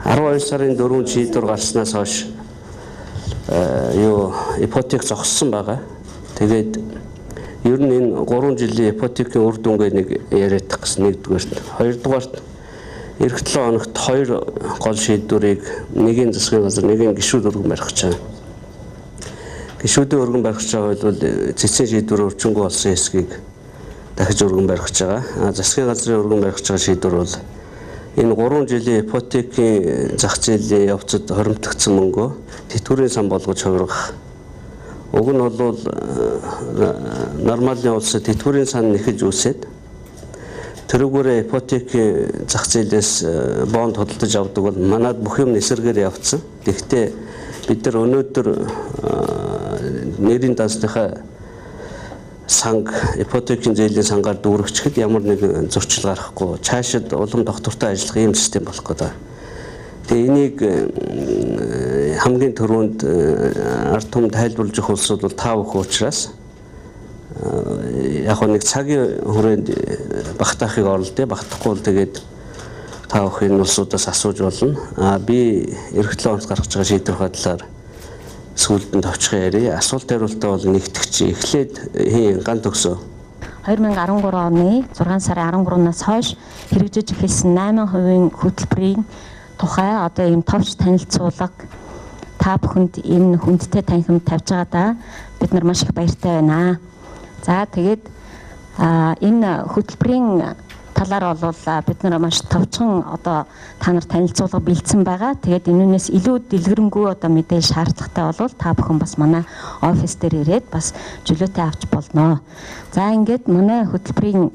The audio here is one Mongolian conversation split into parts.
12 сарын 4-нд шийдвэр гарснаас хойш ипотек зогссон байгаа. Тэгээд ер нь энэ 3 жилийн ипотекийн үр дүнгээ нэг яриад гэсэн нэгдүгээрт, хоёрдугаарт эх 7 хоногт 2 гол шийдвэрийг нэгin засгийн газар, нэгin гишүүд өргөн барих гэж байгаа. Гишүүдийн өргөн барих гэж байгаа бол цэцэн шийдвэр өрчөнгөө болсон хэсгийг дахиж өргөн барих гэж байгаа. Засгийн газрын өргөн барих гэж байгаа шийдвэр бол энэ 3 жилийн ипотекийн зах зээлийн явцад хоримтлагдсан мөнгөө тэтгэврийн сан болгож хувиргах. Уг нь бол нормалны улсад тэтгэврийн сан нэхэж үүсээд тэрүүгээрээ ипотекийн зах зээлээс бонд хөдөлж авдаг бол манайд бүх юм эсэргээр явцсан. Гэхдээ бид нар өнөөдөр нэрийн даасныхаа санг ипотекийн зээлийн сангаар дүүргэчихэд ямар нэг зөрчил гарахгүй цаашид улам доктортой ажиллах ийм систем болох гэдэг. Тэгээ энийг хамгийн түрүүнд ард түмэнд тайлбарлаж өгөх улсууд бол 5 их учраас яг нэг цагийн хүрээнд багтаахыг оролдъё. Багтахгүй бол тэгээд 5 их энэ улсуудаас асууж болно. Би эх 7 хоногт гаргаж байгаа шийдвэрийн талаар сүүлд нь товчхон ярив. Асуулт хариултаа бол нэгтгэж эхлээд гант өгсөө. 2013 оны 6 сарын 13-наас хойш хэрэгжиж эхэлсэн 8% хөтөлбөрийн тухай одоо ийм товч танилцуулга та бүхэнд энэ хүндтэй танхимд тавьж байгаадаа бид нар маш их баяртай байна. За тэгээд энэ хөтөлбөрийн талаар бол бид нар маш товчхон одоо та нарт танилцуулга бэлдсэн байгаа. Тэгээд энүүнээс илүү дэлгэрэнгүй одоо мэдээлэл шаардлагатай бол та бүхэн бас манай офис дээр ирээд бас чөлөөтэй авч болно. За ингээд манай хөтөлбөрийн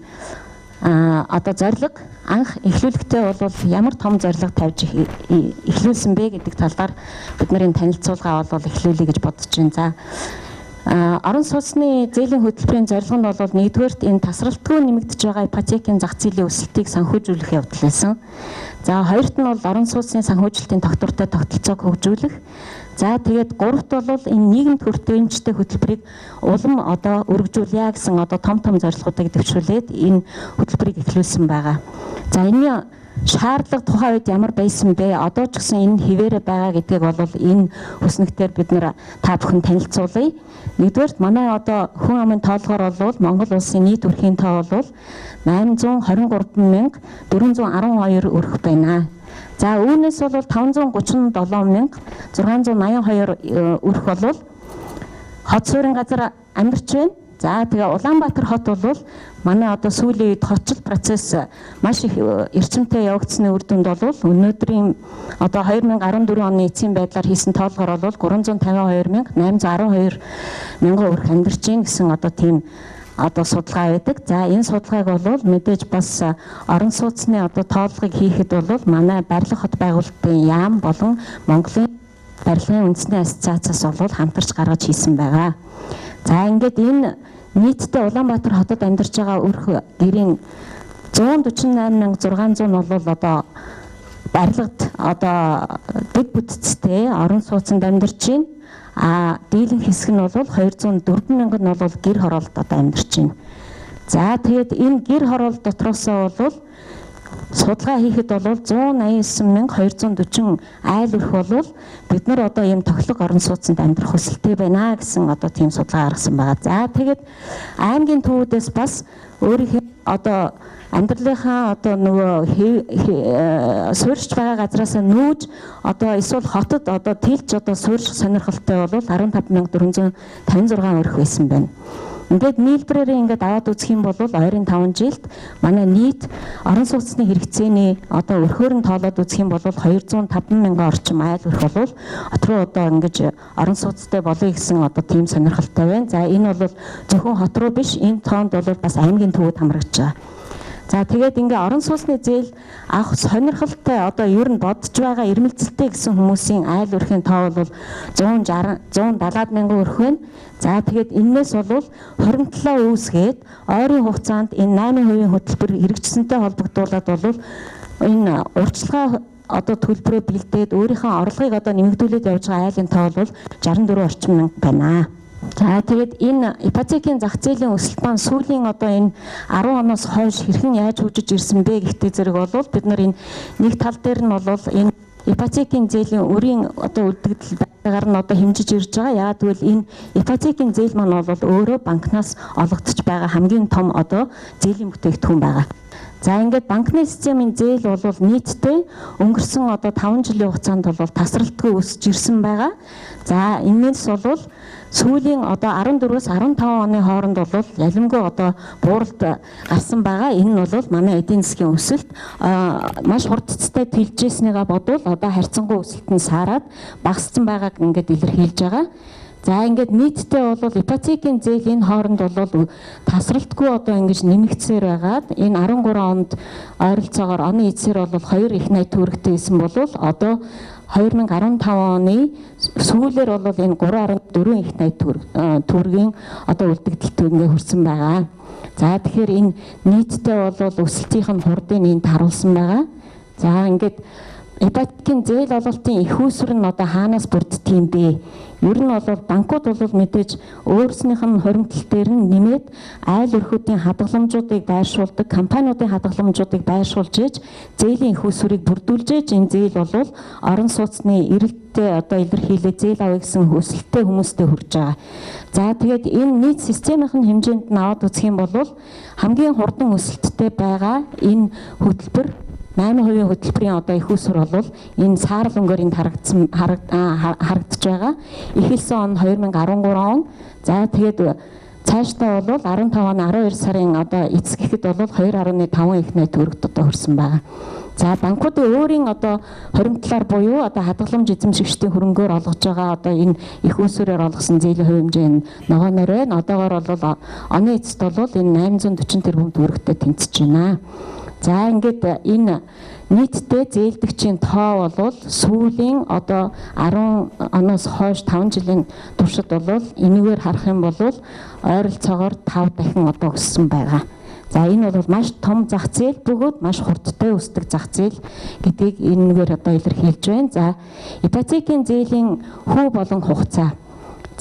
одоо зорилго анх эхлүүлэхдээ бол ямар том зорилго тавьж эхлүүлсэн бэ гэдэг талаар бид нарын танилцуулга бол эхлүүлэе гэж бодож байна. За орон сууцны зээлийн хөтөлбөрийн зорилго нь бол нэгдүгээрт энэ тасралтгүй нэмэгдэж байгаа ипотекийн зах зээлийн өсөлтийг санхүүжүүлэх явдал байсан. За хоёрт нь бол орон сууцны санхүүжилтийн тогтвортой тогтолцоог хөгжүүлэх. За тэгээд гуравт бол энэ нийгэмд хүртээмжтэй хөтөлбөрийг улам одоо өргөжүүлье гэсэн одоо том зорилгоудыг дэвшүүлээд энэ хөтөлбөрийг эхлүүлсэн байгаа. За энэ шаардлага тухайн үед ямар байсан бэ? Одоо ч гэсэн энэ хിവэрэ байгаа гэдгийг бол энэ хүснэгтээр бид нэр та бүхэн танилцуулъя. Нэгдүгээрт манай одоо хүн амын тоолгоор бол Монгол улсын нийт өрхийн тоо бол 823,412 өрх байна. За үүнээс бол 537,682 өрх бол хот суурин газар амьдарч байна. За тэгээ Улаанбаатар хот бол манай одоо сүүлийн үед хотчил процесс маш их эрчимтэй явагдсны үр дүнд бол өнөөдрийн одоо 2014 оны эцсийн байдлаар хийсэн тоолгоор бол 352,812 өрх амьдарч байна гэсэн одоо тийм одоо судалгаа байдаг. За энэ судалгааг бол мэдээж бас орон сууцны одоо тоолгыг хийхэд бол манай барилга хот байгуулалтын яам болон Монголын барилгын үндэсний ассоциацаас бол хамтарч гаргаж хийсэн байгаа. За ингээд энэ нийтдээ Улаанбаатар хотод амьдарч байгаа өрх гэрийн 148,600 бол одоо барилгад одоо дэд бүтцтэй орон сууцнд амьдарч байна. Дийлэнх хэсэг нь бол 204,000 нь бол гэр хороолт одоо амьдарч байна. За тэгээд энэ гэр хороолт дотроосоо бол судалгаа хийхэд бол 189,240 айл өрх бол бид нар одоо ийм тоглог орон сууцнд амьдрах хүсэлтэй байна гэсэн одоо тийм судалгаа гаргасан байгаа. За тэгээд аймгийн төвүүдээс бас өөрийнхөө одоо амьдралынхаа одоо нөгөө суурьж байгаа газраас нүүж одоо эсвэл хотод одоо тэлж одоо суурьх сонирхолтой бол 15,456 өрх байсан байна. Ингээд нийлбэрээр ингээд аваад үзэх юм бол ойрын 5 жилд манай нийт орон сууцны хэрэгцээний одоо өрхөөр нь тоолоод үзэх юм бол 205,000 орчим айл өрх бол хот руу одоо ингэж орон сууцтай болъё гэсэн одоо тийм сонирхолтой байна. За энэ бол зөвхөн хот руу биш, энэ тоонд бол бас аймгийн төвөд хамрагдж байгаа. За тэгээд ингээ орон сууцны зээл авах сонирхолтой одоо ер нь бодож байгаа ирмэлцэлтэй гэсэн хүмүүсийн айл өрхийн тоо бол 170,000 өрх байна. За тэгээд энэс бол хоримтлоо үүсгээд ойрын хугацаанд энэ 8% хөтөлбөр хэрэгжсэнтэй холбогдуулаад бол энэ урьдчилгаа одоо төлбөрөө бэлдээд өөрийнхөө орлогыг одоо нэмэгдүүлээд явж байгаа айлын тоо бол 64 орчим мянга байна. За тэгээд энэ ипотекийн зах зээлийн өсөлт маань сүүлийн одоо энэ 10 оноос хойш хэрхэн яаж хөгжиж ирсэн бэ гэхдээ зэрэг бол бид нар энэ нэг тал дээр нь бол энэ ипотекийн зээлийн өрийн одоо үлдэгдэл байгаагаар нь одоо хэмжиж ирж байгаа. Яагаад гэвэл энэ ипотекийн зээл маань бол өөрөө банкнаас олгогдож байгаа хамгийн том одоо зээлийн бүтээгдэхүүн байгаа. За ингээд банкны системийн зээл бол нийтдээ өнгөрсөн одоо 5 жилийн хугацаанд бол тасралтгүй өсөж ирсэн байгаа. За энэс бол сүүлийн одоо 14-өөс 15 оны хооронд бол ялимгүй одоо бууралт гарсан байгаа. Энэ нь бол манай эдийн засгийн өсөлт маш хурдцтай тэлжсэнийгээ бодвол одоо харьцангуй өсөлт нь саарад багассан байгааг ингээд илэрхийлж байгаа. За ингээд нийтдээ бол ипотекийн зээл энэ хооронд бол тасралтгүй одоо ингэж нэмэгдсээр байгаад энэ 13 онд ойролцоогоор оны эцсээр бол 2 их найт төгрөгтэй байсан бол одоо 2015 оны сүүлээр бол энэ 3.4 их найт төгрөгийн одоо үлдэгдэлт ингээ хүрсэн байгаа. За тэгэхээр энэ нийтдээ бол өсөлтийнх нь хурдыг энд харуулсан байгаа. За ингээд ипотекийн зээл олголтын их үүсвэр нь одоо хаанаас бүрддэг юм бэ? Ер нь бол банкуд бол мэдээж өөрснийх нь хоримтлал дээр нь нэмээд айл өрхүүдийн хадгаламжуудыг байршуулдаг, компаниудын хадгаламжуудыг байршуулж ээж зээлийн их үүсвэрийг бүрдүүлж ээж энэ зээл бол орон сууцны эрэлттэй одоо илэрхийлээ зээл авъя гэсэн хүсэлттэй хүмүүстэй хүрж байгаа. За тэгээд энэ нийт системийн хэмжээнд нь аваад үзэх юм бол хамгийн хурдан өсөлттэй байгаа энэ хөтөлбөр 8% хөтөлбөрийн одоо их үүсвэр бол энэ саарл өнгөөрөнд харагдаж байгаа. Эхэлсэн он 2013 он. За тэгээд цаашдаа бол 15 оны 12 сарын одоо эцэг гэхэд бол 2.5 их найт төгрөгт одоо хүрсэн байгаа. За банкуудын өөрийн одоо хоримтлаар буюу одоо хадгаламж эзэмшигчдийн хөрөнгөөр олгож байгаа одоо энэ их үүсвэрээр олгосон зээлийн хувь хэмжээ нь ногооноор байна. Одоогоор бол оны эцэст бол энэ 840 тэрбум төгрөгтэй тэнцэж байна. За ингээд энэ нийтдээ зээлдэгчийн тоо бол сүүлийн одоо 10 оноос хойш 5 жилийн туршид бол энэгээр харах юм бол ойролцоогоор 5 дахин одоо өссөн байгаа. За энэ бол маш том зах зээл бөгөөд маш хурдтай өсдөг зах зээл гэдгийг энэгээр одоо илэрхийлж байна. За ипотекийн зээлийн хүү болон хугацаа.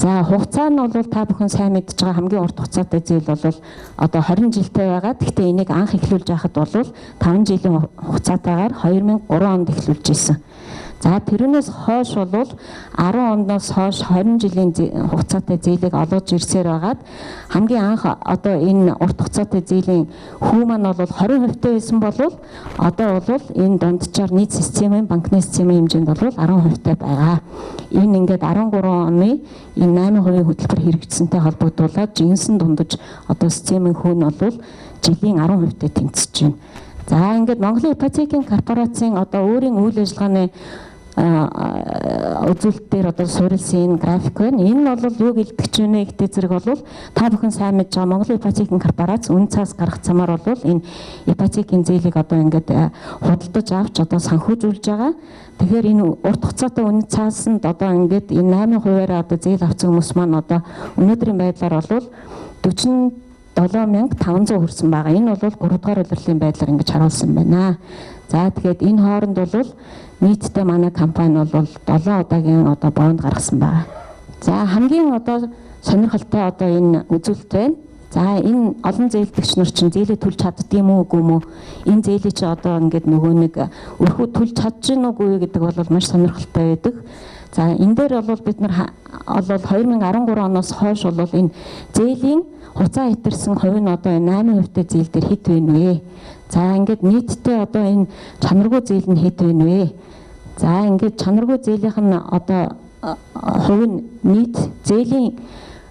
За хугацаа нь бол та бүхэн сайн мэдж байгаа хамгийн урт хугацаатай зээл бол одоо 20 жилтэй байгаа. Гэхдээ энийг анх эхлүүлж байхад бол 5 жилийн хугацаатайгаар 2003 онд эхлүүлж ирсэн. За тэрнээс хойш бол 10 оноос хойш 20 жилийн хугацаатай зээлийг олгож ирсээр байгаад хамгийн анх одоо энэ урт хугацаатай зээлийн хүү маань бол 20% байсан бол одоо бол энэ дунджаар нийт системийн банкны системийн хэмжээнд бол 10% байгаа. Энэ ингээд 13 оны энэ 8% хөтөлбөр хэрэгжсэнтэй холбогдуулаад жинсэн дундаж одоо системийн хүү нь бол жилийн 10% тэнцэж байна. За ингээд Монголын ипотекийн корпорацийн одоо өөрийн үйл ажиллагааны үзүүлэлтээр одоо суурилсан график байна. Энэ бол юу гэлдэж байна гэдэг зэрэг бол та бүхэн сайн мэдж байгаа Монголын ипотекийн корпорац үн цаас гарах замаар бол энэ ипотекийн зээлийг одоо ингээд худалдаж авч одоо санхүүжүүлж байгаа. Тэгэхээр энэ урт хугацаатай үн цаасанд одоо ингээд энэ 8%-аар одоо зээл авсан хүмүүс маань одоо өнөөдрийн байдлаар бол 47,500 хүрсэн байгаа. Энэ бол 3 дугаар улирлын байдлаар ингэж харуулсан байна. За тэгээд энэ хооронд бол нийтдээ манай компани бол 7 удаагийн одоо бонд гаргасан байна. За хамгийн одоо сонирхолтой одоо энэ үзүүлэлт байна. За энэ олон зээлдэгч нар чинь зээлээ төлж чаддгийм үү үгүй мүү? Энэ зээлээ чи одоо ингээд нөгөө нэг өрхөө төлж чадж гин үгүй гэдэг бол маш сонирхолтой байдаг. За энэ дээр бол бид нар бол 2013 оноос хойш бол энэ зээлийн хуцаа хэтэрсэн хувь нь одоо 8% та зээл дээр хэд вэ нэ? За ингээд нийтдээ одоо энэ чанаргүй зээл нь хэд вэ нэ? За ингээд чанаргүй зээлийнх нь одоо хувь нь нийт зээлийн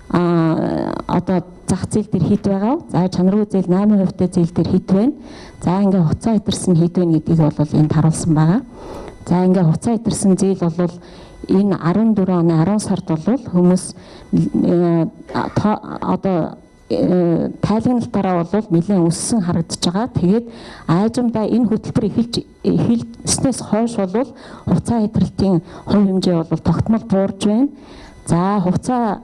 одоо зах зээл дээр хэд байгаа. За чанаргүй зээл 8% та зээл дээр хэд вэ? За ингээд хуцаа хэтэрсэн хэд вэ гэдгийг бол энд харуулсан байгаа. За ингээд хуцаа хэтэрсэн зээл бол энэ 14 оны 10 сард бол хүмүүс одоо тайлагналтаараа бол нэлээд өссөн харагдаж байгаа. Тэгээд айжмдаа энэ хөтөлбөр эхэлснээс хойш бол хугацаа хэтрэлтийн хувь хэмжээ бол тогтмол буурж байна. За хугацаа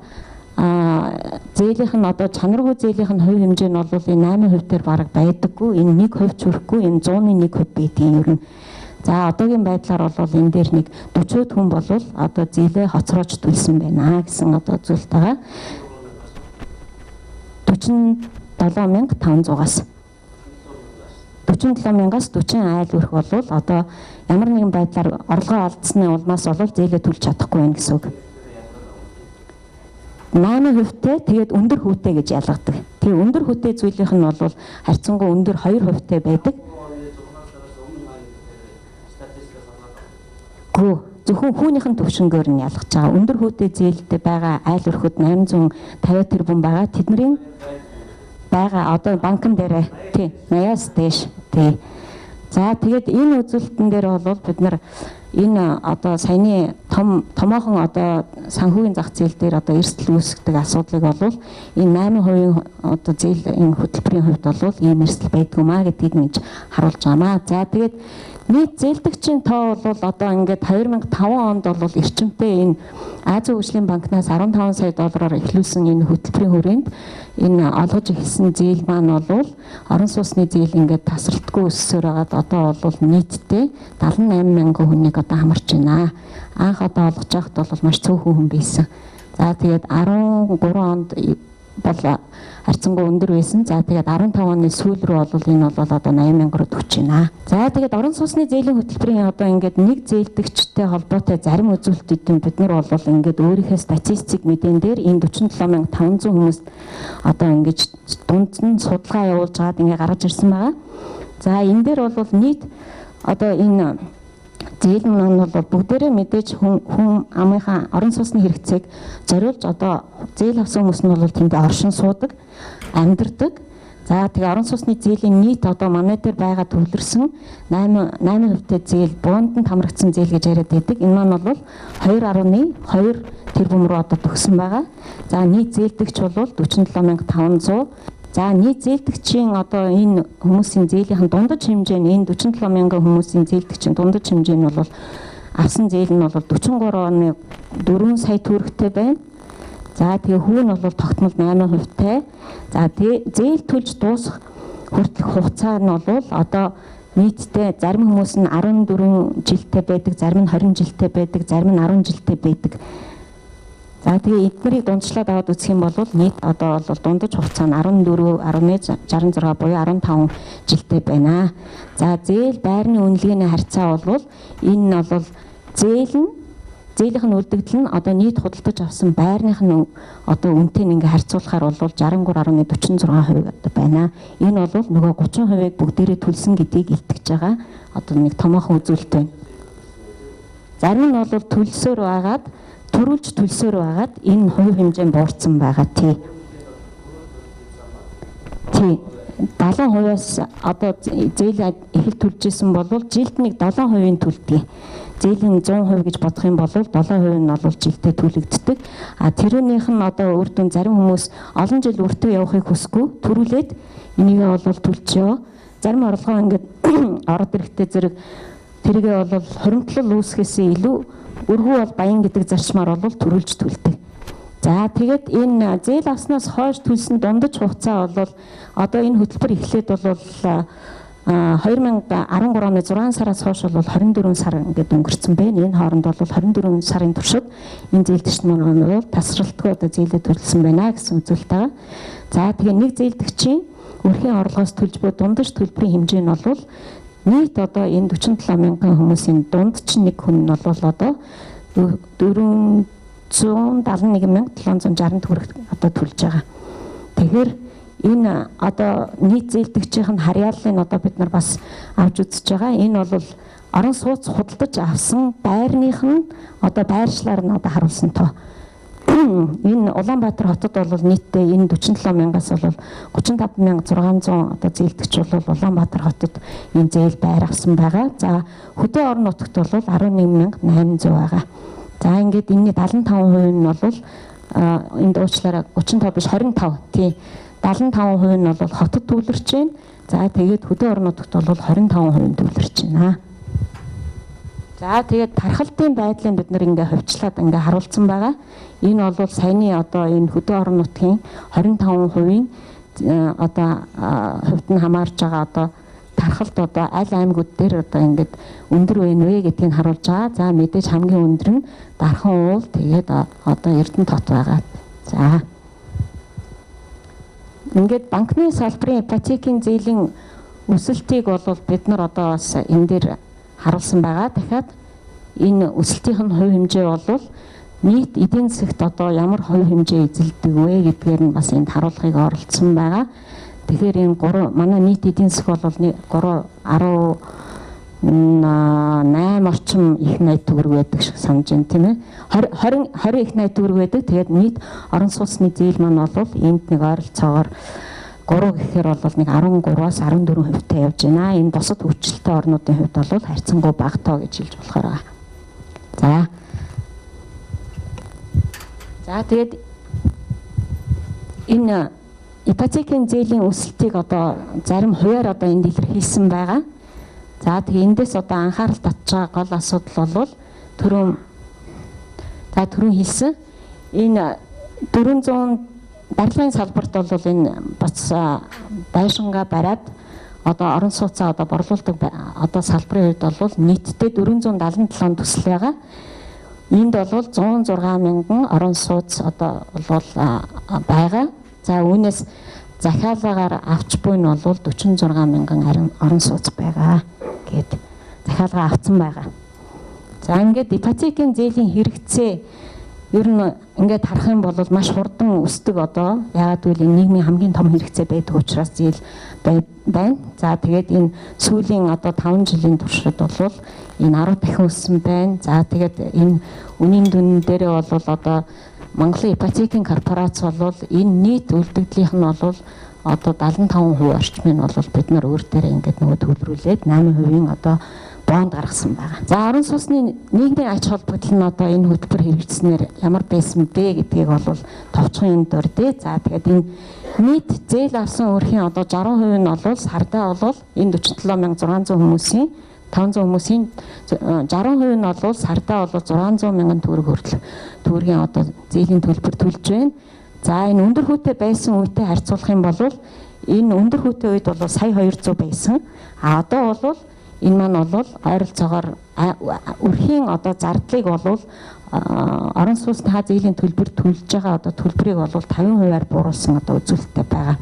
зээлийнх нь одоо чанаргүй зээлийнх нь хувь хэмжээ нь бол энэ 8% дээр бараг байдаггүй. Энэ 1% ч хүрэхгүй, энэ 100-ны 1% байдгийг ер нь. За одоогийн байдлаар бол энэ дээр нэг 40 хүн бол одоо зээлээ хоцроож төлсөн байна гэсэн одоо зүйлт байгаа. 47,500-аас 47,000-аас 40 айл өрх болвол одоо ямар нэгэн байдлаар орлогоо олдсны улмаас бол зээлээ төлж чадахгүй байна гэсэн үг. 8%-тэй тэгээд өндөр хүүтэй гэж ялгадаг. Тэгээ өндөр хүүтэй зүйлийнх нь бол харьцангуй өндөр 2%-тэй байдаг. Гүү зөвхөн хүүнийх нь төвшнгөөр нь ялгаж байгаа. Өндөр хүүтэй зээлтэй байгаа айл өрхөд 850 тэрбум байгаа. Тэдний байгаа одоо банкн дээр тий 80-аас дээш тий. За тэгээд энэ үзүүлэлтэн дээр бол бид нар энэ одоо саяны томоохон одоо санхүүгийн зах зээл дээр одоо эрсдэл үүсгдэг асуудлыг бол энэ 8% одоо зээл энэ хөтөлбөрийн хувьд бол ийм эрсдэл байдгүй маа гэдгийг нэг харуулж байгаамаа. За тэгээд нийт зээлдэгчийн тоо бол одоо ингээд 2005 онд бол эрчимтэй энэ Азийн хөгжлийн банкнаас 15 сая доллараар эхлүүлсэн энэ хөтөлбөрийн хүрээнд энэ олгож эхэлсэн зээл маань бол орон сууцны зээл ингээд тасралтгүй өссөөр байгаад одоо бол нийтдээ 78 мянган хүнийг одоо хамарч байна. Анх одоо олгож байхад бол маш цөөхөн хүн байсан. За тэгээд 13 онд бол харьцангуй өндөр байсан. За тэгээд 15 оны сүүл рүү бол энэ бол одоо 80 мянга руу төгч байна. За тэгээд орон сууцны зээлийн хөтөлбөрийн одоо ингээд нэг зээлдэгчтэй холбоотой зарим үзүүлэлтүүд бид нар бол ингээд өөрийнхөө статистик мэдэн дээр энэ 47,500 хүмүүст одоо ингээд дунд нь судалгаа явуулж байгаад ингээд гаргаж ирсэн байгаа. За энэ дээр бол нийт одоо энэ зээл нь бол бүгдээрээ мэдээж хүн амынхаа орон сууцны хэрэгцээг зориулж одоо зээл авсан хүмүүс нь бол тэнд оршин суудаг, амьдардаг. За тэгээ орон сууцны зээлийн нийт одоо манай дээр байгаа төвлөрсөн 8%-тэй зээл, буунд нь хамрагдсан зээл гэж яриад байдаг. Энэ маань бол 2.2 тэрбум руу одоо төгсөн байгаа. За нийт зээлдэгч бол 47,500. За нийт зээлдэгчийн одоо энэ хүмүүсийн зээлийн дундаж хэмжээ нь энэ 47 мянган хүмүүсийн зээлдэгчийн дундаж хэмжээ нь бол авсан зээл нь бол 43.4 сая төгрөгтэй байна. За тэгээ хүүн нь бол тогтмол 8%-тэй. За зээл төлж дуусах хүртэлх хугацаа нь бол одоо нийтдээ зарим хүмүүс нь 14 жилтэй байдаг, зарим нь 20 жилтэй байдаг, зарим нь 10 жилтэй байдаг. За тэгээ эднэрийг дундчлаад аваад үзэх юм бол нийт одоо бол дундаж хугацаа нь 14.66 буюу 15 жилтэй байна. За зээл байрны үнэлгээний харьцаа бол энэ нь бол зээлийнх нь үлдэгдэл нь одоо нийт худалдаж авсан байрных нь одоо үнэтэй ингээ харьцуулахаар бол 63.46% одоо байна. Энэ бол нөгөө 30%-ийг бүгдээрээ төлсөн гэдгийг илтгэж байгаа одоо нэг томоохон үзүүлэлт байна. Зарим нь бол төлсөөр байгаад төрүүлж төлсөөр байгаад энэ хувь хэмжээнд буурсан байгаа тий. 70%-аас одоо зээл эхэл төлж исэн бол жилд нэг 7% төлдөг. Зээлийн 100% гэж бодох юм бол 7% нь бол жилдээ төлөгддөг. А тэрүүнийх нь одоо үр дүн зарим хүмүүс олон жил өртөө явахыг хүсэхгүй төрүүлээд энийгээ бол төлчихөө. Зарим орлогоо ингээд ороод ирэхдээ зэрэг тэргээ бол хуримтлал үүсгэхээс илүү өргөө бол баян гэдэг зарчмаар бол төрүүлж төлдөг. За тэгээд энэ зээл авснаас хойш төлсөн дундаж хугацаа бол одоо энэ хөтөлбөр эхлээд бол 2013 оны 6 сараас хойш бол 24 сар ингээд өнгөрцөн байна. Энэ хооронд бол 24 сарын туршид энэ зээлдэгч маань бол тасралтгүй одоо зээлээ төлсөн байна гэсэн үзүүлэлт байгаа. За тэгээд нэг зээлдэгчийн өрхийн орлогоос төлж буй дундаж төлбөрийн хэмжээ нь бол нийт одоо энэ 47 мянган хүмүүсийн дунд чинь нэг хүн нь бол одоо 471,760 төгрөг одоо төлж байгаа. Тэгэхээр энэ одоо нийт зээлдэгчийн харьяаллыг одоо бид нар бас авч үзэж байгаа. Энэ бол орон сууц худалдаж авсан байрных нь одоо байршлаар нь одоо харуулсан тоо. Энэ Улаанбаатар хотод бол нийтдээ энэ 47 мянгаас бол 35,600 одоо зээлдэгч бол Улаанбаатар хотод энэ зээл байр авсан байгаа. За хөдөө орон нутагт бол 11,800 байгаа. За ингээд энэний 75% нь бол энд уучлаарай 35 биш 25 тий 75% нь бол хотод төвлөрч байна. За тэгээд хөдөө орон нутагт бол 25% төвлөрч байна. За тэгээд тархалтын байдлыг бид нэр ингээ хувьчлаад ингээ харуулсан байгаа. Энэ бол саяны одоо энэ хөдөө орон нутгийн 25%-ийн одоо хувьд нь хамаарж байгаа одоо тархалт одоо аль аймагуд дээр одоо ингээд өндөр байна вэ гэдгийг харуулж байгаа. За мэдээж хамгийн өндөр нь Дархан уул тэгээд одоо Эрдэнэ тот байгаа. За ингээд банкны салбарын ипотекийн зээлийн өсөлтийг бол бид нар одоо бас энэ дээр харуулсан байгаа. Дахиад энэ өсөлтийн хувь хэмжээ бол нийт эдийн засагт одоо ямар хувь хэмжээ эзэлдэг вэ гэдгээр нь бас энд харуулгыг оролцсон байгаа. Тэгэхээр энэ манай нийт эдийн засаг бол 3.8 орчим их найт төгрөг байдаг шиг санаж байна, тийм ээ. 20 их найт төгрөг байдаг. Тэгээд нийт орон сууцны зээл маань бол энд нэг ойролцоогоор 3 гэхээр бол нэг 13-аас 14% явж байна. Энэ бусад хүчилтэй орнуудын хувьд бол харьцангуй бага тоо гэж хэлж болохоор байгаа. За тэгээд энэ ипотекийн зээлийн өсөлтийг одоо зарим хувиар одоо энд илэрхийлсэн байгаа. За тэгээд эндээс одоо анхаарал татж байгаа гол асуудал бол түрүүн хэлсэн энэ 400 барилгын салбарт бол энэ бац байшингаа бариад одоо орон сууцаа одоо борлуулдаг одоо салбарын хувьд бол нийтдээ 477 төсөл байгаа. Энд бол 106 мянган орон сууц одоо бол байгаа. За үүнээс захиалгаар авч буй нь бол 46 мянган орон сууц байгаа гэд захиалгаа авсан байгаа. За ингээд ипотекийн зээлийн хэрэгцээ ер нь ингээд харах юм бол маш хурдан өсдөг одоо. Яагаад гэвэл нийгмийн хамгийн том хэрэгцээ байдаг учраас зээл байна. За тэгээд энэ сүүлийн одоо 5 жилийн туршид бол энэ 10 дахин өссөн байна. За тэгээд энэ үнийн дүн дээрээ бол одоо Монголын ипотекийн корпорац бол энэ нийт үлдэгдлийнх нь бол одоо 75% орчмыг бол бид нар өөр дээрээ ингээд нөгөө төлрүүлээд 8% одоо бонд гаргасан байгаа. За орон сууцны нийгмийн ач холбогдол нь одоо энэ хөтөлбөр хэрэгжснээр ямар байсан бэ гэдгийг бол товчхон дурдъя. За тэгээд энэ нийт зээл авсан өрхийн одоо 60% нь бол сардаа бол энэ 47600 хүмүүсийн 500 хүмүүсийн 60% нь бол сардаа бол 600 мянган төгрөг хүртэл төгрөгийн одоо зээлийн төлбөр төлж байна. За энэ өндөр хүүтэй байсан үетэй харьцуулах юм бол энэ өндөр хүүтэй үед бол сая 200 байсан. А одоо бол энэ маань бол ойролцоогоор өрхийн одоо зардлыг бол орон сууцны зээлийн төлбөр төлж байгаа одоо төлбөрийг бол 50%-аар бууруулсан одоо үзүүлэлттэй байгаа.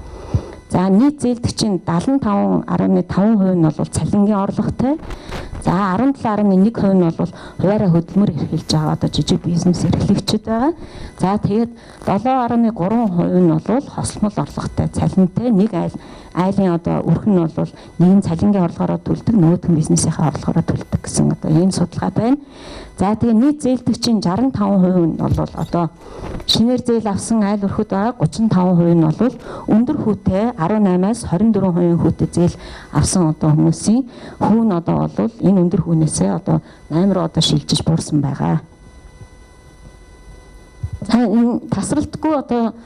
За нийт зээлдэгчийн 75.5% нь бол цалингийн орлоготой. За 17.1% нь бол хуваараа хөдөлмөр эрхэлж байгаа одоо жижиг бизнес эрхлэгчид байгаа. За тэгээд 7.3% нь бол хосмол орлоготой цалинтай. Нэг айлын одоо өрх нь бол нэгэн цалингийн орлогоороо төлдөг, нөгөөх нь бизнесийнхээ орлогоороо төлдөг гэсэн одоо ийм судалгаа байна. За тэгээд нийт зээлдэгчийн 65% нь бол одоо шинээр зээл авсан айл өрхөд байгаа. 35% нь бол өндөр хүүтэй 18-аас 24% хүүтэй зээл авсан одоо хүмүүсийн хүү нь одоо бол энэ өндөр хүүнээсээ одоо 8 руу одоо шилжиж буурсан байгаа. За энэ тасралтгүй одоо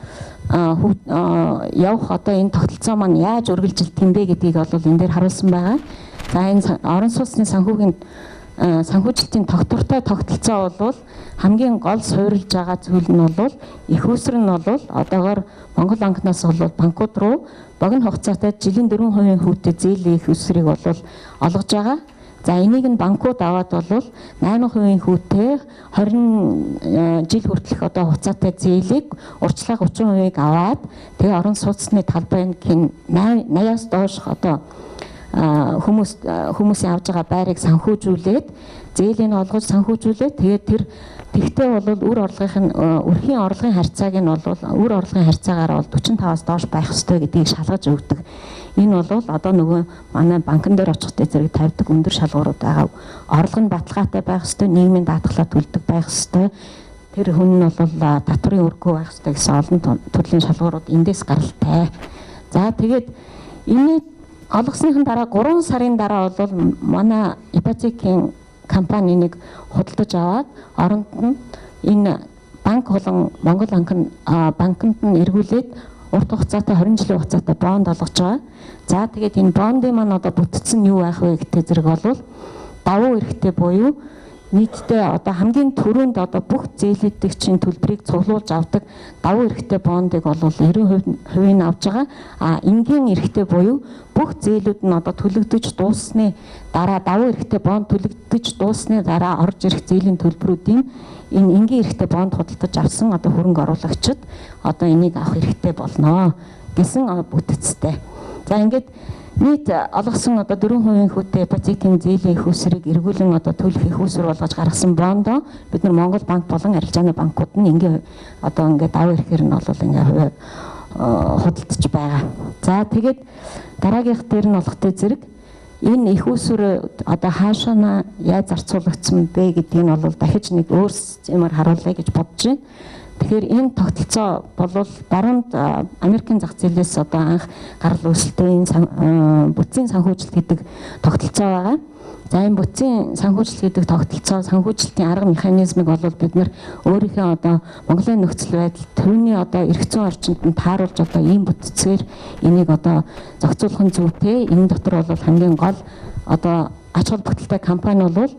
явах одоо энэ тогтолцоо маань яаж үргэлжилдэг юм бэ гэдгийг бол энэ дээр харуулсан байгаа. За энэ орон сууцны санхүүгийн санхүүжилтийн тогтвортой тогтолцоо бол хамгийн гол суурилж байгаа зүйл нь бол их үүсвэр нь бол одоогоор Монгол банкнаас бол банкуд руу богино хугацаатай жилийн 4% хүүтэй зээлийн их үүсвэрийг бол олгож байгаа. За энийг нь банкуд аваад бол 8% хүүтэй 20 жил хүртэлх одоо хугацаатай зээлийг урьдчилан 30%-ийг аваад тэгээ орон сууцны талбайг 80-аас доош одоо хүмүүсийн авж байгаа байрыг санхүүжүүлээд зээлийн олгож санхүүжүүлээд тэгээд тэр тэгтээ бол өрхийн орлогын харьцааг нь бол үр орлогын харьцаагаар бол 45-аас доош байх ёстой гэдгийг шалгаж өгдөг. Энэ бол одоо нөгөө манай банкн дээр очихтой зэрэг тавьдаг өндөр шалгуурууд байгаа. Орлого нь баталгаатай байх ёстой, нийгмийн даатгалаа төлдөг байх ёстой. Тэр хүн нь бол татврын өргөө байх ёстой гэсэн олон төрлийн шалгуурууд эндээс гаралтай. За тэгээд энэ олгосныхан дараа 3 сарын дараа бол манай ипотекийн компани нэг худалдаж аваад оронд нь энэ банк болон Монгол банкнд нь эргүүлээд урт хугацаатай 20 жилийн хугацаатай бонд олгож байгаа. За тэгээд энэ бондын маань одоо бүтцэн юу байх вэ гэдэг зэрэг бол давуу эрхтэй буюу нийтдээ одоо хамгийн түрүүнд одоо бүх зээлэгчийн төлбөрийг цуглуулж авдаг давуу эрхтэй бондыг бол 90%-ийг авж байгаа. А энгийн эрхтэй буюу бүх зээлүүд нь одоо төлөгдөж дууссаны дараа давуу эрхтэй бонд төлөгдөж дууссаны дараа орж ирэх зээлийн төлбөрүүдийн энэ энгийн эрхтэй бонд худалдаж авсан одоо хөрөнгө оруулагчид одоо энийг авах эрхтэй болно гэсэн бүтцтэй. За ингээд нийт олгосон одоо 4% хүүтэй ипотекийн зээлийн их усрыг эргүүлэн одоо төлөх их уср болгож гаргасан бондоо бид нар Монгол банк болон арилжааны банкуд нь ингээ одоо ингээ даваа ирэхээр нь бол ингээ худалдаж байгаа. За тэгээд дараагийнх дээр нь болохтой зэрэг энэ их усүр одоо хаашаана яаж зарцуулагдсан бэ гэдгийг нь бол дахиж нэг өөр юмар харуулъя гэж бодож байна. Тэгэхээр энэ тогтолцоо бол баруунд Америкийн зах зээлээс одоо анх гарал үүсэлтэй бүтцийн санхүүжилт гэдэг тогтолцоо байгаа. За энэ бүтцийн санхүүжилт гэдэг тогтолцоо санхүүжилтийн арга механизмыг бол бид нар өөрийнхөө одоо Монголын нөхцөл байдал төвний одоо эрх зүйн орчинд нь тааруулж одоо ийм бүтцээр энийг одоо зохицуулах нь зүйтэй. Энэ дотор бол хамгийн гол одоо ач холбогдолтой компани бол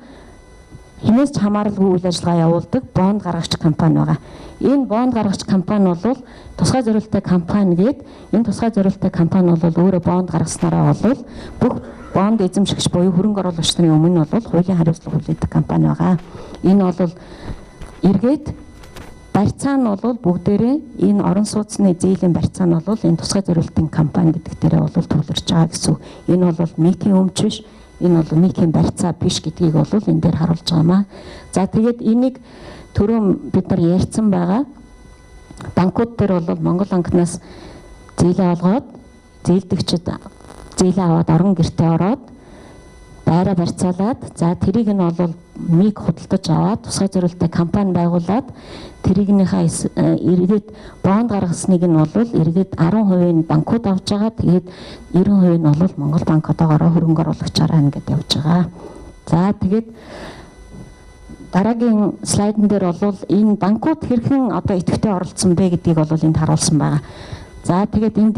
хинээс ч хамааралгүй үйл ажиллагаа явуулдаг бонд гаргагч компани байгаа. Энэ бонд гаргагч компани бол тусгай зориулалттай компани гээд энэ тусгай зориулалттай компани бол өөрөө бонд гаргаснараа бол бүх бонд эзэмшигч буюу хөрөнгө оруулагч нарын өмнө бол хуулийн хариуцлага хүлээдэг компани байгаа. Энэ бол эргээд барьцаа нь бол бүгдээрээ энэ орон сууцны зээлийн барьцаа нь бол энэ тусгай зориулалтын компани гэдэг дээрээ бол төвлөрч байгаа гэсэн. Энэ бол микийн өмч биш. Энэ бол микийн барьцаа биш гэдгийг бол энэ дээр харуулж байгаамаа. За тэгээд энийг түрүүн бид нар ярьсан байгаа. Банкуд дээр бол Монгол банкнаас зээлээ олгоод зээлдэгчд зээлээ аваад орон гэртээ ороод байраа барьцаалаад за тэрийг нь бол миг худалдаж аваад тусгай зориулалттай компани байгуулад тэрийнхээ эргээд бонд гаргасныг нь бол эргээд 10% нь банкуд авч байгаа. Тэгээд 90% нь бол Монгол банк одоогоор хөрөнгө оруулагчаараа ингээд явж байгаа. За тэгээд дараагийн слайдн дээр бол энэ банкуд хэрхэн одоо идэвхтэй оролцсон бэ гэдгийг бол энд харуулсан байгаа. За тэгээд энэ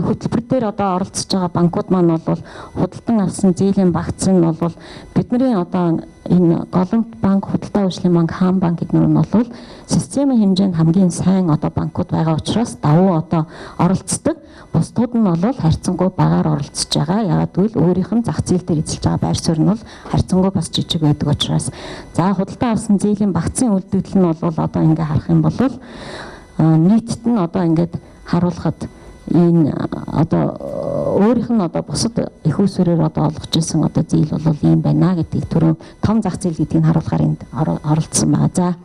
хөтөлбөр дээр одоо оролцож байгаа банкуд маань бол худалдан авсан зээлийн багц нь бол бидний одоо энэ Голомт банк, Худалдаа хөгжлийн банк, Хаан банк гэднэр нь бол системийн хэмжээнд хамгийн сайн одоо банкуд байгаа учраас давуу одоо оролцдог. Бусдууд нь бол харьцангуй багаар оролцож байгаа. Яагаад гэвэл өөрийнх нь зах зээл дээр эзэлж байгаа байр суурь нь бол харьцангуй бас жижиг байдаг учраас. За худалдаа авсан зээлийн багцын үлдэгдэл нь бол одоо ингээ харах юм бол нийтд нь одоо ингээд харуулхад энэ одоо өөрийнх нь одоо бусад их усүрээр одоо олгож исэн одоо зээл бол ийм байна гэдгийг түрүү том зах зээл гэдгийг харуулахаар энд оролцсон байгаа. За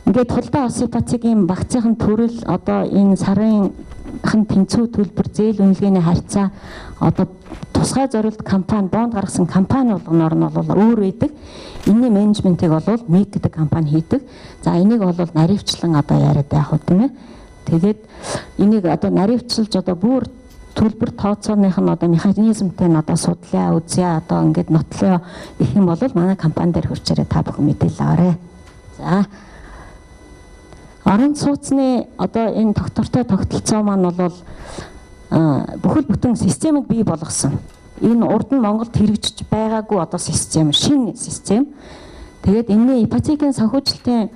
ингээд худалдаа авсан ипотекийн багцын төрөл одоо энэ сарынхан тэнцүү төлбөр зээл үнэлгээний харьцаа одоо тусгай зориулт компани бонд гаргасан компани болгоноор нь бол өөр байдаг. Энэний менежментийг бол МИГ гэдэг компани хийдэг. За энийг бол наривчлан одоо яриад байх уу тийм ээ. Тэгээд энийг одоо наривчилж одоо бүр төлбөр тооцооных нь одоо механизмтай нь одоо судлаа үзье одоо ингээд нотлоо гэх юм бол манай компани дээр хурцаараа та бүхэн мэдээлэл аваарай. За орон сууцны одоо энэ доктортой тогтолцоо маань бол бүхэл бүтэн системийг бий болгосон. Энэ урд нь Монголд хэрэгжиж байгаагүй одоо систем, шинэ систем. Тэгээд энэний ипотекийн санхүүжилтийн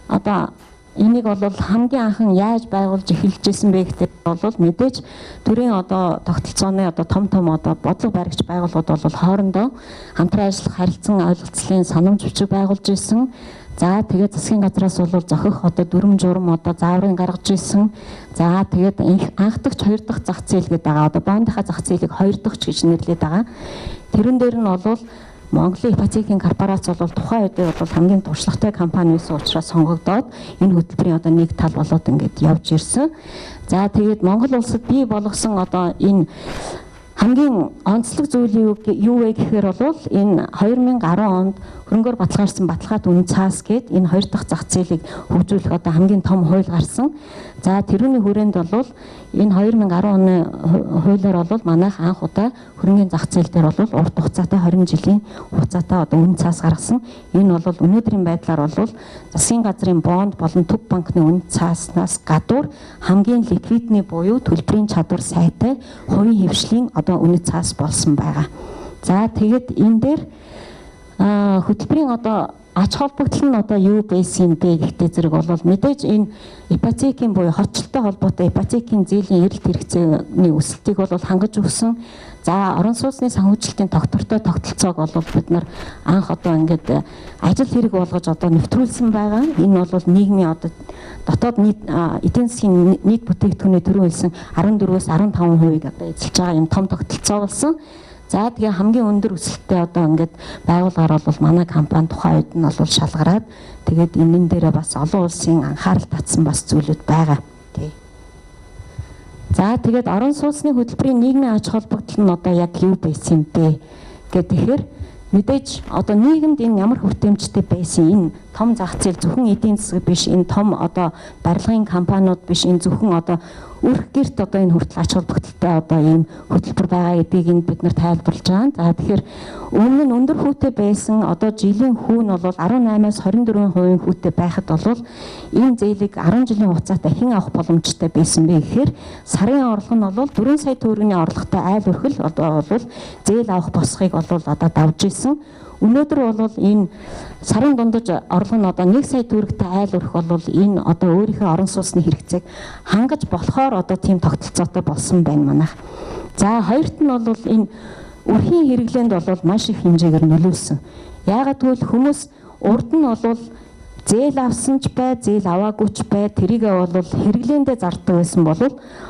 одоо энийг бол хамгийн анхан яаж байгуулж эхэлжсэн бэ гэдэг бол мэдээж төрийн одоо тогтолцооны одоо том одоо бодлого баригч байгууллагууд бол хоорондоо хамтран ажиллах харилцан ойлголцлын санамж бичиг байгуулж исэн. За тэгээд засгийн газраас бол зохих одоо дүрм журам одоо зааврын гаргаж исэн. За тэгээд анх дахь хоёр дахь зах зээл гэдэг байгаа. Одоо бондынхаа зах зээлийг хоёр дахь гэж нэрлэдэг байгаа. Тэрэн дээр нь бол Монголын ипотекийн корпорац бол тухайн үед бол хамгийн туршлагатай компани байсан учраас сонгогдоод энэ хөтөлбөрийн одоо нэг тал болоод ингээд явж ирсэн. За тэгээд Монгол улсад бий болгосон одоо энэ хамгийн онцлог зүйл юу вэ гэхээр бол энэ 2010 онд хөрөнгөөр баталгаажсан баталгаат үнэ цаас гээд энэ хоёр дахь зах зээлийг хөгжүүлэх одоо хамгийн том хууль гарсан. За тэрүүний хүрээнд бол энэ 2010 оны хуулиар бол манайх анх удаа хөрөнгөний зах зээл дээр бол урт хугацаатай 20 жилийн хугацаатай одоо үнэ цаас гаргасан. Энэ бол өнөөдрийн байдлаар бол засгийн газрын бонд болон төв банкны үнэ цааснаас гадуур хамгийн ликвидний буюу төлбөрийн чадвар сайтай хувийн хвшлийн одоо үнэ цаас болсон байгаа. За тэгээд энэ дээр хөтөлбөрийн одоо ач холбогдол нь одоо юу байсан бэ гэхдээ зэрэг бол мэдээж энэ ипотекийн буюу хотчлолтой холбоотой ипотекийн зээлийн эрэлт хэрэгцээний өсөлтийг бол хангаж өгсөн. За орон сууцны санхүүжилтийн тогтвортой тогтолцоог бол бид нар анх одоо ингээд ажил хэрэг болгож одоо нэвтрүүлсэн байгаа. Энэ бол нийгмийн одоо дотоод нийт эдийн засгийн нийт бүтээгдэхүүний төрийн хөлсөн 14-өөс 15%-ийг одоо эзэлж байгаа юм том тогтолцоо болсон. За тэгээ хамгийн өндөр өсөлттэй одоо ингээд байгууллагаар бол манай компани тухайн үед нь бол шалгараад тэгээд энэ дээрээ бас олон улсын анхаарал татсан бас зүйлүүд байгаа. Тий. За тэгээд орон сууцны хөтөлбөрийн нийгмийн аж холбогдол нь одоо яг юу байсан бэ гэхээр мэдээж одоо нийгэмд энэ ямар хүртээмжтэй байсан энэ том зах зээл зөвхөн эдийн засаг биш, энэ том одоо барилгын компаниуд биш, энэ зөвхөн одоо өрх гэрт одоо энэ хүртэл ач холбогдолтой одоо ийм хөтөлбөр байгаа гэдгийг бид нар тайлбарлаж байгаа. За тэгэхээр өмнө нь өндөр хүүтэй байсан одоо жилийн хүү нь бол 18-аас 24% хүүтэй байхад бол энэ зээлийг 10 жилийн хугацаатай хэн авах боломжтой байсан бэ гэхээр сарын орлого нь бол 4 сая төгрөгийн орлоготой айл өрхөл одоо бол зээл авах босхийг одоо давж исэн. Өнөөдөр бол энэ сарын дундаж орлого нь одоо 1 сая төгрөгтэй айл өрх бол энэ одоо өөрийнхөө орон сууцны хэрэгцээг хангаж болохоор одоо тийм тогтолцоотой болсон байна манайх. За хоёрт нь бол энэ өрхийн хэрэглээнд бол маш их хэмжээгээр нөлөөлсөн. Яагаад гэвэл хүмүүс урд нь бол зээл авсан ч бай, зээл аваагүй ч бай, тэрийгээ бол хэрэглээндээ зардаг байсан бол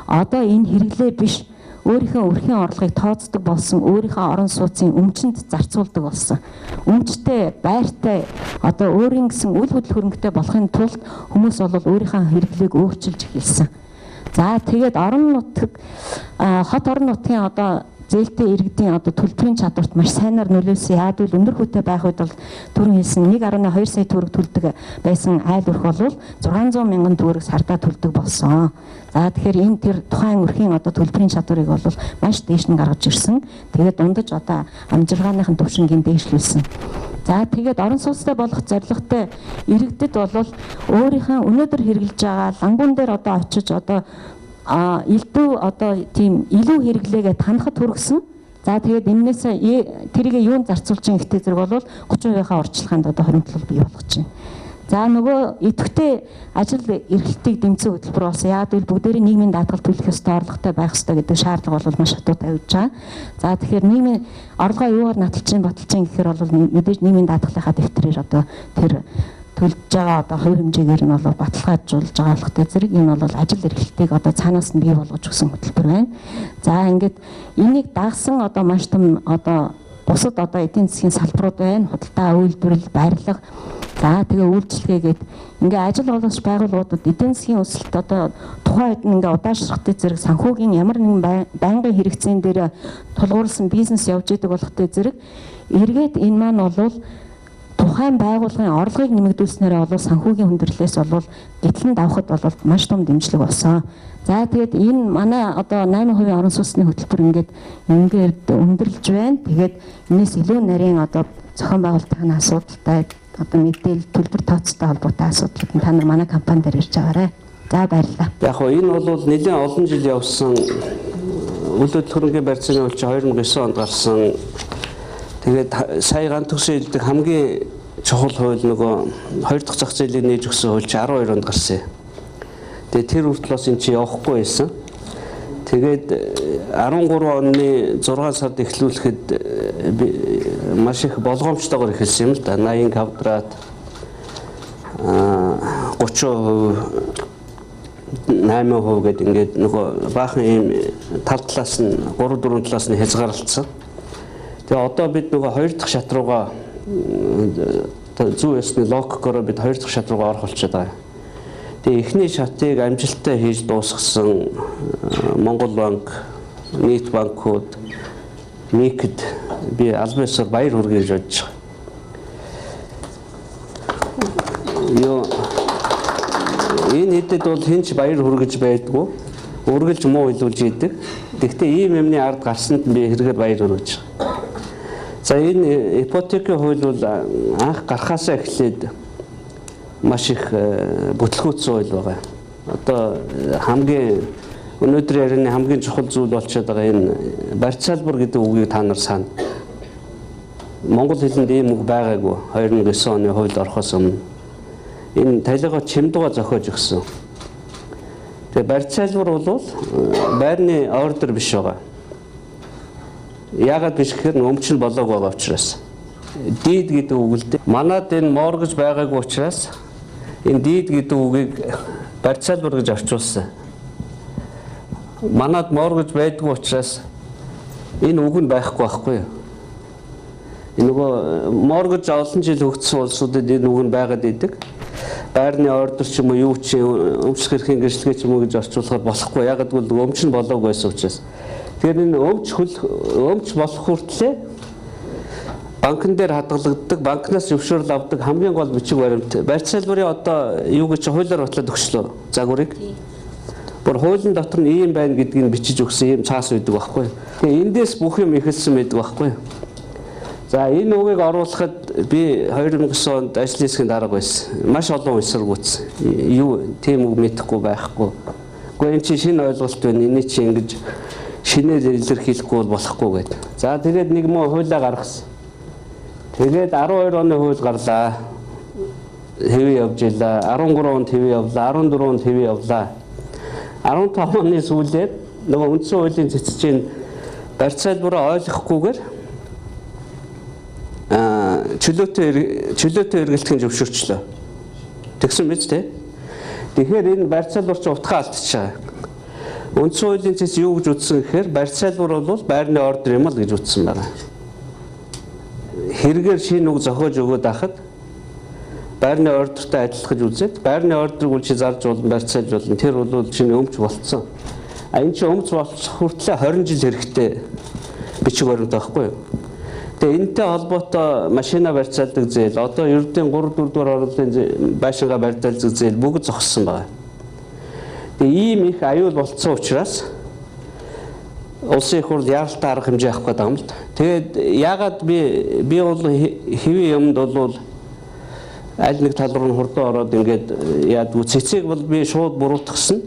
одоо энэ хэрэглээ биш өөрийнхөө өрхийн орлогыг тооцдог болсон, өөрийнхөө орон сууцын өмчөнд зарцуулдаг болсон. Өмчтэй, байртай одоо өөрийн гэсэн үл хөдлөх хөрөнгөтэй болохын тулд хүмүүс бол өөрийнхөө хэрэглээг өөрчилж эхэлсэн. За тэгээд хот орон нутгийн одоо зээлтэй иргэдийн одоо төлбөрийн чадварт маш сайнаар нөлөөлсөн. Яг л өндөр хүүтэй байх үед бол түрүүн хэлсэн 1.2 сая төгрөг төлдөг байсан айл өрх бол 600 мянган төгрөг сардаа төлдөг болсон. За тэгэхээр энэ тэр тухайн өрхийн одоо төлбөрийн чадварыг бол маш дээш нь гаргаж ирсэн. Тэгээд дундаж одоо амжиргааныхын төвшингийн дээшлүүлсэн. За тэгээд орон сууцтай болох зорилготой иргэдэд бол өөрийнхөө өнөөдөр хэрэгжилж байгаа лангуун дээр одоо очиж одоо элдв одоо тийм илүү хэрэглээгээ танахад хүргэсэн. За тэгээд энээс тэрийг юунд зарцуулж байгаа гэхдээ зэрэг бол 30%-ийнхаа орчилгаанд одоо хоригдлол бий болгож байна. За нөгөө идэвхтэй ажил эрхлэлтийг дэмжих хөтөлбөр болсон. Яг л бүгдээрээ нийгмийн даатгал төлөх ёстой, орлоготой байх ёстой гэдэг шаардлага бол маш хатуу тавьж байгаа. За тэгэхээр нийгмийн орлогоо юугаар баталж гэхээр бол мэдээж нийгмийн даатгалынхаа дэвтрээр одоо тэр төлж байгаа одоо хувь хэмжээгээр нь бол баталгаажуулж байгаа болохтой зэрэг энэ бол ажил эрхлэлтийг одоо цаанаас нь бий болгож өгсөн хөтөлбөр байна. За ингээд энийг дагсан одоо маш том одоо бусад одоо эдийн засгийн салбарууд байна. Худалдаа, үйлдвэрлэл, барилга, за тэгээ үйлчлэгээгээд ингээ ажил олгогч байгууллагуудад эдийн засгийн өсөлт одоо тухайн үед ингээ удаашрахтай зэрэг санхүүгийн ямар нэгэн байнгын хэрэгцээн дээр тулгуурласан бизнес явж идэг болохтой зэрэг эргээд энэ маань бол тухайн байгууллагын орлогыг нэмэгдүүлснээр бол санхүүгийн хүндрэлээс бол гэтлэн давхад бол маш том дэмжлэг болсон. За тэгээд энэ манай одоо 8% орон сууцны хөтөлбөр ингээд өндөрлж байна. Тэгээд энэс илүү нарийн одоо зохион байгуулалтын асуудалтай одоо мэдээлэл төлбөр тооцоотой холбоотой асуудлууд та нар манай компани дээр ирж байгаарай. За баярлалаа. Яг хоо энэ бол нэлээд олон жил явсан үйл хөдлөлийн барьцааны хууль 2009 онд гарсан. Тэгээд сая ганц төгсөө хэлдэг хамгийн чухал хууль нөгөө хоёр дахь зах зээлийг нээж өгсөн хууль 12 онд гарсан. Тэгээд тэр хүртэл бас энэ чи явахгүй байсан. Тэгээд 13 оны 6 сард эхлүүлэхэд маш их болгоомжтойгоор эхэлсэн юм л да. 80 квадрат 30%, 8% гэдэг ингээд нөгөө баахан ийм тал талаас нь 3-4 талаас нь хязгаарлалцсан. Тэгээ одоо бид нөгөө хоёр дахь шат руугаа зүү ёсны логикоор бид хоёр дахь шат руугаа орох болчиход байгаа. Тэгээ эхний шатыг амжилттай хийж дуусгасан Монгол банк, нийт банкуд, НИК-д би албан ёсоор баяр хүргэе гэж бодож байгаа. Энэ хэдэд бол хинч баяр хүргэж байдгүй, үргэлж муу илүүлж идэг. Гэхдээ ийм юмны ард гарсанд би хэрэгээр баяр хүргэж байгаа. За энэ ипотекийн хууль бол анх гарахаасаа эхлээд маш их бүтлгүүцсэн хууль байгаа. Одоо хамгийн өнөөдөр ярианы хамгийн чухал зүйл болчиход байгаа энэ барьц салбар гэдэг үгийг та нар сана. Монгол хэлэнд ийм үг байгаагүй. 2009 оны хуульд орохоос өмнө энэ талигаа чимдуга зохиож өгсөн. Тэгээ барьцаалбар бол байрны ордер биш байгаа. Яагаад биш гэхээр өмч нь болоог байгаа учраас. Дид гэдэг үг л дээ. Манад энэ моргэж байгаагүй учраас энэ дид гэдэг үгийг барьцаалбар гэж орчуулсан. Манад моргэж байдгүй учраас энэ үг нь байхгүй байхгүй юу? Энэ нөгөө моргэж олон жил хөгжсөн улсуудад энэ үг нь байгаад идэг. Байрны ордер ч юм уу юу ч өмчлөх эрхийн гэрчлэгээ ч юм уу гэж орчуулахаар болохгүй. Яг гэвэл өмч нь болоог байсан учраас. Тэгэхээр энэ өмч болох хүртлээр банкн дээр хадгалагддаг, банкнаас зөвшөөрөл авдаг хамгийн гол бичиг баримт. Барьцаалбарын одоо юу гэж хуулиар батлаад өгчлөө загварыг. Бүр хуулийн дотор нь ийм байна гэдгийг бичиж өгсөн ийм цаас үйдэг байхгүй. Тэгээ эндээс бүх юм эхэлсэн байдаг байхгүй. За энэ үгийг оруулахад би 2009 онд ажлын хэсгийн дарга байсан. Маш олон эсэргүүцсэн. Юу тийм үг мэдэхгүй байхгүй. Гэхдээ энэ чинь шинэ ойлголт байна. Эний чинь ингэж шинээр илэрхийлэхгүй бол болохгүй гэдэг. За тэгээд нэг муу хуулиа гаргасан. Тэгээд 12 оны хууль гарлаа. Хэвээ явж илаа. 13 онд хэвээ явлаа. 14 онд хэвээ явлаа. 15 оны сүүлээр нөгөө үндсэн хуулийн цэцгийн барьцаалбараа ойлгохгүйгээр чөлөөтэй эргэлтийн зөвшөөрчлөө. Тэгсэн биз дээ. Тэгэхээр энэ барьцаалбар чинь утгаа алдчихаа. Үндсэн хуулийн цэц юу гэж үздсэн гэхээр барьцаалбар бол байрны ордер юм л гэж үздсэн байна. Хэрэгээр шинэ үг зохиож өгөөд ахад байрны ордертай адилхаж үзээд байрны ордерыг үл чи зарж болно, барьцаалж болно. Тэр бол чиний өмч болцсон. Энэ чинь өмч болох хүртлээр 20 жил хэрэгтэй бичиг баримт байхгүй юу? Тэгээ энэтэй холбоотой машина барьцаалдаг зээл одоо ердийн 3-4 дугаар орлын байшингаа барьцаалдаг зээл бүгд зогссон байна. Тэгээ ийм их аюул болцсон учраас улсын их хурл яаралтай арга хэмжээ авах гэдэг юм л да. Тэгээд яагаад би бол хэвийн юмд бол аль нэг тал руу хурдан ороод ингээд яадгүй цэцэг бол би шууд буруутгасан.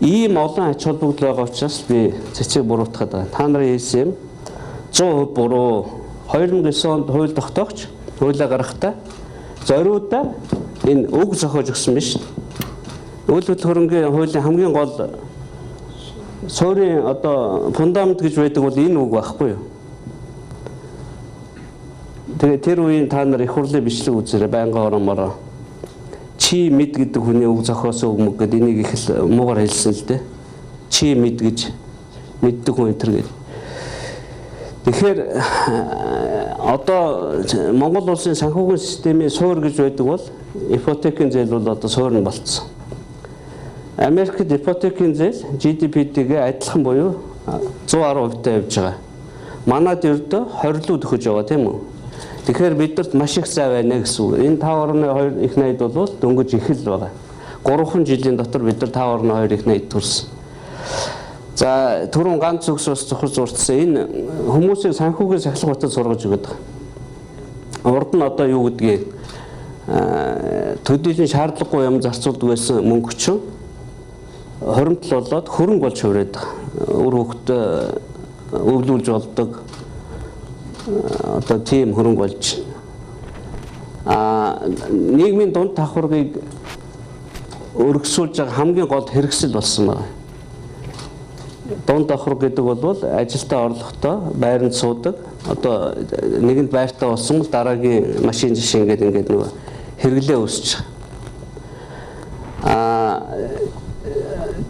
Ийм олон ач холбогдол байгаа учраас би цэцэг буруутгаад байгаа. Та нарын хэлсэн юм 100% буруу. 2009 онд хууль тогтоогч хуулиа гаргахтаа зориудаа энэ үг зохиож өгсөн биш. Үйл хөдлөлт хуулийн хамгийн гол суурийн одоо фундамент гэж байдаг бол энэ үг байхгүй юу? Тэгээ тэр үеийн та нар их хурлын бичлэг үзээрэй байнга оромороо. Чи мэд гэдэг хүний үг зохиосон үг мөг гэдэг энийг их л муугар хэлсэн л дээ. Чи мэд гэж мэддэг хүн энэ гэдэг. Тэгэхээр одоо Монгол улсын санхүүгийн системийн суур гэж байдаг бол ипотекийн зээл бол одоо суур нь болцсон. Америкт ипотекийн зээл GDP-тэйгээ адилхан буюу 110% явж байгаа. Манад ердөө 20 лүүд өгч байгаа тийм үү? Тэгэхээр бидэрт маш их зай байна гэсэн үг. Энэ 5.2 их найд бол дөнгөж их л байгаа. 3 жилийн дотор бид нар 5.2 их найд төрсөн. За түрүүн ганц зөвсөөс зохиж зурдсан энэ хүмүүсийн санхүүгийн сахилга батал сургаж өгöd байгаа. Урд нь одоо юу гэдгийг төдийлөн шаардлагагүй юм зарцуулдаг байсан мөнгө чинь хоримтол болоод хөрөнгө болж хувираад байгаа. Өөр хөвгтөө өвлүүлж болдог одоо тийм хөрөнгө болж нийгмийн дунд давхаргыг өргөсүүлж байгаа хамгийн гол хэрэгсэл болсон байна. Дунд давхар гэдэг бол ажилдаа орлоготой байранд суудаг. Одоо нэгэнд байртаа болсон бол дараагийн машин жишээ ингээд нөгөө хэрэглээ үүсэж байгаа.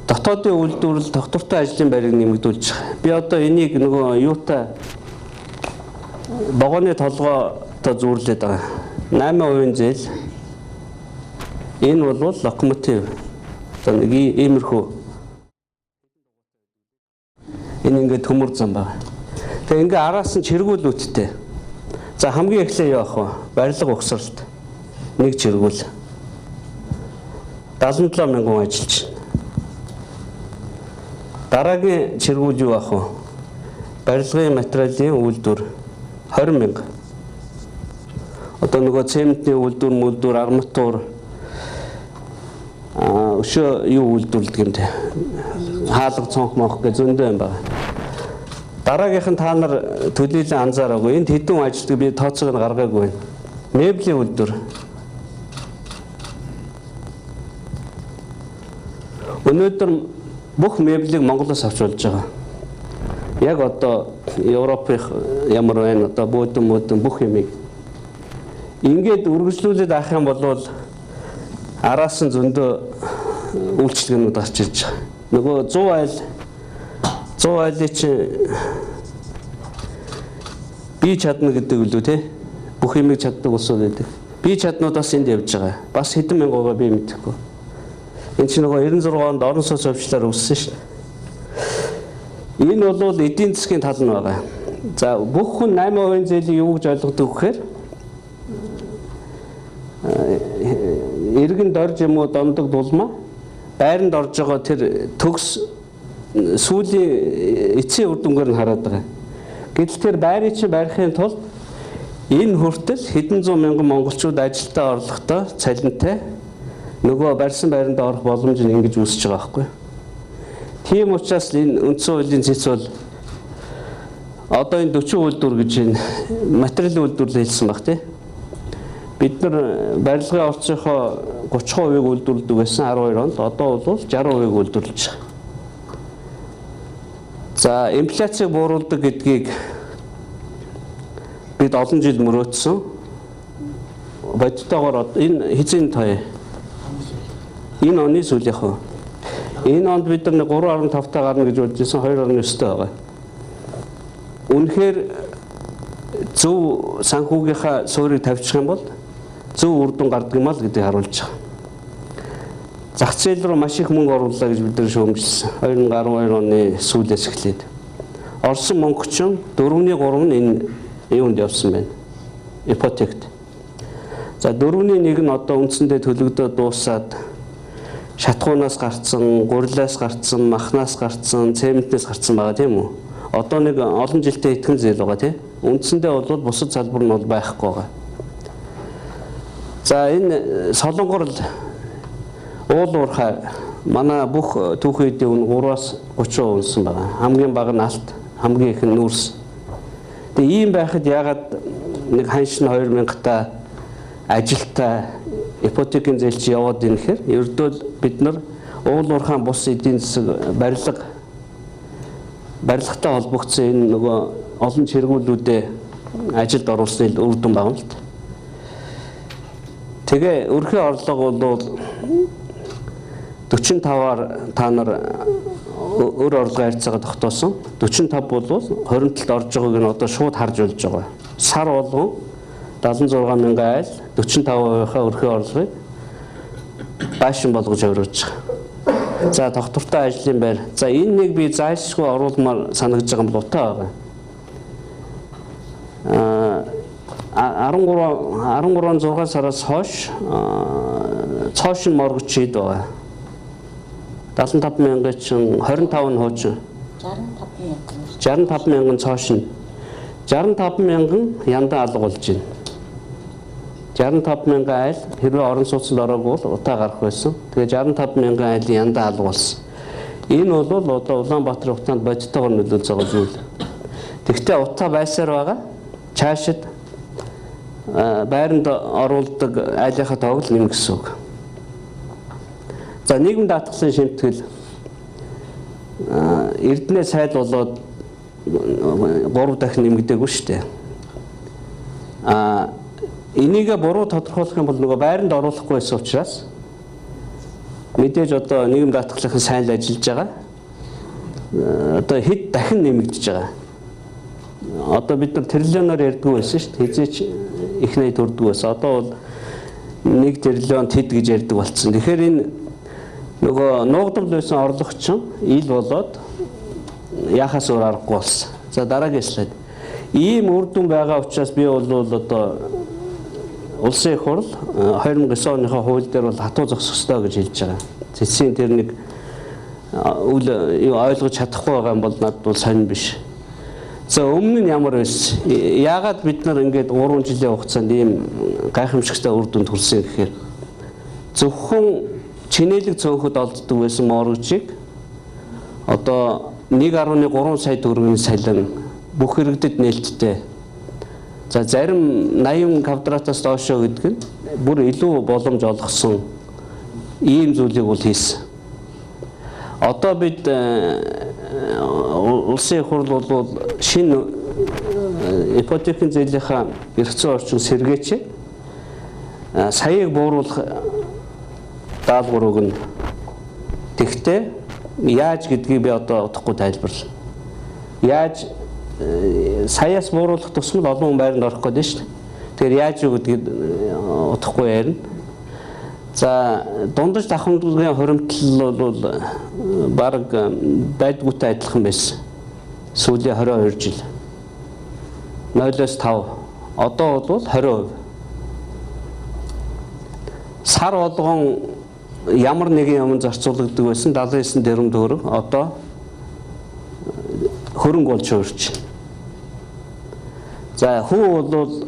Дотоодын үйлдвэрлэл доктортой ажлын байрыг нэмэгдүүлж байгаа. Би одоо энийг нөгөө юутай богоны толгойтой зүүрлээд байгаа. 8% зээл. Энэ бол локомотив. Одоо нэг иймэрхүү энэ ингээд төмөр зам байна. Тэгээ ингээ араас нь чиргүүл үттэй. За хамгийн эхлээ явах вэ? Барилга угсралт. Нэг чиргүүл. 77 мянган ажилч. Дараагийн чиргүүл юу авах вэ? Барилгын материалын үйлдвэр 20 мянга. Одоо нөгөө цементний үйлдвэр, арматур өшөө юу үйлдвэрлэдэг юм те. Хаалга цонх монх гэж зөндөө юм байна. Дараагийнх нь та нар төлөөлөн анзаараагүй. Энд хэдэн ажилтг би тооцоог нь гаргаагүй байна. Меблийн үйлдвэр. Өнөөдөр бүх меблийг Монголоос авч болж байгаа. Яг одоо Европын ямар байна одоо бөөдөн бүх юмыг ингээд үргэлжлүүлээд авах юм бол араас нь зөндөө үйлчлэгнүүд гарч ирж байгаа. Нөгөө 100 айлын чинь би чадна гэдэг үлээ те. Бүх юмыг чаддаг улсууд байдаг. Би чаднуудаас энд явж байгаа. Бас хэдэн мянган би мэдэхгүй. Энэ чинь нөгөө 96 онд орон сууц хөвчлөөр өссөн шин. Энэ бол эдийн засгийн тал нь байгаа. За бүх хүн 8% зээлийг юу гэж ойлгодог гэхээр эргэн дорж юм уу домдог дулмаа байранд орж байгаа тэр төгс сүүлийн эцсийн үр дүнгээр нь хараад байгаа. Гэтэл тэр байрыг чи барихын тулд энэ хүртэл хэдэн зуун мянган монголчууд ажилдаа орлоготой цалинтай нөгөө барьсан байранд орох боломж нь ингэж үүсэж байгаа байхгүй. Тийм учраас энэ үндсэн хуулийн цэц бол одоо энэ 40 үйлдвэр гэж энэ материалын үйлдвэрлэл хэлсэн баг тий. Бид нар барилгын орцынхоо 30% үйлдвэрлэдэг байсан 12 онд одоо бол 60% үйлдвэрлэж байгаа. За инфляцийг бууруулдаг гэдгийг бид олон жил мөрөөдсөн. Бодтойгоор энэ хэзээ тоо энэ оны сүүлийнх. Энэ онд бид нар 3.5 таа гарна гэж бодож байсан 2.9 таа байгаа. Үнэхээр зөв санхүүгийнхаа суурийг тавьчих юм бол зөв үр дүн гардаг юм аа гэдгийг харуулж байгаа. Зах зээл рүү маш их мөнгө орууллаа гэж бид нар шүүмжилсэн. 2012 оны сүүлээс эхлээд. Орсон мөнгө чинь 4.3 нь энэ юунд явсан байна. Ипотект. За 4.1 нь одоо үндсэндээ төлөгдөө дуусаад шатхуунаас гарцсан, гурилаас гарцсан, махнаас гарцсан, цементнээс гарцсан байгаа тийм үү? Одоо нэг олон жилтэй итгэн зээл байгаа тийм. Үндсэндээ бол бусад салбар нь бол байхгүй байгаа. За энэ солонгорл уул уурхай манай бүх түүхэн эдийн үн 3-аас 30% унсан байгаа. Хамгийн бага нь алт, хамгийн их нь нүүрс. Тэгээ ийм байхад ягаад нэг ханшин 2000 та ажилтаа ипотекийн зээл чи яваад ийн гэхээр ердөө бид нар уул уурхайн бус эдийн засаг барилгатай холбогдсон энэ нөгөө олон чиргүүлүүдэд ажилд оруулсан үр дүн байна л та. Тэгээ өрхийн орлого бол 45-аар та нар өр орлогын харьцаагаа тогтоосон. 45 бол 27-д орж байгааг нь одоо шууд харж болж байгаа. Сар болгон 76 мянган айл 45%-ийнхаа өрхийн орлогыг байшин болгож өрөөж байгаа. За доктортой ажлын байр. За энэ нэг би зайлшгүй оруулмаар санагдаж байгаа юм бол утаа байгаа. 13 сараас хойш цоошин моргоч шийд байгаа. 75 мянган чинь 25 нь хуучин. 65 мянган цоошин. 65 мянган янда алга болж байна. 65 мянган айл хэрвээ орон сууцнд ороогүй бол утаа гарах байсан. Тэгээ 65 мянган айлын янда алга болсон. Энэ бол одоо Улаанбаатарын утаанд бодиттойгоор нөлөөлж байгаа зүйл. Тэгвэл утаа байсаар байгаа. Цаашид байранд оруулдаг айлынхаа тоог л нэмэх гэсэн үг. За нийгэм даатгалын шимтгэл Эрдэнэ сайд болоод 3 дахин нэмэгдээгүй шүү дээ. Энийг буруу тодорхойлох юм бол нөгөө байранд оруулахгүй байсан учраас мэдээж одоо нийгэм даатгалын сайн л ажиллаж байгаа. Одоо хэд дахин нэмэгдэж байгаа. Одоо бид нар триллионоор ярьдгүй байсан шүү дээ. Хизээч их найд төрдөг байсан. Одоо бол 1 триллион тэд гэж ярьдаг болсон. Тэгэхээр энэ нөгөө нуугдвал байсан орлого чинь ил болоод яхаас өөр аргагүй болсон. За дараагийн слайд. Ийм үр дүн байгаа учраас би бол одоо улсын их хурл 2009 оныхоо хууль дээр бол хатуу зогсох ёстой гэж хэлж байгаа. Цэцгийн тэр нэг ойлгож чадахгүй байгаа юм бол надад бол сонир биш. За өмнө нь ямар байсан? Яагаад бид нар ингээд 3 жилийн хугацаанд ийм гайхамшигтай үр дүнд хүрсэн гэхээр зөвхөн чинээлэг цөөнхөд олддог байсан моргожийг одоо 1.3 сая төгрөгийн салин бүх иргэдэд нээлттэй. За зарим 80 квадратаас доошоо гэдэг нь бүр илүү боломж олгосон ийм зүйлийг бол хийсэн. Одоо бид улсын их хурл бол шинэ ипотекийн зээлийнхаа эрх зүйн орчин сэргээч саяыг бууруулах даалгаврыг нь тэгтээ яаж гэдгийг би одоо удахгүй тайлбарлана. Яаж саяас бууруулах тусмал олон хүн байранд орох гэдэг нь шүү дээ. Тэгэхээр яаж юу гэдгийг удахгүй ярина. За дундаж давхамдлагын хоримтлал бол баг байдгүйтэй адилхан байсан. Сүүлийн 22 жил. 0-5. Одоо бол 20%. Сар болгон ямар нэгэн юм зарцуулагддаг байсан 79 тэрбум төгрөг одоо хөрөнгө болж өөрч. За хүү бол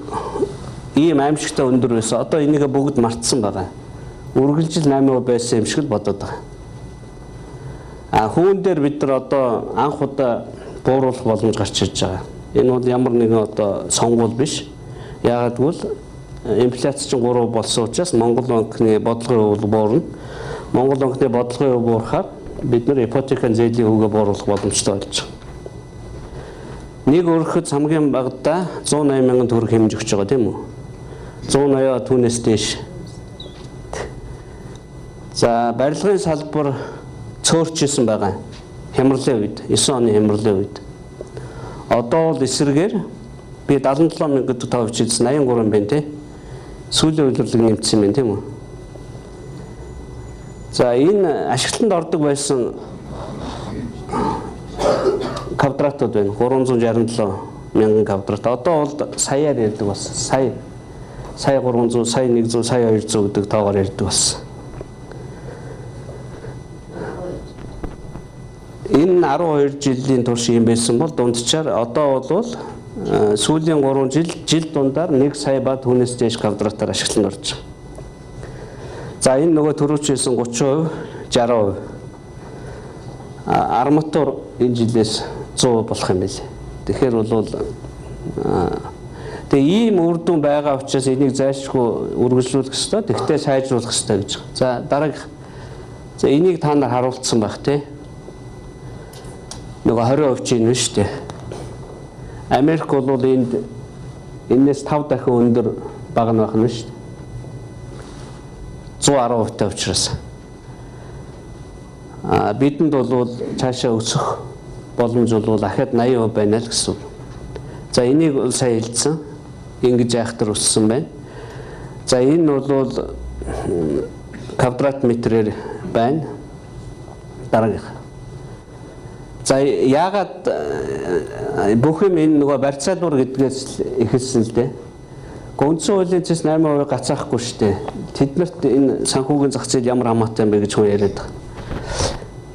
ийм аимшигтай өндөр байсан. Одоо энийг бүгд мартсан байгаа. Үргэлжил 8% байсан юм шиг л бодоод байгаа. Хүүн дээр бид нар одоо анх удаа бууруулах боломж гарч ирж байгаа. Энэ бол ямар нэгэн одоо сонгуул биш. Яагаад гэвэл инфляц чинь 3% болсон учраас Монгол банкны бодлогын хувь буурна. Монгол банкны бодлогын хувь буурахаар бид нар ипотекийн зээлийн хүүгээ бууруулах боломжтой болж байгаа. Нэг өргөхөд хамгийн багадаа 180 мянган төгрөг хэмж өгч байгаа тийм үү? 180 түүнээс дээш. За барилгын салбар цөөрчилсөн байгаа. Хямралын үед, 9 оны хямралын үед. Одоо бол эсрэгээр би 77 мянган төгрөг хичээлсэн 83 байна тий. Сүүлийн үйлдвэрлэг нэмсэн юм тийм үү? За энэ ашиглалтанд ордог байсан квадратууд байна. 367 мянган квадрат. Одоо бол саяар ярьдаг болсон. Сая 300, сая 100, сая 200 гэдэг тоогоор ярьдаг болсон. Энэ 12 жилийн турш юм байсан бол дунджаар одоо бол сүүлийн 3 жил дундаар 1 сая ба түүнээс дээш квадратаар ашиглалтанд орж байгаа. За энэ нөгөө төрөөч хэлсэн 30%, 60%. Арматур энэ жилээс 100% болох юм билээ. Тэгэхээр бол тэгээ ийм үр дүн байгаа учраас энийг зайлшгүй үргэлжлүүлэх ёстой. Тэгтээ сайжруулах ёстой гэж байгаа. За дараагийнх. За энийг та нар харуулсан байх тий. Нөгөө 20% чинь биш үү? Америк бол энэс 5 дахин өндөр бага нь байх нь шүү дээ. 110% та учраас. Бидэнд бол цаашаа өсөх боломж бол ахад 80% байна л гэсэн. За энийг сая хэлсэн. Ингэж айхтар өссөн байна. За энэ бол квадрат метрээр байна. Дараагийнх. За яагаад бүх юм энэ нөгөө барьцаалбар гэдгээс эхэлсэн л дээ. Үндсэн хуулийн зэс 8% гацаахгүй шүү дээ. Тэднэрт энэ санхүүгийн зах зээл ямар хамаатай юм бэ гэж хүн яриад байгаа.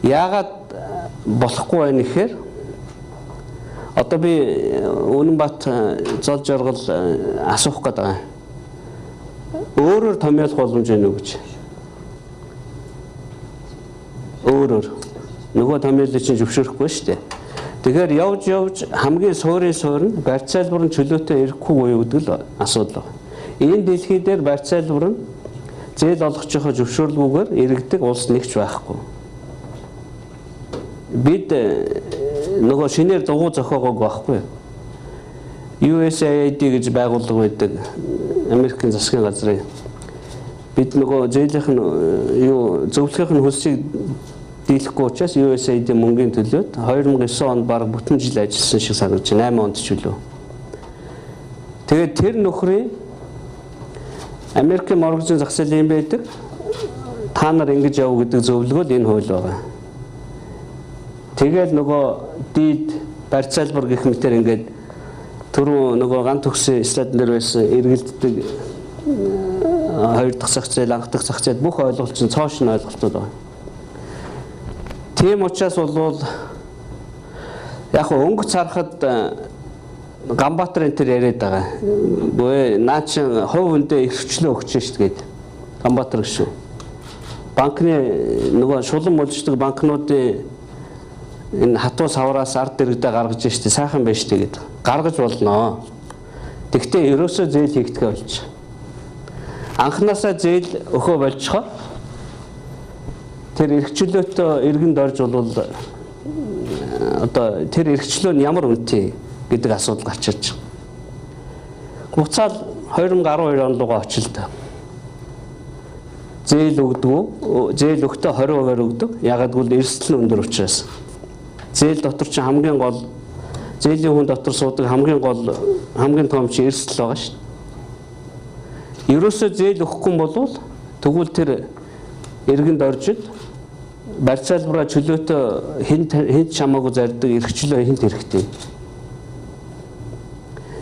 Яагаад болохгүй байна гэхээр одоо би Үнэнбаат зол жаргал асуух гээд байгаа. Өөрөөр томьёолох боломж байна уу гэж. Өөрөөр нөгөө томьёолыг чинь зөвшөөрөхгүй шүү дээ. Тэгэхээр явж хамгийн суурь нь барьцаалбар нь чөлөөтэй ирэхгүй юу гэдэг л асуудал байна. Энэ дэлхий дээр барьцаалбар нь зээл олгохчийнхоо зөвшөөрлгүйгээр иргэдэг улс нэгч байхгүй. Бид нөгөө шинээр дугуй зохиогоог байхгүй. USAID гэж байгууллага байдаг. Америкийн засгийн газрын. Бид нөгөө зээлийнх нь зөвлөхийнх нь хөлсийг дийлэхгүй учраас USAID мөнгөний төлөөд 2009 онд баг бүтэн жил ажилласан шиг санагдаж байна. 8 онд ч үлээ. Тэгээд тэр нөхрийн Америкийн моргожийн зах зээл юм байдаг. Та нар ингэж яв гэдэг зөвлөгөө энэ хууль байгаа. Тэгээд нөгөө дид барьцаалбар гэх мэтэр ингээд түрүү нөгөө ганц төгсөн слайд дээр байсан эргэлддэг хоёр дахь зах зээл, анх дахь зах зээл бүх ойлголт чинь цоошин ойлголтууд байна. Тийм учраас бол яг өнгө царахад Ганбаатар энэ төр яриад байгаа. Гүй наа чин хувь хүндээ эрхчлөө өгч шít гээд Ганбаатар гişүү. Банкны нөгөө шулан мөлждөг банкнуудын энэ хатуу савраас ард дэрэгдээ гаргаж штэ сайхан байж штэ гэдэг. Гаргаж болно. Тэгтээ ерөөсөө зээл хийгдэхэ болж. Анханасаа зээл өхөө болчихоо. Тэр эрхчлөөтөө эргэнд орж бол одоо тэр эрхчлөө нь ямар үнэтэй гэдэг асуудал гарч ирж байгаа. Буцаад 2012 онд руугаа очилдоо. Зээл өгдөг, зээл өгтөө 20% өгдөг. Ягаад гэвэл эрсдэл нь өндөр учраас. Зээл дотор чинь хамгийн гол зээлийн хүн дотор суудаг хамгийн том чинь эрсдэл байгаа шүү дээ. Ерөөсөө зээл өгөхгүй бол тэгвэл тэр эргэнд оржид барь цалбараа чөлөөтөө хинт чамаагүй зардаг эрхчлөө хинт хэрэгтэй.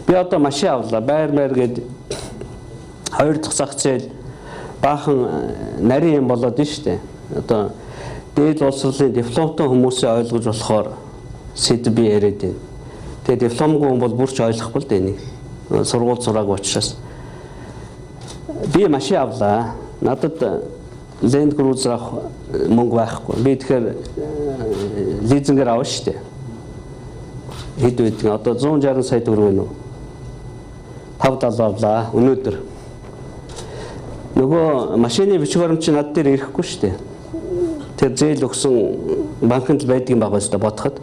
Би одоо машин авлаа, байр гээд 2 дахь зах зээл баахан нарийн юм болоод байна шүү дээ. Одоо дээд боловсролын дипломтой хүмүүсээ ойлгож болохоор сэдв би яриад байна. Тэгээ дипломгүй хүн бол бүрч ойлгохгүй л дээ энийг. Сургууль сураагүй учраас. Би машин авлаа. Надад Land Cruiser авах мөнгө байхгүй. Би тэгэхээр лизингээр авах шүү дээ. Хэд байдаг? Одоо 160 сая төгрөг байна уу? 5 авлаа өнөөдөр. Нөгөө машины бичиг баримт над дээр ирэхгүй шүү дээ. Тэр зээл өгсөн банкнд л байдаг юм байгаа шүү дээ бодоход.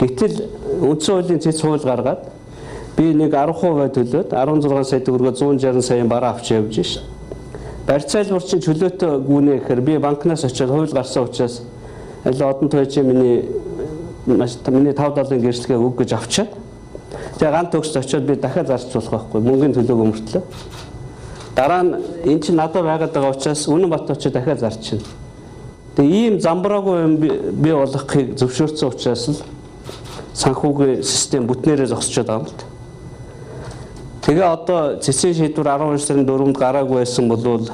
Гэтэл үндсэн хуулийн цэц хууль гаргаад би нэг 10% төлөөд 16 сая төгрөгөөр 160 саяын бараа авч явж шээ. Барь цайлбар чинь чөлөөтэй гүнэ гэхээр би банкнаас очиод хууль гарсан учраас аль одон тойч миний 5-7 гэрчлэгээ өг гэж авчаад тэгээ ганц төгсд очиод би дахиад зарч болох байхгүй мөнгөний төлөөг өмөртлөө. Дараа нь эн чинь надад байгаад байгаа учраас Үнэнбат очиод дахиад зарчихна. Тэгээ ийм замбраагүй юм би болгохыг зөвшөөрсөн учраас л санхүүгийн систем бүтнээрээ зогсчиход байгаа юм л. Тэгээ одоо цэцэн шийдвэр 12 сарын 4-нд гараагүй байсан бол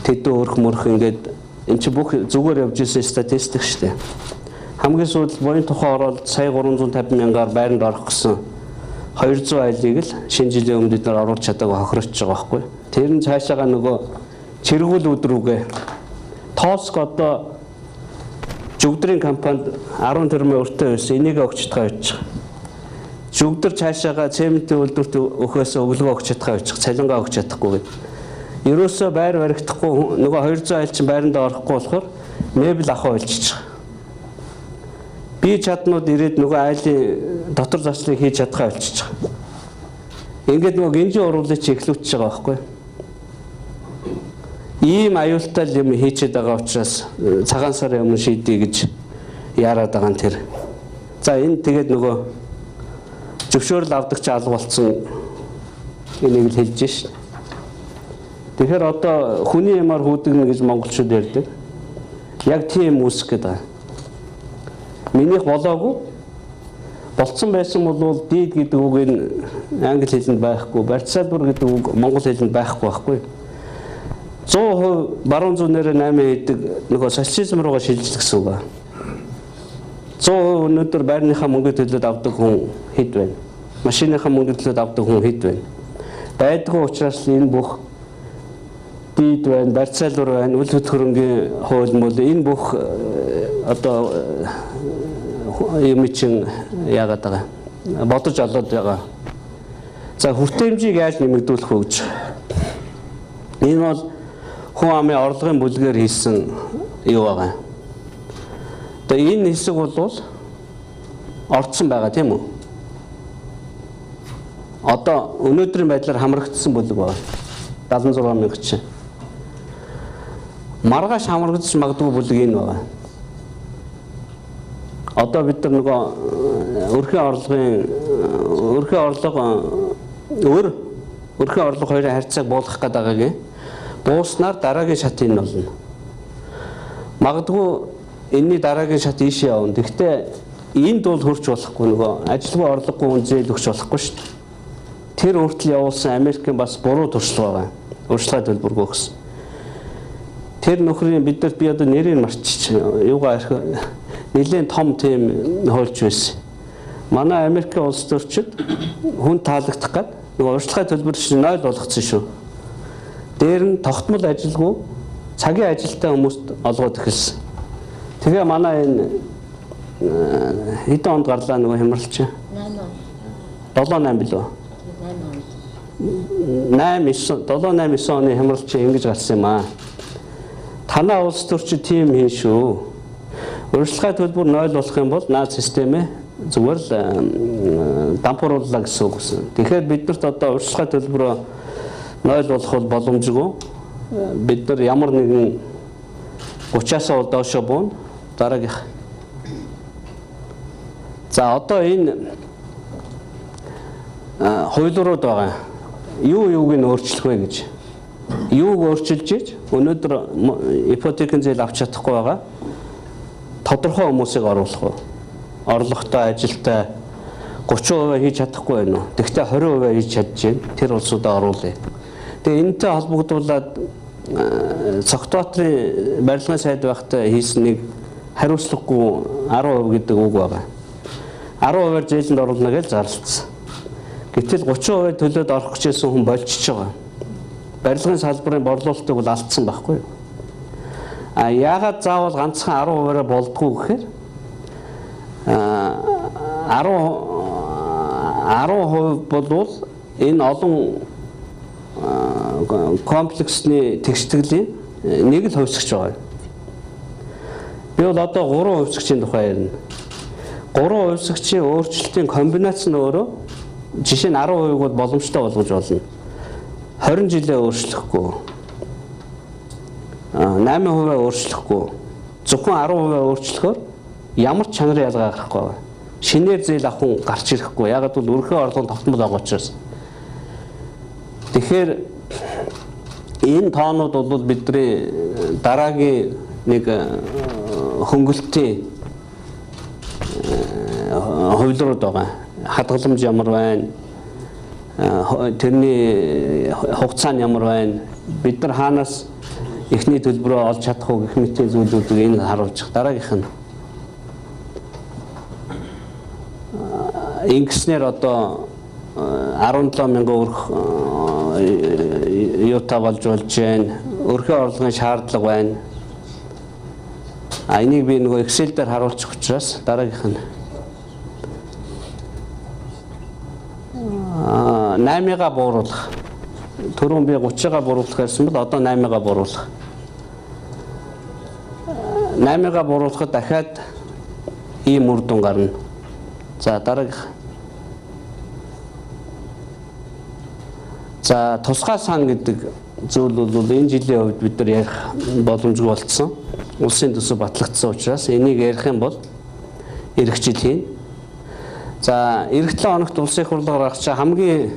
тэдэн өрх мөрх ингээд эн чинь бүх зүгээр явж исэн статистик шүү дээ. Хамгийн сүүлд буян тухай ороод сая 350 мянгаар байранд орох гэсэн 200 айлыг л шинэ жилийн өмнө бид нар оруулж чадаагүй хохирч байгаа байхгүй. Тэр нь цаашаага нөгөө чиргүүл өдрүүгээ Тоск одоо жүгдрийн компанид 10 тэрбум өртөө байсан энийг өгч чадхаа байж байгаа. Жүгдэр цаашаага цементийн үйлдвэрт өгөхөөс өглөө өгч чадхаа байж байгаа. Цалингаа өгч чадахгүй гэдэг. Ерөөсөө байр баригдахгүй нөгөө 200 айл чинь байранд орохгүй болохоор мебель авах ойлчиж байгаа. Би чаднууд ирээд нөгөө айлын дотор зарцлыг хийж чадхаа ойлчиж байгаа. Ингээд нөгөө гинжин уруулыг чи эхлүүлчихэж байгаа байхгүй. Ийм аюултай юм хийчихэд байгаа учраас цагаан сарын өмнө шийдье гэж яарад байгаа нь тэр. За энэ тэгээд нөгөө зөвшөөрөл авдаг чи алга болсон энийг л хэлж шээ. Тэгэхээр одоо хүний ямаар хүүдгэнэ гэж монголчууд ярьдаг. Яг тийм үүсэх гэдэг. Минийх болоогүй болцсон байсан бол дид гэдэг үг нь англи хэлэнд байхгүй, барьцаалбар гэдэг үг монгол хэлэнд байхгүй. 100% баруун зүүнээр 8 хийдэг нөгөө социализм руугаа шилжих гэсэн үг ба. 100% өнөөдөр байрныхаа мөнгө төлөөд авдаг хүн хэд байна? Машиныхаа мөнгө төлөөд авдаг хүн хэд байна? Байдгүй учраас энэ бүх дид байна, барьцаалбар байна, үл хөдөлгөөнгийн хууль мөл энэ бүх одоо юм чинь яагаад байгаа бодож олоод байгаа. За хүртээмжийг яаж нэмэгдүүлэх вэ гэж. Энэ бол хүн амын орлогын бүлгээр хийсэн юу байгаа. Тэгээ энэ хэсэг бол орцсон байгаа тийм үү? Одоо өнөөдрийн байдлаар хамрагдсан бүлэг байна. 76 мянга чинь. Маргааш хамрагдаж магадгүй бүлэг энэ байна. Одоо бид нар нөгөө өрхийн орлого хоёрын харьцааг буулгах гэдэг байгаагийн бууснаар дараагийн шат энэ болно. Магадгүй энэний дараагийн шат ийш явна. Гэхдээ энд бол хөрч болохгүй нөгөө ажилгүй орлогогүй хүн зээл өгч болохгүй шүү дээ. Тэр хүртэл явуулсан Америкийн бас буруу туршлага байгаа. Урьдчилан төлбөргүй гэсэн. Тэр нөхрийн биднэрт би одоо нэрийг марчиж юугаар нэлээд том тийм хуульч байсан. Манай Америкийн улс төрчид хүн таалагдах гээд нөгөө урьдчилан төлбөр чинь 0 болгоцсон шүү. Дээр нь тогтмол ажилгүй цагийн ажилтай хүмүүст олгоод эхэлсэн. Тэгээ манай энэ хэдэн онд гарлаа нөгөө хямралч? 7-8 билүү? 7-8-9 оны хямралч ингэж гарсан юм аа. Танаа улс төрчид тийм хийн шүү. Урьдчилгаа төлбөр 0 болох юм бол наад системээ зүгээр л дампуурууллаа гэсэн үг гэсэн. Тэгэхээр биднэрт одоо урьдчилгаа төлбөрөө 0 болох бол боломжгүй. Бид нар ямар нэгэн 30-аас доошо буун дараагийнх. За одоо энэ хуулиурууд байгаа. Юуг нь өөрчлөх вэ гэж. Юуг өөрчилж иж өнөөдөр ипотекийн зээл авч чадахгүй байгаа тодорхой хүмүүсийг оруулах уу? Орлоготой, ажилтай 30% хийж чадахгүй байна уу? Тэгвэл 20% хийж чадж байна. Тэр улсуудаа оруулъя. Тэгээ энэтэй холбогдуулаад Цогтбаатарын барилгын сайд байхдаа хийсэн нэг хариуцлагагүй 10% гэдэг үг байгаа. 10%-аар зээлэнд оруулна гэж зарлцсан. Гэтэл 30% төлөөд орох гэжсэн хүн болчихж байгаа. Барилгын салбарын борлуулалтыг бол алдсан байхгүй юу? Яагаад заавал ганцхан 10%-аар болдгоо гэхээр 10% болвол энэ олон комплексны тэгштгэлийн нэг л хувьсгч байгаа. Би бол одоо 3 хувьсгчийн тухай ярина. 3 хувьсгчийн өөрчлөлтийн комбинац нь өөрөө жишээ нь 10% бол боломжтой болгож болно. 20 жилээ өөрчлөхгүй. 8% өөрчлөхгүй. Зөвхөн 10% өөрчлөхөөр ямар ч чанарын ялгаа гарахгүй байна. Шинээр зээл авах хүн гарч ирэхгүй. Ягаад гэвэл өрхөө орлого тогтмол байгаа учраас. Тэгэхээр энэ тоонууд бол бидний дараагийн нэг хөнгөлтийн хувилбарууд байгаа. Хадгаламж ямар байна? Тэрний хугацаа нь ямар байна? Бид нар хаанаас эхний төлбөрөө олж чадах уу гэх мэт зүйлүүдийг энэ харуулж. Дараагийнх нь ингэснээр одоо 17,000 өрх юутай болж байна. Өрхөө орлогын шаардлага байна. Энийг би нөгөө Excel дээр харуулчих учраас дараагийнх нь 8-ыг бууруулах. Түрүүн би 30-ыг бууруулах гэсэн бол одоо 8-ыг бууруулах. 8-ыг бууруулахад дахиад ийм үр дүн гарна. За дараагийнх. За тусгай сан гэдэг зүйл бол энэ жилийн хувьд бид нар ярих боломжгүй болцсон. Улсын төсөв батлагдсан учраас энийг ярих юм бол эх жил хийн. За эх 7 хоногт улсын их хурлаар гаргах чинь хамгийн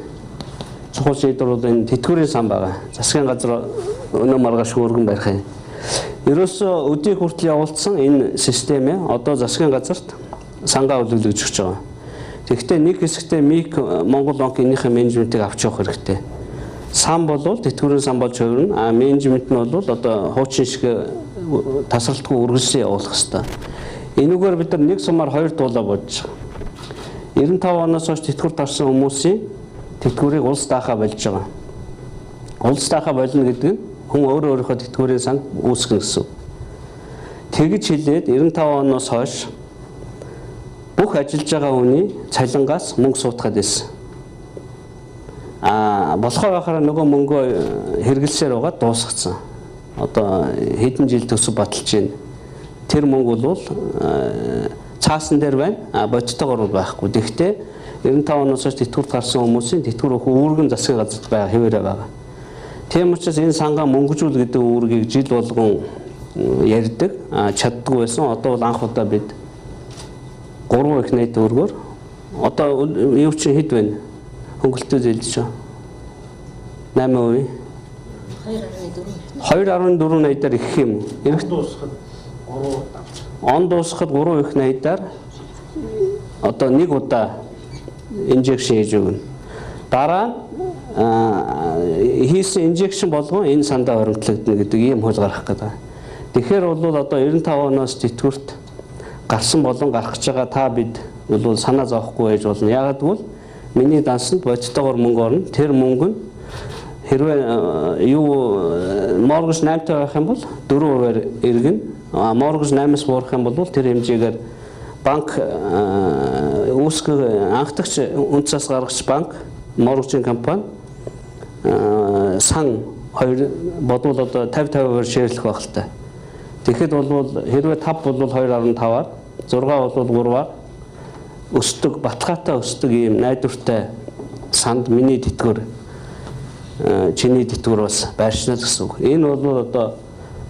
чухал шийдвэр бол энэ тэтгэврийн сан байгаа. Засгийн газар өнөө маргааш өргөн барих юм. Ерөөсөө өдийг хүртэл явуулсан энэ системээ одоо засгийн газарт сангаа үлгэлж өгч байгаа. Тэгэхдээ нэг хэсэгтээ МИК Монгол банк энийхээ менежментийг авч явах хэрэгтэй. Сан бол тэтгэврийн сан болж хувирна. Менежмент нь бол одоо хуучин шиг тасралтгүй үргэлжлэн явуулах хэрэгтэй. Энүүгээр бид нар нэг сумаар 2 дуулаа бодож байгаа. 95 оноос хойш тэтгэврт орсон хүмүүсийн тэтгэврийг улс даахаа болж байгаа. Улс даахаа болно гэдэг нь хүн өөрийнхөө тэтгэврийн санг үүсгэх гэсэн. Тэгж хэлээд 95 оноос хойш бүх ажиллаж байгаа хүний цалингаас мөнгө суутгаад байсан. Болохоор байхаар нөгөө мөнгөө хэрэглэсээр байгаа дуусгацсан. Одоо хэдэн жил төсөв баталж байна. Тэр мөнгө бол цаасан дээр байна. Бодтойгоор бол байхгүй. Тэгэхдээ 95 оноос хойш тэтгэврт гарсан хүмүүсийн тэтгэвэр өгөх үүрэг нь засгийн газарт байгаа хэвээрээ байгаа. Тийм учраас энэ сангаа мөнгөжүүл гэдэг үүргийг жил болгон ярьдаг, чаддгүй байсан. Одоо бол анх удаа бид 3 их найт өргөөр одоо юу ч хэд байна? Хөнгөлтөө зээлж байгаа. 8%. 2.4 найдаар их юм. Эрт дуусахад 3 он дуусахад 3 их найдаар одоо нэг удаа инжекшн хийж өгнө. Дараа хийсэн инжекшн болгон энэ сандаа хоригдлогдно гэдэг ийм хууль гаргах гэдэг. Тэгэхээр бол одоо 95 оноос тэтгэврт гарсан болон гарах гэж байгаа та бид бол санаа зовхгүй байж болно. Яагаад гэвэл миний дансанд бодтойгоор мөнгө орно. Тэр мөнгө нь хэрвээ моргэж 8-тай байх юм бол 4%-аар эргэнэ. Моргэж 8-аас буурах юм бол тэр хэмжээгээр банк үүсгэх анхдагч үнд цас гаргагч банк, моргожийн компани сан хоёр бодвол одоо 50% шеэрлэх байх л та. Тэгэхэд бол хэрвээ 5 бол 2.5-аар, 6 бол 3-аар өсдөг, баталгаатай өсдөг ийм найдвартай санд миний тэтгэвэр, чиний тэтгэвэр бас байршина гэсэн үг. Энэ бол одоо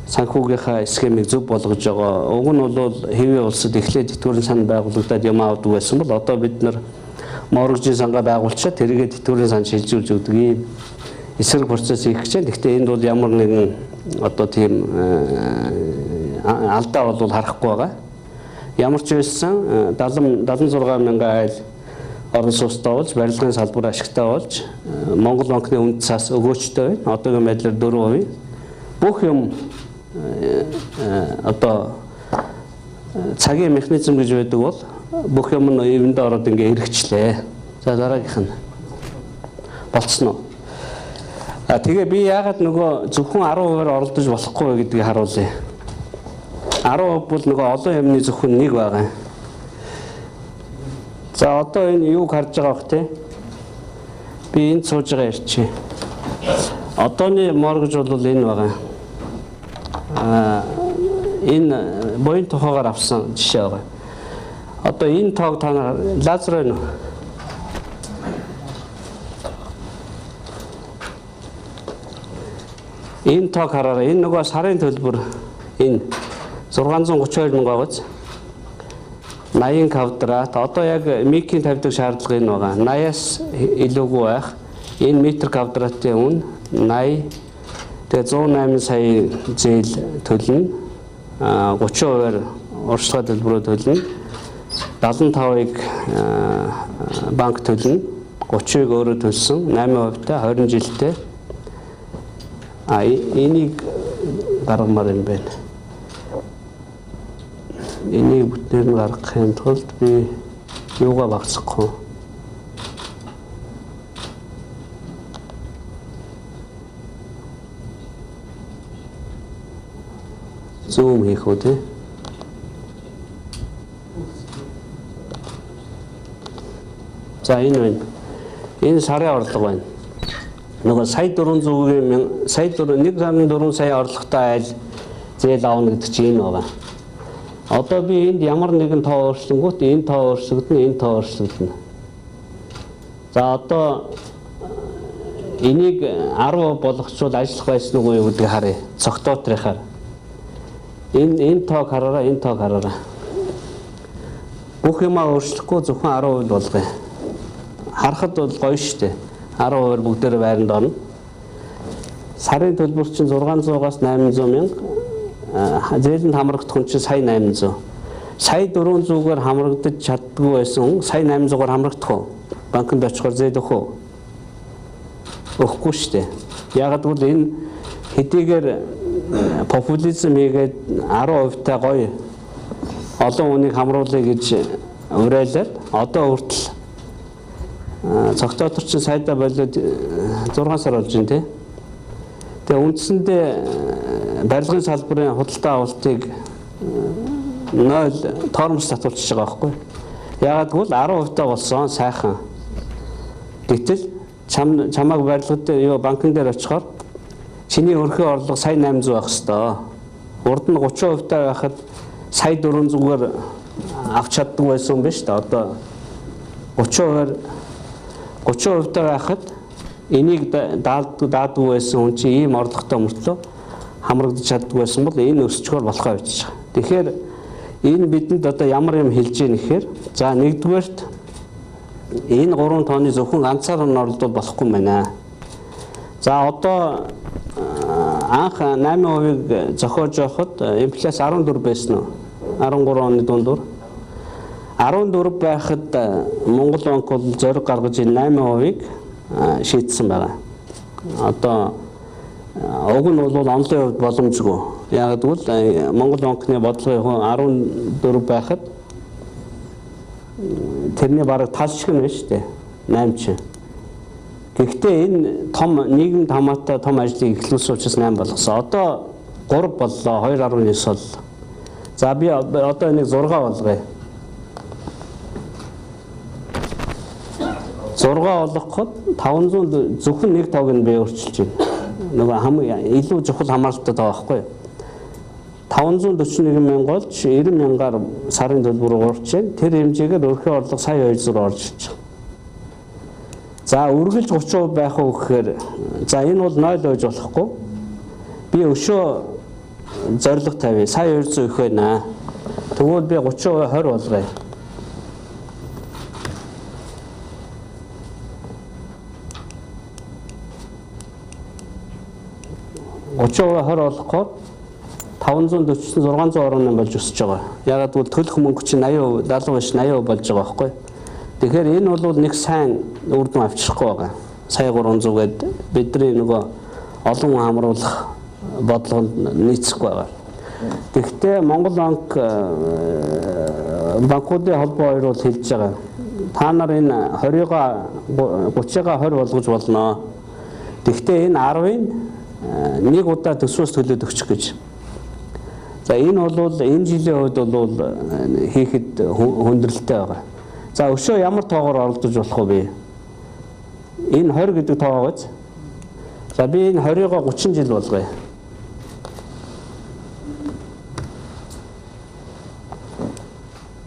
санхүүгийнхаа схемийг зөв болгож байгаа. Уг нь бол хэвийн улсад эхлээд тэтгэврийн сан байгуулагдаад юм авдаг байсан бол одоо бид нар моргожийн сангаа байгуулчаад тэрийгэ тэтгэврийн сан шилжүүлж өгдөг ийм эсрэг процесс хийх гэж байна. Гэхдээ энд бол ямар нэгэн одоо тийм алдаа бол харахгүй байгаа. Ямар ч байсан 76 мянган айл орон сууцтай болж, барилгын салбар ашигтай болж, Монгол банкны үнд цас өгөөчтэй байна. Одоогийн байдлаар 4%. Бүх юм одоо цагийн механизм гэж байдаг бол бүх юм нь эвэнд ороод ингээ эргэжлээ. За дараагийнх нь болцсон уу? Тэгээ би яагаад нөгөө зөвхөн 10%-аар оролдож болохгүй вэ гэдгийг харуулъя. 10% бол нөгөө олон юмны зөвхөн нэг байгаа. За одоо энэ юуг харж байгаа бох те? Би энд сууж байгаа ярьчих. Одооны моргож бол энэ байгаа. Энэ буян тухайгаар авсан жишээ байгаа. Одоо энэ тоог та нар лазер байна уу? Энэ тоог хараарай. Энэ нөгөө сарын төлбөр энэ 632 мянга байгааз. 80 квадрат. Одоо яг микийн тавьдаг шаардлага энэ байгаа. 80-аас илүүгүй байх. Энэ метр квадратын үн 80. Тэгээ 108 сая зээл төлнө. 30%-аар урьдчилан төлбөрөө төлнө. 75-ыг банк төлнө. 30-ыг өөрөө төлсөн. 8%-тай 20 жилтэй. Энийг гаргамаар юм байна. Энийг бүтээр нь гаргахын тулд би юугаа багасгахгүй. Зүүм хийх үү те? За энэ байна. Энэ сарын орлого байна. Нөгөө сая 1 сарын 4 сая орлоготой айл зээл авна гэдэг чинь энэ байгаа. Одоо би энд ямар нэгэн тоо өөрчлөнгүүт энэ тоо өөрчлөгдөн, энэ тоо өөрчлөгдөн. За одоо энийг 10% болгочвол ажиллах байсан уу гэдгийг харъя. Цогтоотрихаар. Энэ тоог хараараа, энэ тоог хараараа. Бүх юмаа өөрчлөхгүй зөвхөн 10% болгоё. Харахад бол гоё шүү дээ. 10%-аар бүгдээрээ байранд орно. Сарын төлбөр чинь 600-аас 800 мянга. Зээлэнд хамрагдах нь чинь сая 800. Сая 400-гаар хамрагдаж чаддгүй байсан. Сая 800-гаар хамрагдах уу? Банкнд очихоор зээл өгөх үү? Өгөхгүй шүү дээ. Яг гэвэл энэ хэдийгээр популизм хийгээд 10%-тай гоё олон хүнийг хамруулъя гэж уриалаад одоо хүртэл цогтоотор чинь сайдаа болоод 6 сар болж байна тий. Тэгээ үндсэндээ барилгын салбарын худалдаа авалтыг 0 тоормос татуулчихж байгаа байхгүй. Ягаад гэвэл 10%-тай болсон сайхан. Гэтэл чамааг барилгад банкн дээр очихоор чиний өрхөө орлого сая 800 байх хэвээр. Урд нь 30%-тай байхад сая 400-аар авч чаддаг байсан юм байна шүү дээ. Одоо 30%-тай байхад энийг даадгүй байсан хүн чинь ийм орлоготой мөртлөө хамрагдаж чаддаг байсан бол энэ өсчгөр болохоо бичиж байгаа. Тэгэхээр энэ бидэнд одоо ямар юм хэлж ийн гэхээр за нэгдүгээрт энэ 3 тонны зөвхөн ганцаар нь орлол болохгүй юм байна. За одоо анх 8%-ыг зохиож явахад инфляц 14 байсан уу? 13 оны дундуур 14 байхад Монгол банк бол зориг гаргаж 8%-ыг шийдсэн байгаа. Одоо уг нь бол онлын хувьд боломжгүй. Яг гэвэл Монгол банкны бодлогын 14 байхад тэрний бараг тал шиг нь шүү дээ. 8 чинь. Гэхдээ энэ том нийгэм хамаатай том ажлыг эхлүүлсэн учраас 8 болгосон. Одоо 3 боллоо, 2.9 боллоо. За би одоо энийг 6 болгоё. 6 болгоход 500 зөвхөн нэг тоог нь бий өөрчилж байна. Нөгөө хамгийн илүү чухал хамааралтай байгаа байхгүй юу? 541 мянга болж 90 мянгаар сарын төлбөр урч байна. Тэр хэмжээгээр өрхөө орлого сая 200 орж ирж байна. За үргэлж 30% байх уу гэхээр за энэ бол 0 байж болохгүй. Би өшөө зорилго тавья. Сая 200 их байна. Тэгвэл би 30% 20 болгоё. $30 20 болохоор 540 600 орон болж өсөж байгаа. Ягаад гэвэл төлөх мөнгө чинь 80% 70 биш 80% болж байгаа байхгүй. Тэгэхээр энэ бол нэг сайн үр дүн авчрахгүй байгаа. Сая 300 гээд бидний нөгөө олон хамруулах бодлогод нийцэхгүй байгаа. Гэхдээ Монгол банкуудын холбоо хоёр бол хэлж байгаа. Та нар энэ 30-га 20 болгож болно. Гэхдээ энэ 10-ыг нэг удаа төсвөөс төлөөд өгчих гэж. За энэ бол энэ жилийн хувьд бол хийхэд хүндрэлтэй байгаа. За өшөө ямар тоогоор оролдож болох вэ? Энэ 20 гэдэг тоо байгааз. За би энэ 20-го 30 жил болгоё.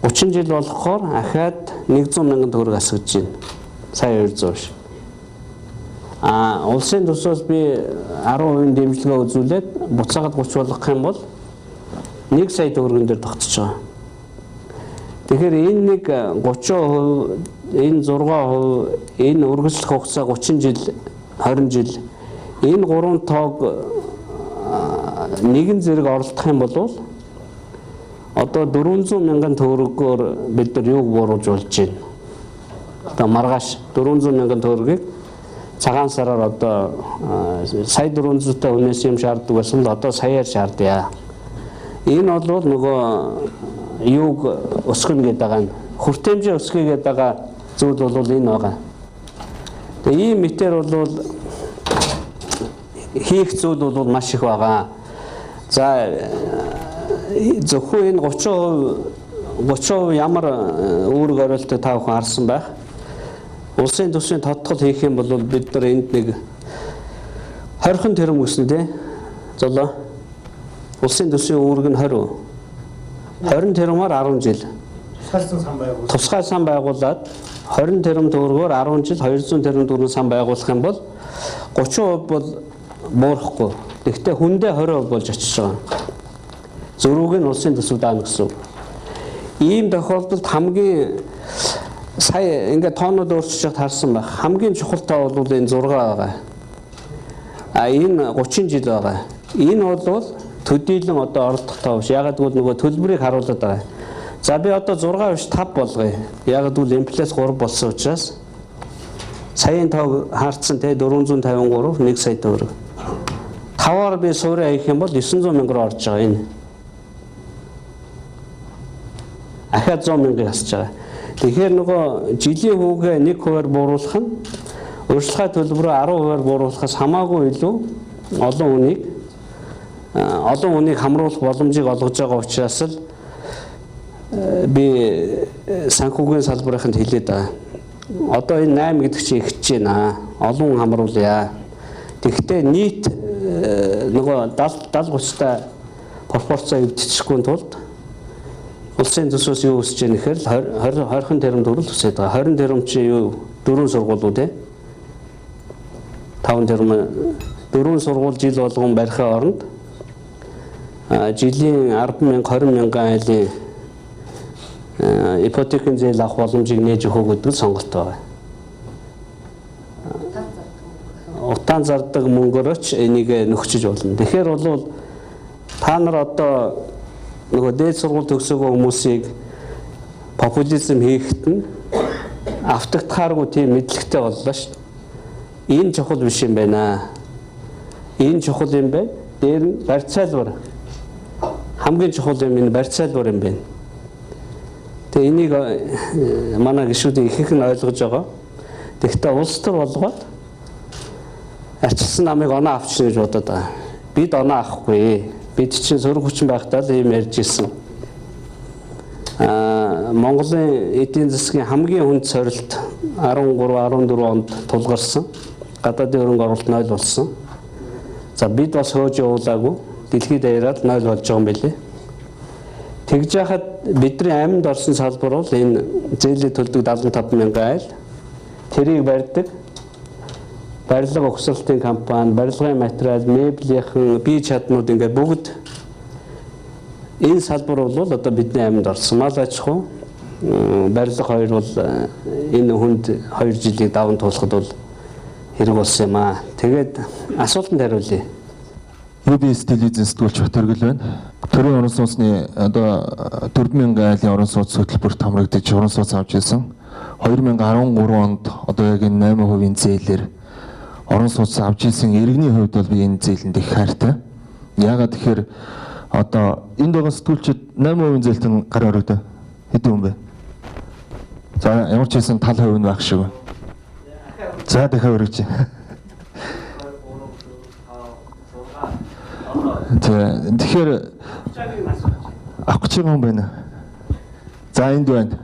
$30 жил болохоор ахаад 100 мянган төгрөг асгаж байна. Сая 200 биш. Улсын төсөөс би 10% дэмжлэгээ үзүүлээд буцаагаад 30 болгох юм бол 1 сая төгрөгөн дээр тогтож байгаа. Тэгэхээр энэ нэг 30%, энэ 6%, энэ үргэлжлэх хугацаа 30 жил, 20 жил энэ 3 тоог нэгэн зэрэг оролдох юм бол одоо 400 мянган төгрөгөөр бид нар юуг бууруулж болж байна. Одоо маргааш 400 мянган төгрөгийг цагаан сараар одоо сая 400-тай хүнээс юм шаарддаг байсан л одоо саяар шаардъя. Энэ бол нөгөө юуг өсгөн гэдэг байгаа нь хүртээмжээ өсгөе гэдэг байгаа зүйл бол энэ байгаа. Тэгээ ийм мэтэр бол хийх зүйл бол маш их байгаа. За зөвхөн энэ 30% ямар үүрэг оройлттой та бүхэн харсан байх. Улсын төсвийн тодтол хийх юм бол бид нар энд нэг 20 тэрбум өснө тий. Золоо. Улсын төсвийн үүрэг нь 20. 20 тэрбумаар 10 жил. Тусгай сан байгуулад 20 тэрбум төгрөгөөр 10 жил 200 тэрбум төгрөг сан байгуулах юм бол 30% бол буурахгүй. Гэхдээ хүндээ 20% болж очиж байгаа. Зөрүүг нь улсын төсөв даана гэсэн. Ийм тохиолдолд хамгийн сая ингээд тоонууд өөрчлөж харсан байх. Хамгийн чухал тоо бол энэ 6 байгаа. Энэ 30 жил байгаа. Энэ бол төдийлөн одоо оролдох тоо биш. Ягаад гэвэл нөгөө төлбөрийг харуулдаг байгаа. За би одоо 6 биш 5 болгоё. Ягаад гэвэл инфляц 3 болсон учраас саяын тоо хаарцсан те 453 1 сая төгрөг. 5-аар би суурь хийх юм бол 900 мянгаар орж байгаа энэ. Ахаад 100 мянга асж байгаа. Тэгэхээр нөгөө жилийн хүүгээ 1%-аар бууруулах нь урьдчилгаа төлбөрөө 10%-аар бууруулахаас хамаагүй илүү олон хүнийг хамруулах боломжийг олгож байгаа учраас л би санхүүгийн салбарынханд хэлээд байгаа. Одоо энэ 8 гэдэг чинь ихж байна. Олон хүн хамруулъя. Тэгэхдээ нийт нөгөө 70-30-та пропорцоо эвдчихгүй тулд улсын төсвөөс юу өсөж байгаа нэхэр 20 тэрбум төгрөг өсөж байгаа. 20 тэрбум чи юу 4 сургуулиуд те 5 тэрбум 4 сургууль жил болгон барихын оронд жилийн 10 мянга 20 мянган айлын ипотекийн зээл авах боломжийг нээж өгөх гэдэг сонголт байгаа. Утаан зардаг мөнгөөр ч энийг нөхчиж болно. Тэгэхээр бол та нар одоо нөгөө дээд сургууль төгсөөгүй хүмүүсийг популизм хийхэд нь автагдахааргүй тийм мэдлэгтэй боллоо шүү дээ. Энэ чухал биш юм байна. Энэ чухал юм байна. Дээр нь барьцаалбар. Хамгийн чухал юм энэ барьцаалбар юм байна. Тэгээ энийг манай гишүүдийн ихэнх нь ойлгож байгаа. Тэгэхдээ улс төр болгоод арчилсан намыг оноо авчихна гэж бодоод байгаа. Бид оноо авахгүй. Бид чинь сөрөг хүчин байхдаа л ийм ярьж ирсэн. Монголын эдийн засгийн хамгийн хүнд сорилт 14 онд тулгарсан. Гадаадын хөрөнгө оруулалт 0 болсон. За бид бас хөөж явуулаагүй. Дэлхийд даяараа 0 болж байгаа юм билээ. Тэгж яхад бидний аминд орсон салбар бол энэ зээлээ төлдөг 75 мянган айл. Тэрийг барьдаг барилга угсралтын компани, барилгын материал, меблийн бие чаднууд ингээд бүгд энэ салбар бол одоо бидний аминд орсон. Мал аж ахуй, барилга хоёр бол энэ хүнд 2 жилийг даван туулахад бол хэрэг болсон юм аа. Тэгээд асуултанд хариулъя. UBS телевизэн сэтгүүлч Батөргөл байна. Төрийн орон сууцны одоо 4000 айлын орон сууц хөтөлбөрт хамрагдаж орон сууц авч ирсэн. 2013 онд одоо яг энэ 8% зээлээр орон сууц авч ирсэн иргэний хувьд бол би энэ зээлэнд их хайртай. Яагаад тэгэхээр одоо энд байгаа сэтгүүлчид 8% зээлт нь гар орогдоо хэдэн хүн бэ? За ямар ч хэлсэн тал хувь нь байх шиг. За дахиад өргөж. Тэгэхээр авах гэж байгаа юм байна. За энд байна.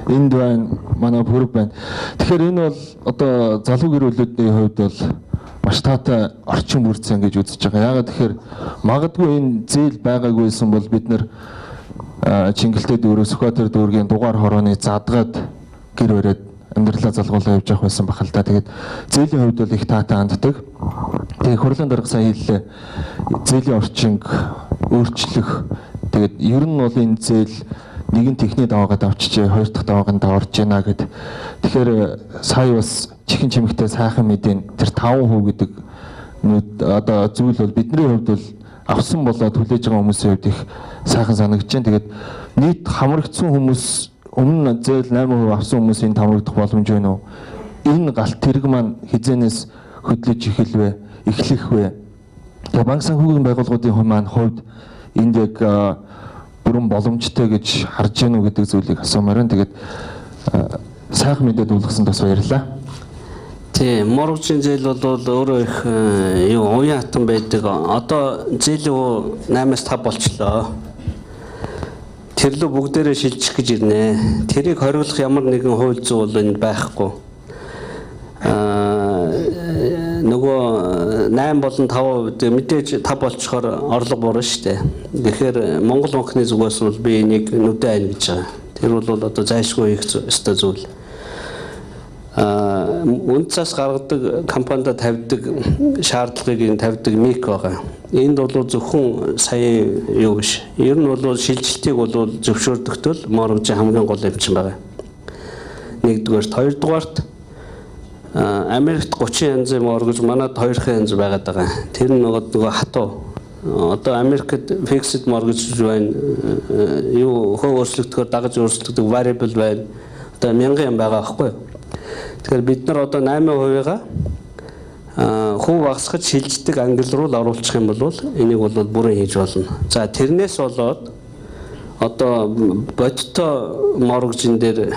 Энд байна. Манай бүрэг байна. Тэгэхээр энэ бол одоо залуу гэр бүлүүдийн хувьд бол маш таатай орчин бүрдсэн гэж үзэж байгаа. Яагаад тэгэхээр магадгүй энэ зээл байгаагүйсэн бол бид нэр Чингэлтэй дүүрэг, Сүхбаатар дүүргийн дугаар хорооны задгаад гэр бариад амьдралаа залгуулаа явж явах байсан бахал та. Тэгээд зээлийн хувьд бол их таатай ханддаг. Тэгээд хурлын дарга сайн хэллээ. Зээлийн орчинг өөрчлөх. Тэгээд ер нь бол энэ зээл нэгэн техник даваагаад авчижээ, хоёр дахь даваагаад даварж байна гэд. Тэгэхээр сая бас чихэн чимэгтэй сайхан мэдэн тэр 5% гэдэг одоо зүйл бол бидний хувьд бол авсан болоод хүлээж байгаа хүмүүсийн хувьд их сайхан санагдаж байна. Тэгээд нийт хамрагдсан хүмүүс өмнө зээл 8% авсан хүмүүс энэ хамрагдах боломж байна уу? Энэ галт тэрэг маань хизээнээс хөдлөж эхлэх вэ? Тэгээд банк санхүүгийн байгууллагуудын хувьд энд яг бүрэн боломжтой гэж харж гэнэ үү гэдэг зүйлийг асуумаар байна. Тэгээд сайхан мэдээд үлгсэн бас баярлалаа. Тийм, моргочийн зээл бол өөрөө их уян хатан байдаг. Одоо зээл 8-аас 5 болчлоо. Тэрлүү бүгдээрээ шилжих гэж ирнэ. Тэрийг хориглох ямар нэгэн хууль зүй бол энд байхгүй. Нөгөө 8 болон 5 мэдээж 5 болчихоор орлого буруу шүү дээ. Тэгэхээр Монгол банкны зүгээс бол би энийг нүдэ айн гэж байгаа. Тэр бол одоо зайлшгүй их өстой зүйл. Үнд цас гаргадаг компанид тавьдаг шаардлагыг тавьдаг мик байгаа. Энд бол зөвхөн саяын юу биш. Ер нь бол шилжилтийг бол зөвшөөрдөгтөл моргожийн хамгийн гол эмчин байгаа. Нэгдүгээрт, хоёрдугаарт Америкт 30 янзын моргож манад 2 янз байгаад байгаа. Тэр нь нөгөө хатуу. Одоо Америкт fixed mortgage байна. Юу хөө өөрчлөгдөхөөр дагаж өөрчлөгдөг variable байна. Одоо 1000 юм байгаа байхгүй юу? Тэгэхээр бид нар одоо 8%-га хувь багасгаж шилждэг англи руу оруулах юм бол энийг бол бүрэн хийж болно. За тэрнээс болоод одоо бодиттой моргожин дээр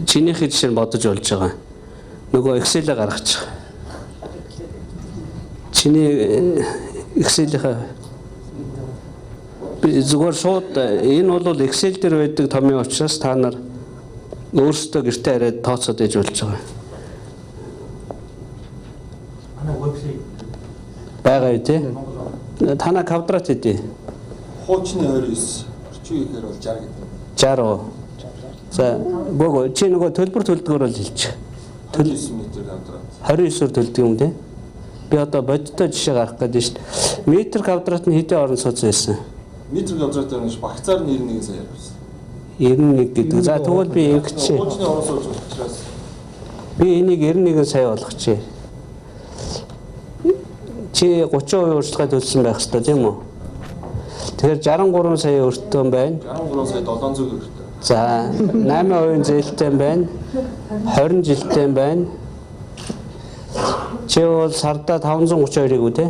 чинийхээ жишээ нь бодож болж байгаа. Нөгөө Excel-ээ гаргачих. Чиний Excel-ийнхаа зүгээр шууд энэ бол Excel дээр байдаг томьёо учраас та нар өөрсдөө гэртээ хараад тооцоод ээж болж байгаа. Манай вебсайт байгаа юу те? Танаа квадрат хэдий? Хуучны 29, орчин үеийнхээр бол 60 гэдэг. 60. За гоо чи нөгөө төлбөр төлдгөөр л хэлчих. 29 метр квадрат. 29-оор төлдөг юм те? Би одоо бодиттой жишээ гаргах гэдэг шүү дээ. Метр квадрат нь хэдийн орон сууц байсан? Метр квадратаар нь багцаар нь 91 сая явсан. 91 гэдэг. За тэгвэл би ингэчээ. Хуучны орон сууц учраас Би энийг 91 сая болгочихъя. Чи 30% урьдчилгаа төлсөн байх хэрэгтэй тийм үү? Тэгэхээр 63 сая өртөө байна. 63 сая 700 өртөө. За 8% зээлтэй байна. 20 жилтэй байна. Чи бол сарда 532-ыг үү те?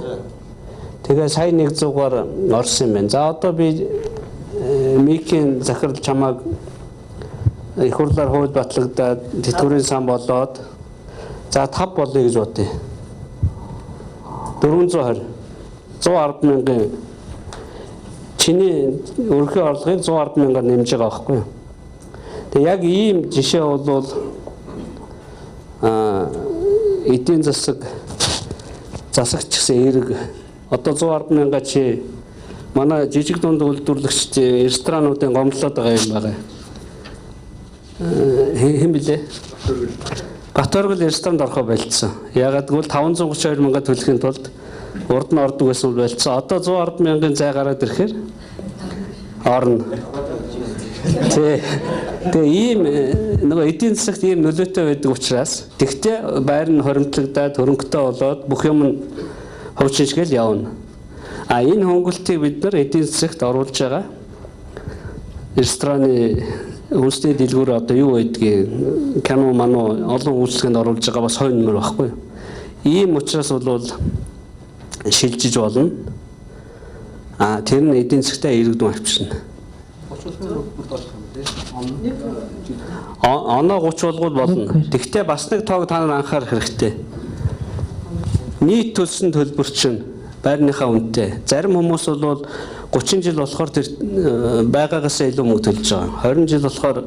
Тэгээ сая 100-аар орсон юм байна. За одоо би микийн захирал чамааг их хурлаар хууль батлагдаад тэтгэврийн сан болоод за 5 болъё гэж бодъё. 420 110 мянган чиний өргөн орлогыг 110 мянгаар нэмж байгаа байхгүй юу? Тэгээ яг ийм жишээ бол эдийн засаг засагч гэсэн эерэг одоо 110 мянга чи манай жижиг дунд үйлдвэрлэгчдийн ресторануудын гомдлоод байгаа юм байна. Хэм билээ? Батөргөл ресторанд орохоо болцсон. Ягаад гэвэл 532 мянга төлөхийн тулд урд нь ордог байсан бол болцсон. Одоо 110 мянган зай гараад ирэхээр орно. Тэгээ ийм нөгөө эдийн засагт ийм нөлөөтэй байдаг учраас тэгтээ байр нь хоримтлагдаад хөрөнгөтэй болоод бүх юм нь хөвчөжгөл явна. Энэ хөнгөлтийг бид нар эдийн засагт оруулж байгаа рестораны үндэсний дэлгүүр одоо юу байдгийг кино мано олон үйлчлэгэнд оруулж байгаа бас хойно нэмэр байхгүй. Ийм учраас бол шилжиж болно. Тэр нь эдийн засгтаа иргэдэн авчирна. Оноо 30 болгол болно. Тэгвэл бас нэг тоог та нар анхаарах хэрэгтэй. Нийт төлсөн төлбөр чинь байрныхаа үнэтэй. Зарим хүмүүс бол 30 жил болохоор тэр байгаагаас илүү мөнгө төлж байгаа. 20 жил болохоор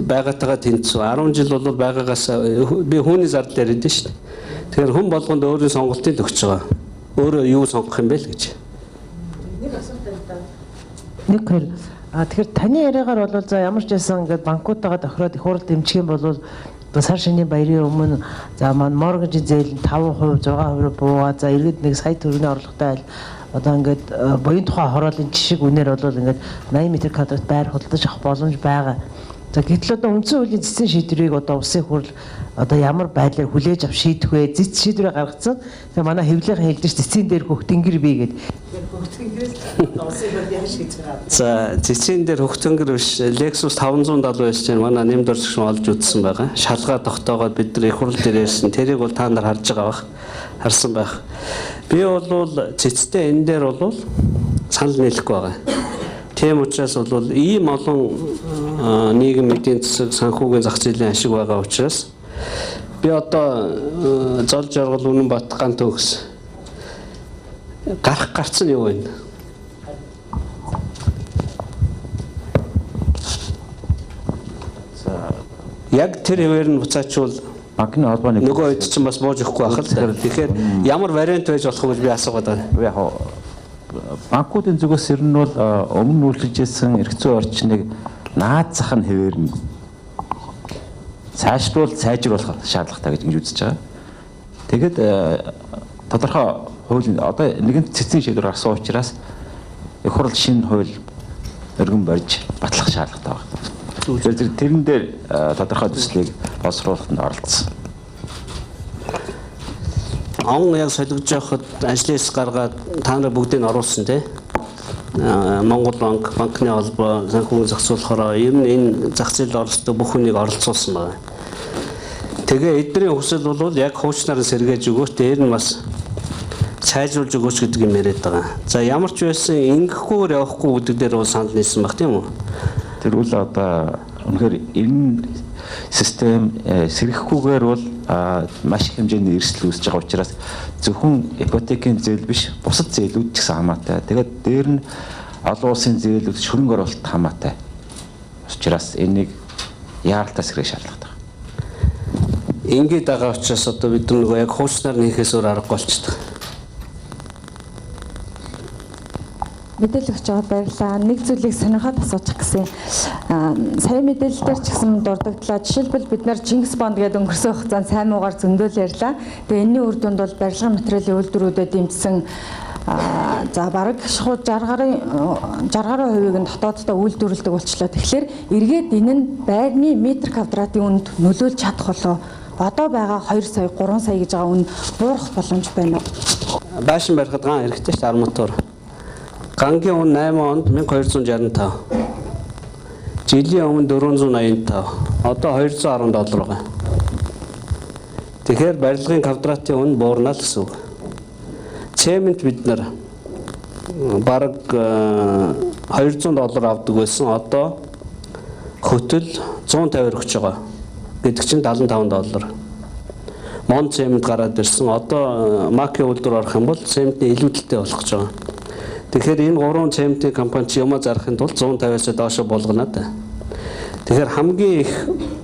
байгаатайгаа тэнцүү. 10 жил бол байгаагаас би хүний зардал яриад нь шүү дээ. Тэгэхээр хүн болгонд өөрийн сонголтыг өгч байгаа. Өөрөө юу сонгох юм бэ л гэж. Нэг асуулт байна да. Нэг хэр тэгэхээр таны яриагаар бол за ямар ч байсан ингээд банкуудтайгаа тохироод их хурал дэмжих юм бол сар шинийн баярын өмнө за маань моргэж зээл 5%, 6% буугаа за иргэд нэг сая төгрөгийн орлоготой айл одоо ингээд буян тухай хороолын жишг үнээр бол ингээд 80 м2 байр худалдаж авах боломж байгаа. За гэтэл одоо үндсэн хуулийн цэцэн шийдвэрийг одоо улсын хурл одоо ямар байдлаар хүлээж авч шийдэх вэ? Зэц шийдвэрээ гаргацсан. Тэгээ манай хэвлийнхэн хэлдэг цэцэн дээр хөхтөнгөр бий гэдэг. Хөхтөнгөрөөс улсын хурл яаж шийдэж байгаа? За цэцэн дээр хөхтөнгөр биш Lexus 570 байж чинь манай нэмд орчигч олж үзсэн байгаа. Шалгаа тогтоогоод бид нар их хурл дээр ярьсан. Тэрийг бол та нар харж байгаа бах. Харсан байх. Би бол цэцтэй энэ дээр бол санал нийлэхгүй байгаа. Тийм учраас бол ийм олон нийгэм эдийн засаг санхүүгийн зах зээлийн ашиг байгаа учраас би одоо зол жаргал үнэн батган төгс гарцсан юу вэ? Яг тэр хэвээр нь буцаачвал банкны холбооны нөгөө хэд ч бас бууж өгөхгүй байх л. Тэгэхээр ямар вариант байж болох вэ гэж би асуугаад байна. Яг банкуудын зүгээс ер нь бол өмнө үйлчилжсэн эрх зүйн орчныг наазах нь хэвээр нь сайжруулах шаардлагатай гэж үзэж байгаа. Тэгэд тодорхой хуулийн одоо нэгэн цэцэн шийдвэр гарсан учраас их хурл шинэ хууль өргөн барьж батлах шаардлагатай байна. Тэгэхээр тэрэн дээр тодорхой төслийг боловсруулахад оролцсон. Он яг солигдож явахад ажлаас гаргаад та нар бүгдийг оруулсан тий. Монгол банк, банкны холбоо, санхүүгийн зохицуулахаар ер нь энэ зах зээл оролцдог бүх хүнийг оролцуулсан байна. Тэгээ эдний хүсэл бол яг хуучнаар сэргээж өгөөч, дээр нь бас сайжруулж өгөөч гэдэг юм яриад байгаа. За ямар ч байсан ингэхгүйгээр явахгүй гэдэг дээр бол санал нийлсэн баг тийм үү? Тэр үл одоо үнэхээр энэ систем сэргэхгүйгээр бол маш их хэмжээний эрсдэл үүсэж байгаа учраас зөвхөн ипотекийн зээл биш бусад зээлүүд ч гэсэн хамаатай. Тэгээд дээр нь олон улсын зээлүүд шөрөнгө оруулалт хамаатай. Учраас энийг яаралтай сэргээх шаардлагатай. Ингээд байгаа учраас одоо бид нөгөө яг хуучнаар нөхөөс өөр аргагүй болчихдог. Мэдээлэл өгч байгаад баярлалаа. Нэг зүйлийг сонирхоод асуучих гэсэн. Сая мэдээлэл дээр ч гэсэн дурдагдлаа. Жишээлбэл бид нар Чингис бонд гэдэг өнгөрсөн хугацаанд сайн муугаар зөндөөл ярьлаа. Тэгээ энэний үр дүнд бол барилгын материалын үйлдвэрүүдэд дэмжсэн за бараг шууд 60% нь дотооддоо үйлдвэрлэдэг болчлоо. Тэгэхээр эргээд энэ нь байрны метр квадратын үнд нөлөөлж чадах болоо. Одоо байгаа 2 сая 3 сая гэж байгаа үн буурах боломж байна уу? Байшин барихад ган хэрэгтэй шүү дээ арматур. Гангийн үн 8 онд 1265. Жилийн өмнө 485. Одоо $210 байгаа. Тэгэхээр барилгын квадратын үн буурна л гэсэн үг. Цемент бид нар бараг $200 авдаг байсан. Одоо хөтөл 150 өгч байгаа. Гэдэг чинь $75. Мон цемент гараад ирсэн. Одоо макийн үйлдвэр орох юм бол цементний илүүдэлтэй болох гэж байгаа. Тэгэхээр энэ 3 цементийн компани ч юмаа зарахын тулд 150-аас доош болгоно та. Тэгэхээр хамгийн их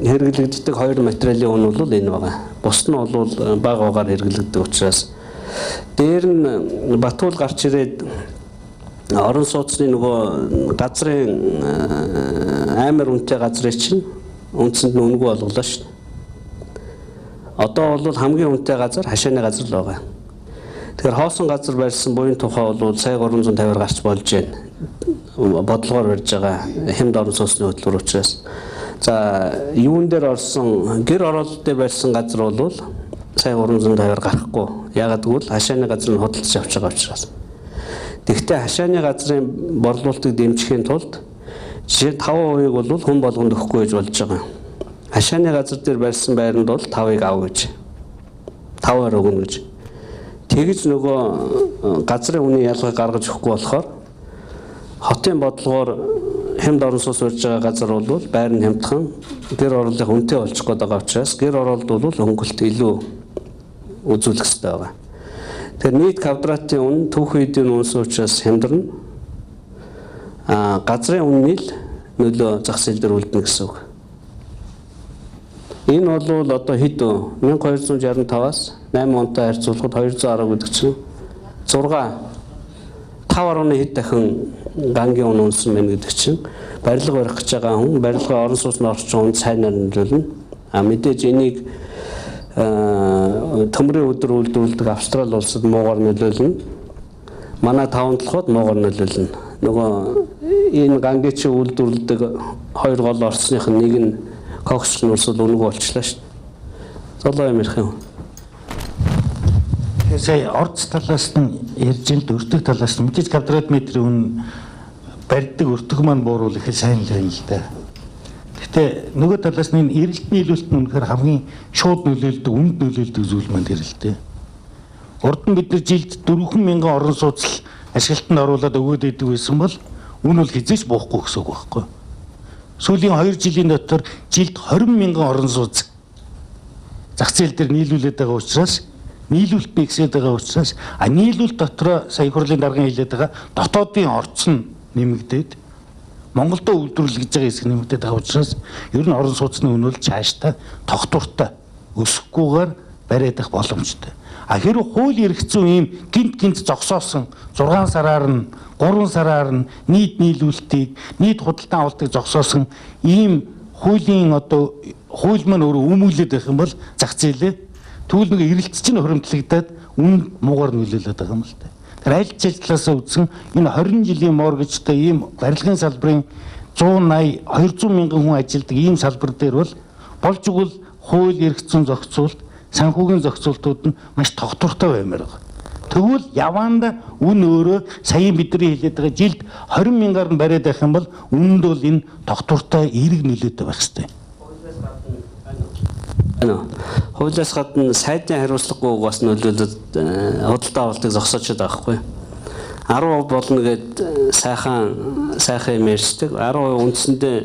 хэрэглэгддэг хоёр материалын үн бол энэ байгаа. Бус нь бол бага багаар хэрэглэгддэг учраас дээр нь Батуул гарч ирээд орон сууцны нөгөө газрын амар үнэтэй газрыг чинь үндсэнд нь үнэгүй болголоо шүү дээ. Одоо бол хамгийн үнэтэй газар хашааны газар л байгаа. Тэгэхээр хоосон газар барьсан буян тухай бол сая 350-аар гарч болж байна. Бодлогоор барьж байгаа хямд орон сууцны хөтөлбөр учраас. За юун дээр орсон гэр оролттой барьсан газар бол сая 350-аар гарахгүй. Ягаад гэвэл хашааны газар нь худалдаж авч байгаа учраас. Тэгвэл хашааны газрын борлуулалтыг дэмжихийн тулд жишээ 5%-ийг бол хүн болгонд өгөхгүй гэж болж байгаа. Хашааны газар дээр барьсан байранд бол 5%-ийг ав гэж. 5% өгнө гэж. Тэгж нөгөө газрын үнийн ялгааг гаргаж өгөхгүй болохоор хотын бодлогоор хямд орон сууц барьж байгаа газар бол байр нь хямдхан гэр оролтын үнэтэй болчих гээд байгаа учраас гэр оролт бол хөнгөлт илүү үзүүлэх хэрэгтэй байгаа. Тэгэхээр нийт квадратын үн түүх эдийн үнс учраас хямдарна. Газрын үнийн л нөлөө зах зээл дээр үлдэнэ гэсэн үг. Энэ бол одоо хэд вэ? 1265-аас 8 онтой харьцуулахад 210 гэдэг чинь 5.1 хэд дахин гангийн үн унсан байна гэдэг чинь барилга барих гэж байгаа хүн барилгын орон сууцны орчин хүнд сайнаар нөлөөлнө. Мэдээж энийг төмрийн өдөр үйлдвэрлэдэг Австрали улсад муугаар нөлөөлнө. Манай 5-7-д муугаар нөлөөлнө. Нөгөө энэ гангийн чи үйлдвэрлэдэг хоёр гол орцных нь нэг нь Кокс улс бол үнэгүй болчихлоо шүү дээ. Золоо юм ярих юм. Сая орц талаас нь ярьж ин өртөг талаас нь мэдээж квадрат метрийн үн барьдаг өртөг маань бууруул их сайн л юм л да. Гэхдээ нөгөө талаас нь энэ эрэлт нийлүүлэлт нь үнэхээр хамгийн шууд нөлөөлдөг, үнд нөлөөлдөг зүйл маань тэр л дээ. Урд нь бид нар жилд 4,000 орон сууц ашиглалтанд оруулаад өгөөд идэг байсан бол үн бол хизээч буухгүй гэсэн үг байхгүй. Сүүлийн 2 жилийн дотор жилд 20,000 орон сууц зах зээл дээр нийлүүлээд байгаа учраас нийлүүлэлт бий гэсэн байгаа учраас нийлүүлэлт дотроо сая их хурлын даргын хэлээд байгаа дотоодын орц нь нэмэгдээд Монголдо үйлдвэрлэж байгаа хэсэг нэмэгдээд байгаа учраас ер нь орон сууцны үн бол цаашдаа тогтвортой өсөхгүйгээр бариад их боломжтой. Хэрвээ хууль эрх зүйн ийм гинт зогсоосон 6 сараар нь 3 сараар нь нийт нийлүүлэлтийг нийт худалдан авалтыг зогсоосон ийм хуулийн одоо хууль маань өөрөө өмүүлээд байх юм бол зах зээлээ тэгвэл нэг эрэлт чинь хоримтлагдаад үн муугаар нөлөөлөд байгаа юм л та. Тэр аль ч талаас үзсэн энэ 20 жилийн моргежтой ийм барилгын салбарын 180 200 мянган хүн ажилладаг ийм салбар дээр бол болж игэл хууль эрх зүйн зохицуулалт санхүүгийн зохицуултууд нь маш тогтвортой баймаар байгаа. Тэгвэл яваанда үн өөрөө саяын бидний хэлээд байгаа жилд 20,000-аар нь бариад байх юм бол үнэнд бол энэ тогтвортой эерэг нөлөөтэй байх хэрэгтэй. Хуулиас гадна сайдын хариуцлагагүй бас нөлөөлөд худалдаа авалтыг зогсоочод байгаа хгүй. 10% болно гэд сайхан юм ярьдаг. 10% үндсэндээ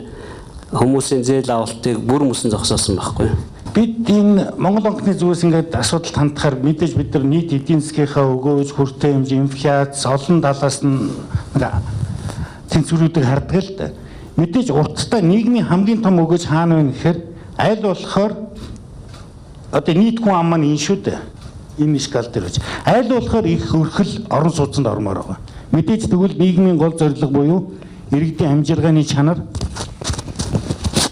хүмүүсийн зээл авалтыг бүр мөсөн зогсоосон байхгүй. Бид энэ Монгол банкны зүгээс ингээд асуудалд хандахаар мэдээж бид нар нийт эдийн засгийнхаа өгөөж хүртээ хэмжээ инфляц олон талаас нь тэнцвэрүүдийг хардаг л да. Мэдээж уртдаа нийгмийн хамгийн том өгөөж хаана вэ гэхээр аль болохоор одоо нийт хүн ам маань энэ шүү дээ. Энэ скал дээр гэж. Аль болохоор их хөрхөл орон сууцнд ормоор байгаа. Мэдээж тэгвэл нийгмийн гол зорилго буюу иргэдийн амжиргааны чанар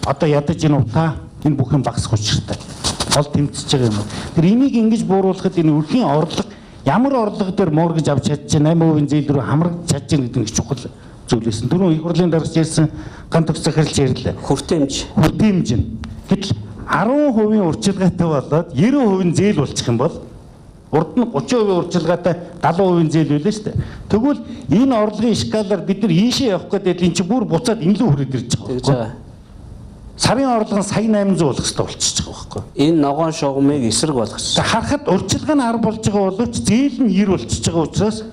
одоо ядаж энэ утаа энэ бүхэн багасах учиртай. Гол тэмцэж байгаа юм. Тэр энийг ингэж бууруулахад энэ өрхийн орлого ямар орлого дээр моргэж авч чадчихна 8% зээл рүү хамрагдаж чадчихна гэдэг нь чухал зүйлээс. Түрүүн их хурлын дарагч ярьсан ганц төгс захирлж ярьлаа. Хүртээмж нь. Гэтэл 10% урьдчилгаатай болоод 90% зээл болчих юм бол урд нь 30% урьдчилгаатай 70% зээл байлаа шүү дээ. Тэгвэл энэ орлогын скалаар бид нар ийшээ явах гэдэг энэ чинь бүр буцаад энэ л хүрээд ирж байгаа. Сарын орлого нь сая 800 болох хэрэгтэй болчихж байгаа байхгүй. Энэ ногоон шугамыг эсрэг болгочихсон. Харахад урьдчилгаа нь 10 болж байгаа боловч зээл нь 90 болчихж байгаа учраас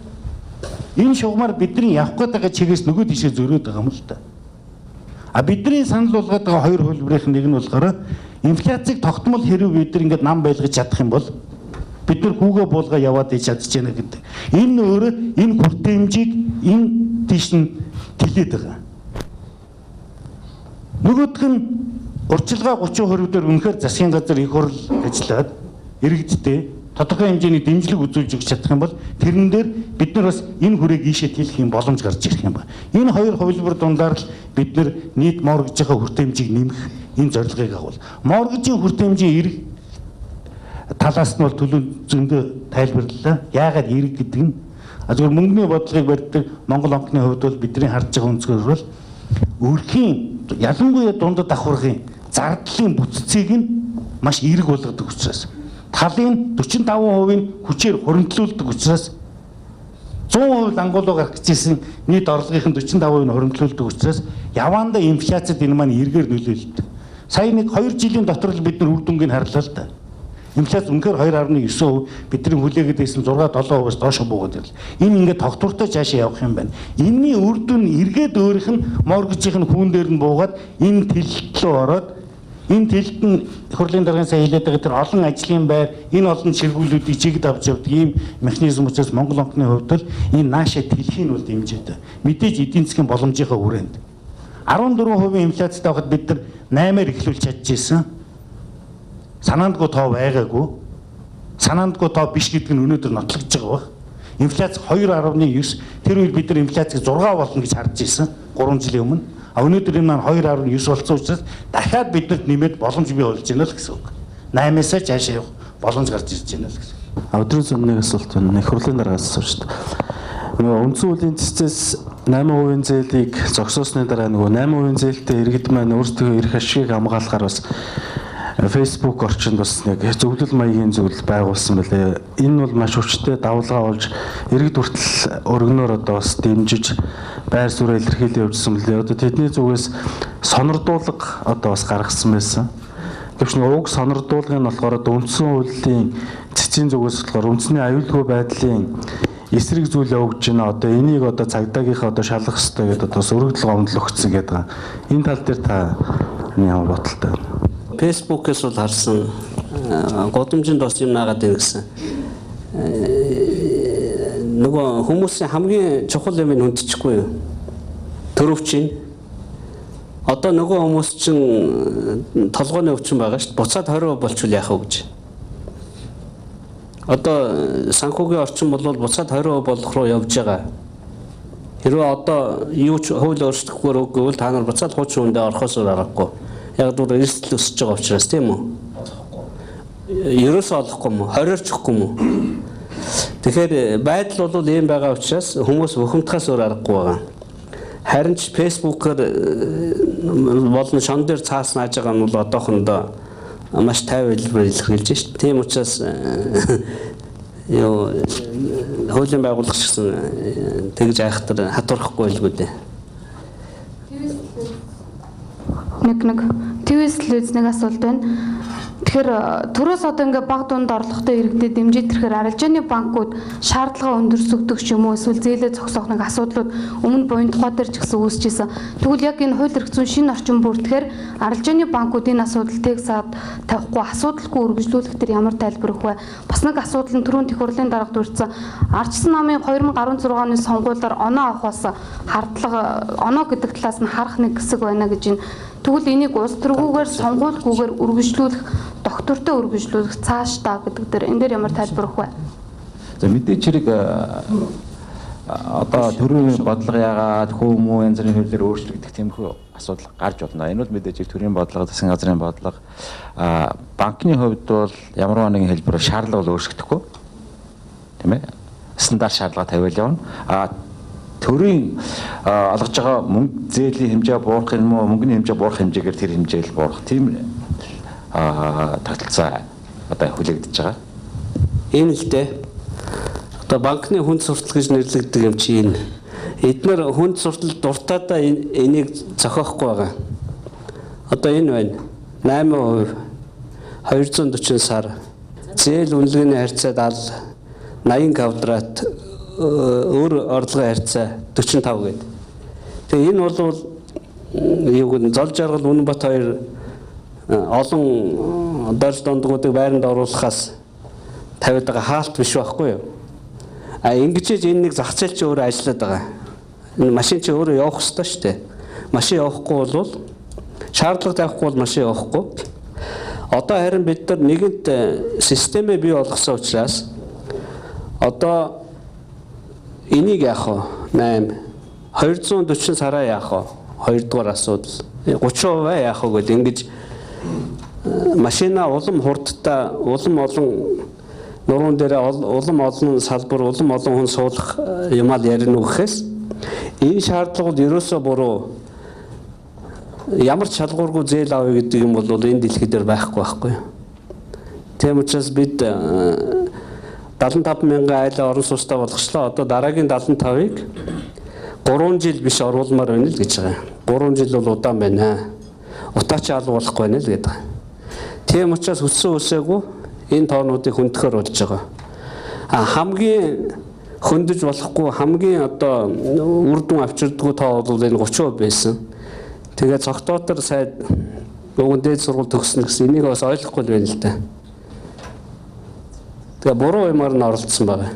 энэ шугамаар бидний явах гээд байгаа чигээс нөгөө тишээ зөрөөд байгаа юм л та. Бидний санал болгоод байгаа хоёр хөлбөрийнх нь нэг нь болохоор инфляцийг тогтмол хэрэг бид нар ингээд нам байлгаж чадах юм бол бид нар хүүгээ буулга яваад иж чадчихна гэдэг. Энэ өөрөө энэ хүртээмжийг энэ тийш нь тэлээд байгаа. Нөгөөх нь урьдчилгаа 30% дээр үнэхээр засгийн газар их хурл ажиллаад иргэдтэй тодорхой хэмжээний дэмжлэг үзүүлж өгч чадах юм бол тэрэн дээр бид нар бас энэ хүрээг ийшээ тэлэх юм боломж гарч ирэх юм байна. Энэ хоёр хувилбар дундаар л бид нар нийт моргижийн хүртээмжийг нэмэх энэ зорилгыг агуул. Моргижийн хүртээмжийн эрг талаас нь бол төлөв зөндөө тайлбарлалаа. Яагаад эрг гэдэг нь зөвхөн мөнгөний бодлогыг барьдаг Монгол банкны хувьд бол бидний харж байгаа өнцгөр бол өрхийн ялангуяа дундад давхаргын зардлын бүтцийг нь маш эрг болгодог учраас талын 45%-ийн хүчээр хөрөнгөлүүлдэг учраас 100% ангуулга гарах гэжсэн нийт орлогын 45%-ийг хөрөнгөлүүлдэг учраас явандаа инфляцид энэ маань эргээр нөлөөлдөг. Сая нэг 2 жилийн дотор л бид нар үр дүнгийг харлаа л да. Инфляц үнэхээр 2.9% бидний хүлээгээд байсан 6-7%-аас доош буугаад ирлээ. Энэ ингээд тогтвортой цаашаа явах юм байна. Энийний үр дүн эргээд өөрийнх нь моргижийн хүүн дээр нь буугаад энэ тэлэлт рүү ороод энэ тэлэлт нь хурлын даргын сая хэлээд байгаа тэр олон ажлын байр, энэ олон ширгүүлүүдийг чигд авч явдаг ийм механизм учраас Монгол банкны хувьд л энэ наашаа тэлхийг нь бол дэмжиж. Мэдээж эдийн засгийн боломжийнхаа хүрээнд 14% инфляцтай байхад бид нар 8-аар эхлүүлж чадчихсан. Санаандгүй тоо байгаагүй. Санаандгүй тоо биш гэдэг нь өнөөдөр нотлогдож байгаа баг. Инфляц 2.9. Тэр үед бид нар инфляцийг 6 болно гэж харж ирсэн 3 жилийн өмнө. А өнөөдөр энэ маань 2.9 болсон учраас дахиад биднэрт нэмээд боломж бий болж байна л гэсэн үг. 8-аас цаашаа явах боломж гарч ирж байна л гэсэн. Өдрийн зүүнний асуулт байна. Их хурлын дараагаас асууж шүү дээ. Нөгөө үндсэн хуулийн цэцээс 8% зээлийг зогсоосны дараа нөгөө 8% зээлтэй иргэд маань өөрсдөө эрх ашигыг хамгаалахаар бас Facebook орчинд бас нэг зөвлөл маягийн зүйл байгуулсан байлээ. Энэ бол маш хүчтэй давлгаа болж иргэд хүртэл өргөнөөр одоо бас дэмжиж байр суурь илэрхийлээ явуулсан байлээ. Одоо тэдний зүгээс сонирдуулга одоо бас гаргасан байсан. Гэвч нэг уг сонирдуулгын нь болохоор үндсэн хуулийн цэцгийн зүгээс болохоор үндэсний аюулгүй байдлын эсрэг зүйл явагдаж байна. Одоо энийг одоо цагдаагийнхаа одоо шалгах хэрэгтэй гэдэг одоо өргөдөл гомдол өгсөн гэдэг. Энэ тал дээр та ямар бодолтой байна? Фэйсбүүкээс бол харсан годомжинд бас юм наагаад байна гэсэн. Нөгөө хүмүүсийн хамгийн чухал юм нь хүндчихгүй юу? Төрөвчин. Одоо нөгөө хүмүүс чинь толгойн өвчин байгаа шүү дээ. Буцаад 20% болчихвол яах вэ гэж. Одоо санхүүгийн орчин бол буцаад 20% болох руу явж байгаа. Хэрвээ одоо юу ч хууль өөрчлөхгүйгээр үгүй та нар буцаад хуучин үндэ орохоос аргагүй. Яг дөрөв эрсдэл өсөж байгаа учраас тийм үү? Ерөөсөө олохгүй юм уу? Хориорч өгөхгүй юм уу? Тэгэхээр байдал бол ийм байгаа учраас хүмүүс бухимдахаас өөр аргагүй байгаа. Харин ч фэйсбүүкээр болон шон дээр цаас нааж байгаа нь бол одоохондоо маш тайван хэлбэрээр илэрхийлж шít. Тийм учраас юу хуулийн байгууллага гэсэн тэгж айхтар хатуурахгүй л үү дээ. Твээс л үзнийг асуулт байна. Тэгэхээр төрөөс одоо ингээ баг дунд орлоготой иргэдэд дэмжиж ирэхээр арилжааны банкуд шаардлага өндөрсөгдөг ч юм уу эсвэл зээлээ зогсоох нэг асуудлууд өмнө буян тухай дээр ч гэсэн үүсэж исэн. Тэгвэл яг энэ хууль эрх зүйн шинэ орчин бүртгэхээр арилжааны банкуд энэ асуудал тегсаад тавихгүй асуудалгүй үргэлжлүүлэх төр ямар тайлбар өгөх вэ? Бас нэг асуудал нь түрүүн их хурлын дарга дурдсан ардчсан намын 2016 оны сонгуулиар оноо авахаас хардлага оноо гэдэг талаас нь харах нэг хэсэг байна гэж энэ. Тэгвэл энийг улс төргүүгээр сонгуулгүйгээр үргэлжлүүлэх, доктортой үргэлжлүүлэх цаашдаа гэдэг дээр энэ дээр ямар тайлбар өгөх вэ? За мэдээж хэрэг одоо төрийн бодлого яагаад хүмүүн янз бүрийн хуулиар өөрчлөгдөх тиймэрхүү асуудал гарч болно. Энэ бол мэдээж төрийн бодлого, засгийн газрын бодлого банкны хувьд бол ямар нэгэн хэлбэрээр шаардлага бол өөрчлөгдөхгүй. Тийм ээ? Стандарт шаардлага тавиул явна. Төрийн олгож байгаа мөнгө зээлийн хэмжээ буурах юм уу, мөнгөний хэмжээ буурах хэмжээгээр тэр хэмжээл буурах тийм тогтолцоо одоо хүлээгдэж байгаа. Энэ л дээ. Одоо банкны хүнд суртал гэж нэрлэгддэг юм чи энэ. Эдгээр хүнд суртал дуртаадаа энийг зохиохгүй байгаа. Одоо энэ байна. 8% 240 сар зээл үнэлгээний харьцаа 80 квадрат өөр орлогын харьцаа 45 гээд. Тэгээ энэ бол юу гэдэг зол жаргал Үнэнбат хоёр олон дорж дондгуудыг байранд оруулахаас тавиад байгаа хаалт биш байхгүй юу? А ингэж энэ нэг зах зээл чи өөрөө ажиллаад байгаа. Энэ машин чи өөрөө явах хэрэгтэй шүү дээ. Машин явахгүй бол Шаардлага тавихгүй бол машин явахгүй. Одоо харин бид нар нэгэнт системээ бий болгосон учраас одоо энийг яах вэ? 8 240 сараа яах вэ? Хоёрдугаар асуудал. 30% яах вэ гэдэг ингэж машина улам хурдтай, улам олон нуруунд дээр улам олон салбар, улам олон хүн суулгах юмал ярина гэхээс энэ шаардлагууд ерөөсөө буруу. Ямар ч шалгуургүй зээл авъя гэдэг юм бол энэ дэлхий дээр байхгүй. Тийм учраас бид 75 мянган айлаа орон сууцтай болгочлоо. Одоо дараагийн 75-ыг 3 жил биш оруулмаар байна л гэж байгаа. 3 жил бол удаан байна. Утаач алга болохгүй байна л гэдэг. Тийм учраас өссөн үсээгүй энэ тоонуудыг хөндөөр болж байгаа. Хамгийн хөндөж болохгүй хамгийн одоо үр дүн авчирдаггүй тоо бол энэ 30% байсан. Тэгээд цогтоотор сайд өгөн дээд сургууль төгснө гэсэн энийг бас ойлгохгүй байна л да. Тэгээ буруу юмар нь оролцсон байгаа.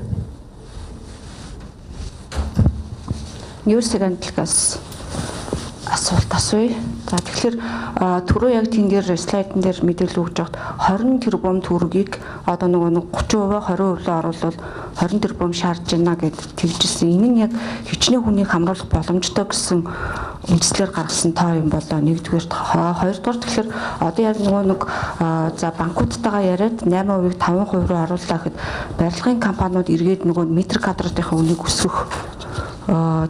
Юусэгантлгаас асуулт асууя. За тэгэхээр түрүү яг тэн дээр слайдн дээр мэдээлэл өгж байхад 20 тэрбум төгрөгийг одоо нэг 30% 20% оруулал 20 тэрбум шаардж байна гэд тэгжсэн. Энэ нь яг хичнээн хүнийг хамруулах боломжтой гэсэн үндслээр гаргасан тоо юм болоо. Нэгдүгээр, хоёрдугаар тэгэхээр одоо яг нэг за банкудтайгаа яриад 8%-ийг 5% руу орууллаа гэхэд барилгын компаниуд эргээд нөгөө метр квадратынхаа үнийг өсгөх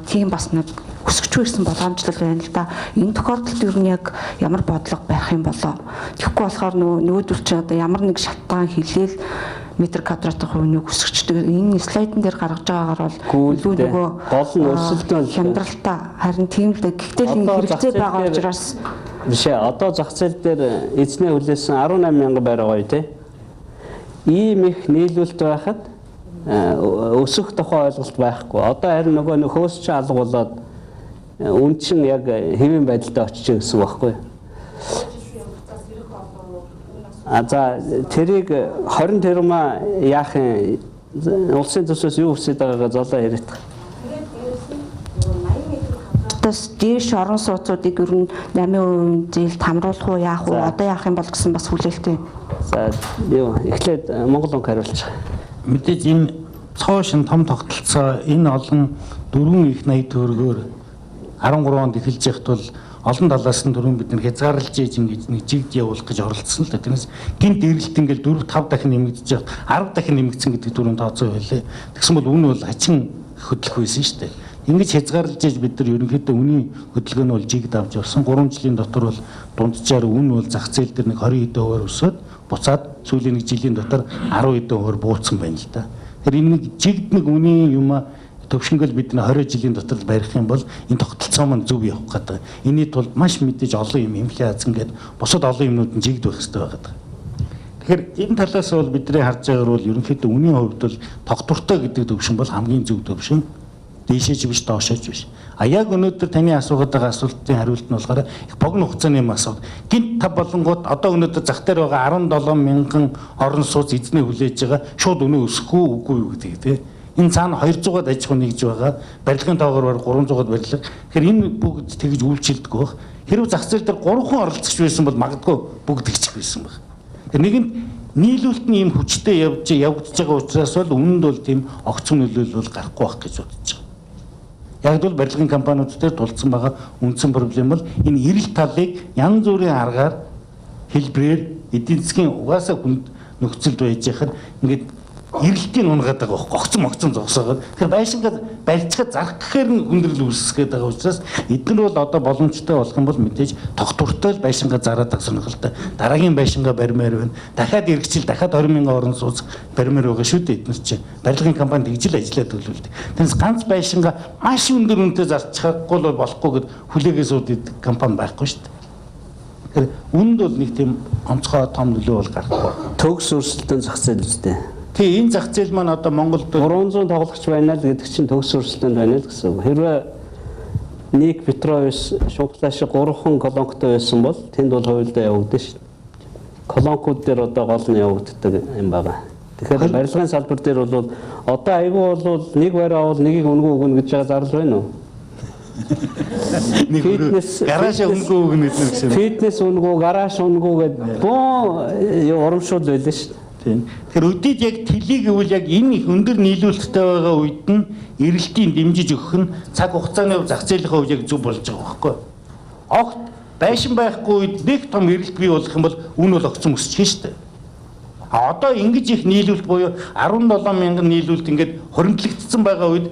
тийм бас нэг өсгөж байсан боломжтой байна л да. Энэ тохиолдолд ер нь яг ямар бодлого байх юм болоо. Тэгэхгүй болохоор нөгөөдөл чинь одоо ямар нэг шалтгаан хэлээл метр квадратын үнийг өсгөждөг. Энэ слайдн дээр гаргаж байгаагаар бол илүү нөгөө гол нь өрсөлдөөн хямдралтай харин тийм л гэхдээ энэ хэрэгцээ байгаа учраас биш ээ. Одоо зах зээл дээр эзнээ хүлээсэн 18 мянган байр гоё тий. Ийм их нийлүүлэлт байхад өсөх тухай ойлголт байхгүй. Одоо харин нөгөө хөөс чинь алга болоод үн чинь яг хэвийн байдалтай очиж гэсэн үг байхгүй. За тэрийг 20 тэрмаа яах юм? Улсын төсөөс юу хүсэж байгаагаа золоо яриад. Тэс дээш орон сууцуудыг ер нь 8% зээлд хамруулах уу яах вэ? Одоо яах юм бол гэсэн бас хүлээлттэй. За юу эхлээд Монгол банк хариулж байгаа. Мэдээж энэ цоо шин том тогтолцоо энэ олон 4 их 80 төгрөгөөр 13 онд эхэлж яхад бол олон талаас нь түрүүн бид нар хязгаарлаж ингэж нэг жигд явуулах гэж оролцсон л да. Тэрнээс гинт дээрлэлт ингээл 4-5 дахин нэмэгдэж явах 10 дахин нэмэгдсэн гэдэг түрүүн тооцоо байлээ. Тэгсэн бол үн бол хачин хөдлөх байсан шүү дээ. Ингэж хязгаарлаж бид нар ерөнхийдөө үнийн хөдөлгөөн нь бол жигд авч явсан. 3 жилийн дотор бол дунджаар үн бол зах зээл дээр нэг 20% өсөд буцаад сүүлийн нэг жилийн дотор 10% бууцсан байна л да. Тэр энэ нэг жигд нэг үнийн юм төвшнгөл бид нэг 20 жилийн дотор барих юм бол энэ тогтолцоо маань зөв явах гэдэг. Энийний тулд маш мэдээж олон юм инфляци ингээд бусад олон юмнууд нь жигд байх хэрэгтэй байгаа. Тэгэхээр энэ талаас бол бидний харж байгаагаар бол ерөнхийдөө үнийн хувьд бол тогтвортой гэдэг төвшин бол хамгийн зөв төвшин. Дээшээч биш доошооч биш. А яг өнөөдөр таны асуугаад байгаа асуултын хариулт нь болохоор их богино хугацааны юм асууд. Гинт та болонгууд одоо өнөөдөр зах дээр байгаа 17 мянган орон сууц эзний хүлээж байгаа шууд өнөө өсөхгүй үгүй юу гэдэг тийм. Энэ цаана 200-аад аж ахуй нэгж байгаа. Барилгын тоогоор 300-аад барилга. Тэгэхээр энэ бүгд тэгж үйлчилдэг байх. Хэрвээ зах зээл дээр 3 хүн оролцож байсан бол магадгүй бүгд тэгчих байсан байх. Тэгэхээр нэг нь нийлүүлэлт нь ийм хүчтэй явагдаж байгаа учраас бол үнэнд бол тийм огцом нөлөөлөл бол гарахгүй байх гэж бодож байгаа. Яг л барилгын компаниуд дээр тулцсан байгаа үндсэн проблем бол энэ эрэлт талыг янз бүрийн аргаар хэлбэрээр эдийн засгийн угаасаа хүнд нөхцөлд байж хахад ингээд эрэлтийн унгаад байгаа огцом зогсоогоод тэгэхээр байшингаа барьцгаад зарах гэхээр нь хүндрэл үүсгээд байгаа учраас эдгээр бол одоо боломжтой болох юм бол мэдээж тогтвортой л байшингаа зараад байгаа сонирхолтой дараагийн байшингаа барьмаар байна дахиад эргэжил дахиад 20 мянган орон сууц барьмаар байгаа шүү дээ эдгээр чинь барилгын компани тэгжил ажиллаад төлөвлөдөг. Тэрнээс ганц байшингаа маш өндөр үнэтэй зарчихгүй бол болохгүй гэд хүлээгээ суудаг компани байхгүй шүү дээ. Тэгэхээр үнд бол нэг тийм онцгой том нөлөө бол гарахгүй. Төгс өрсөлдөөн зах зээл үстэй. Тэгээ энэ зах зээл маань одоо Монголд 300 тоглогч байна л гэдэг чинь төгс өрсөлдөөнд байна л гэсэн үг. Хэрвээ нэг Петрович шунхлаа шиг 3 колонктой байсан бол тэнд бол хувилдаа явагдана шүү дээ. Колонкууд дээр одоо гол нь явагддаг юм байна. Тэгэхээр барилгын салбар дээр бол одоо айгүй бол нэг бариа бол нэгийг өнгө өгнө гэж байгаа зардал байна уу? Фитнес гараж өнгөө өгнө гэсэн. Фитнес өнгөө, гараж өнгөө гэдэг боо урамшуул байлаа шүү дээ. Тийм. Тэгэхээр өдөрт яг тэлийг гэвэл яг энэ их өндөр нийлүүлэлттэй байгаа үед нь эрэлтийн дэмжиж өгөх нь цаг хугацааны зах зээлийн хувьд яг зөв болж байгаа байхгүй юу? Огт байшин байхгүй үед нэг том эрэлт бий болох юм бол үн бол огцон өсчихнэ шүү дээ. А одоо ингэж их нийлүүлэлт буюу 17 мянган нийлүүлэлт ингээд хоригдлогдсон байгаа үед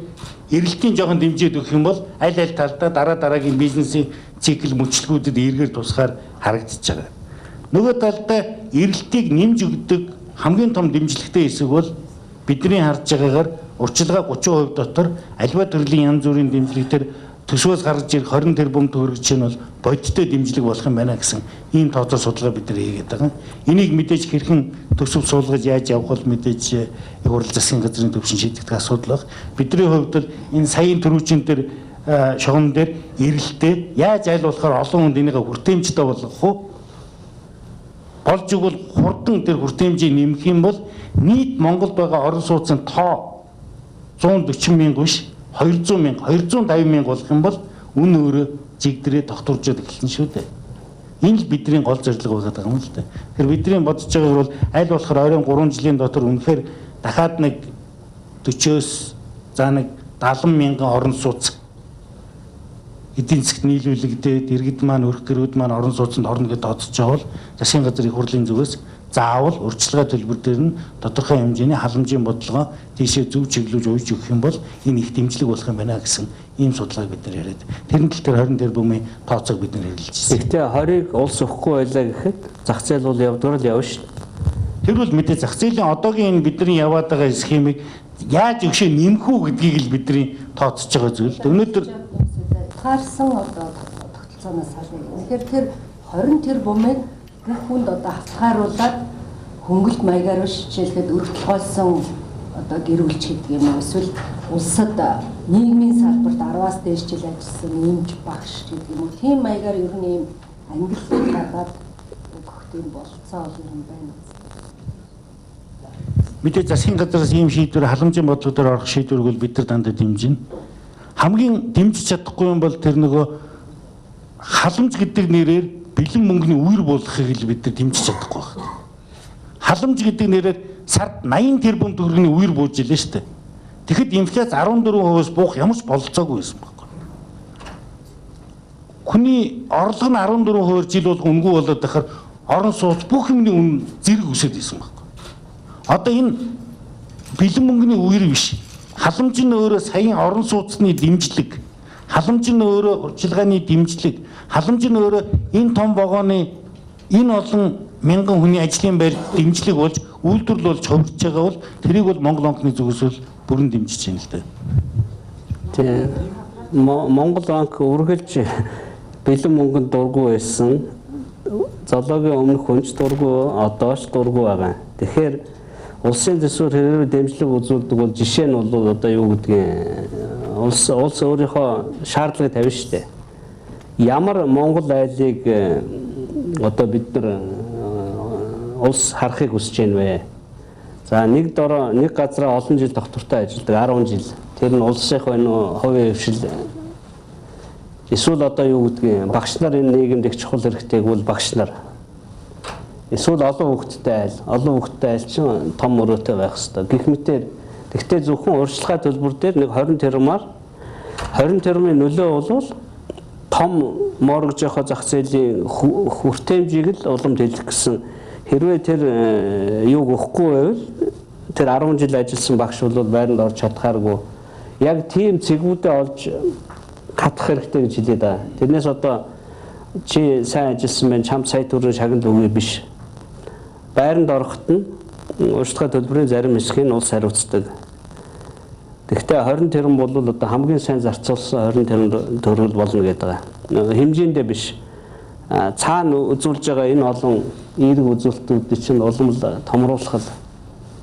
эрэлтийн жоохон дэмжиж өгөх юм бол аль аль талдаа дараагийн бизнесийн цикл мөчлгүүдэд эргээр тусахаар харагдаж байгаа. Нөгөө талдаа эрэлтийг нэмж өгдөг хамгийн том дэмжлэгтэй хэсэг бол бидний харж байгаагаар урчилгаа 30% дотор альва төрлийн янз бүрийн дэмжлэг төр төсвөөс гарч ирэх 20 тэрбум төгрөг чинь бол бодиттой дэмжлэг болох юм байна гэсэн ийм тооцоо судалгаа бид нар хийгээд байгаа. Энийг мэдээж хэрхэн төсөв суулгаж яаж явах бол мэдээж урал засгийн газрын төвшин шийдэгдэх асуудал баг. Бидний хувьд бол энэ саяын төрүүчийн дээр шугам дээр эрэлтээ яаж айл болохоор олон хүнд энийг хүртээмжтэй болгох уу? Болж игэл хурдан тэр хүртээмжийг нэмэх юм бол нийт Монголд байгаа орон сууцын тоо 140 мянга биш 200 мянга 250 мянга болох юм бол үн өөрөө жигдрээ тогтворжод эхэлсэн шүү дээ. Энэ л бидний гол зорилго байгаа юм л дээ. Тэгэхээр бидний бодож байгаагаар бол аль болохоор ойрын 3 жилийн дотор үнэхээр дахиад нэг 40-оос за нэг 70 мянган орон сууц эдийн засгт нийлүүлэгдээд иргэд маань өрх гэрүүд маань орон сууцнд орно гэдээ бодож байгаа бол засгийн газрын их хурлын зүгээс заавал урьдчилгаа төлбөр дээр нь тодорхой хэмжээний халамжийн бодлогоо тийшээ зөв чиглүүлж уйж өгөх юм бол энэ их дэмжлэг болох юм байна гэсэн ийм судалгааг бид нар яриад. Тэрэн тал дээр 20 тэрбумын тооцоог бид нар хэрэгжилжсэн. Гэхдээ 20-ыг улс өгөхгүй байлаа гэхэд зах зээл бол явдгаар л явна шүү дээ. Тэр бол мэдээ зах зээлийн одоогийн энэ бидний яваад байгаа схемийг яаж өгшөө нэмэх үү гэдгийг л бидний тооцож байгаа зүйл. Өнөөдөр таарсан одоо тогтолцооноос сална. Тэгэхээр тэр 20 тэрбумыг бүх хүнд одоо хавтгааруулад хөнгөлт маягаар биш жишээлхэд өргөдөлгөөлсөн одоо гэр бүлч гэдэг юм уу эсвэл улсад нийгмийн салбарт 10-аас дээш жил ажилласан нэмж багш гэдэг юм уу тийм маягаар ер нь ийм ангиллыг гаргаад өгөх тийм болцоо бол юм байна. Мэдээ засгийн газраас ийм шийдвэр халамжийн бодлогоор орох шийдвэрг бол бид нар дандаа дэмжинэ. Хамгийн дэмжиж чадахгүй юм бол тэр нөгөө халамж гэдэг нэрээр бэлэн мөнгөний үер болгохыг л бид нар дэмжиж чадахгүй байна. Халамж гэдэг нэрээр сард 80 тэрбум төгрөгийн үер бууж илээ шүү дээ. Тэгэхэд инфляц 14%-аас буух ямар ч бололцоогүй байсан байхгүй. Хүний орлого нь 14% жил болго үнгүй болоод байхаар орон сууц бүх юмны үн зэрэг өсөд байсан байхгүй. Одоо энэ бэлэн мөнгөний үер биш. Халамж нь өөрөө саяын орон сууцны дэмжлэг, халамж нь өөрөө урьдчилгааны дэмжлэг, халамж нь өөрөө энэ том вагоны энэ олон мянган хүний ажлын байр дэмжлэг болж үйлдвэрлэл болж хувирч байгаа бол тэрийг бол Монгол банкны зүгээс бол бүрэн дэмжиж байна л да. Тийм. Монгол банк үргэлж бэлэн мөнгөнд дургүй байсан. Золоогийн өмнөх хүнч дургүй, одооч дургүй байгаа. Тэгэхээр улсын төсвөр хэрэг дэмжлэг үзүүлдэг бол жишээ нь бол одоо юу гэдгийг улс өөрийнхөө шаардлагыг тавина шүү дээ. Ямар Монгол айлыг одоо бид нар улс харахыг хүсэж байна вэ? За нэг газараа олон жил доктортой ажилладаг 10 жил. Тэр нь улсынх байна хувийн хвшил. Эсвэл одоо юу гэдгийг багш нар энэ нийгэмд их чухал хэрэгтэйг бол багш нар. Эсвэл олон хүүхэдтэй айл чинь том мөрөөтэй байх хэрэгтэй. Гэх мэтээр тэгтээ зөвхөн урьдчилгаа төлбөр дээр нэг 20 тэрбумын нөлөө бол том моргожийнхоо зах зээлийн хүртээмжийг л уламж хэлэх гэсэн. Хэрвээ тэр юуг өгөхгүй байвал тэр 10 жил ажилласан багш бол байранд орж чадхааргүй. Яг тийм цэгүүдээ олж хатах хэрэгтэй гэж хэлээд байгаа. Тэрнээс одоо чи сайн ажилласан байх чамд сая төгрөг шагнал өгье биш. Байранд ороход нь урьдчилгаа төлбөрийн зарим хэсгийг улс хариуцдаг. Гэхдээ 20 тэрбум бол одоо хамгийн сайн зарцуулсан 20 тэрбум төгрөг болно гэдэг байгаа. Хэмжээндээ биш. Цаана үзүүлж байгаа энэ олон эерэг үзүүлэлтүүд чинь улам л томруулах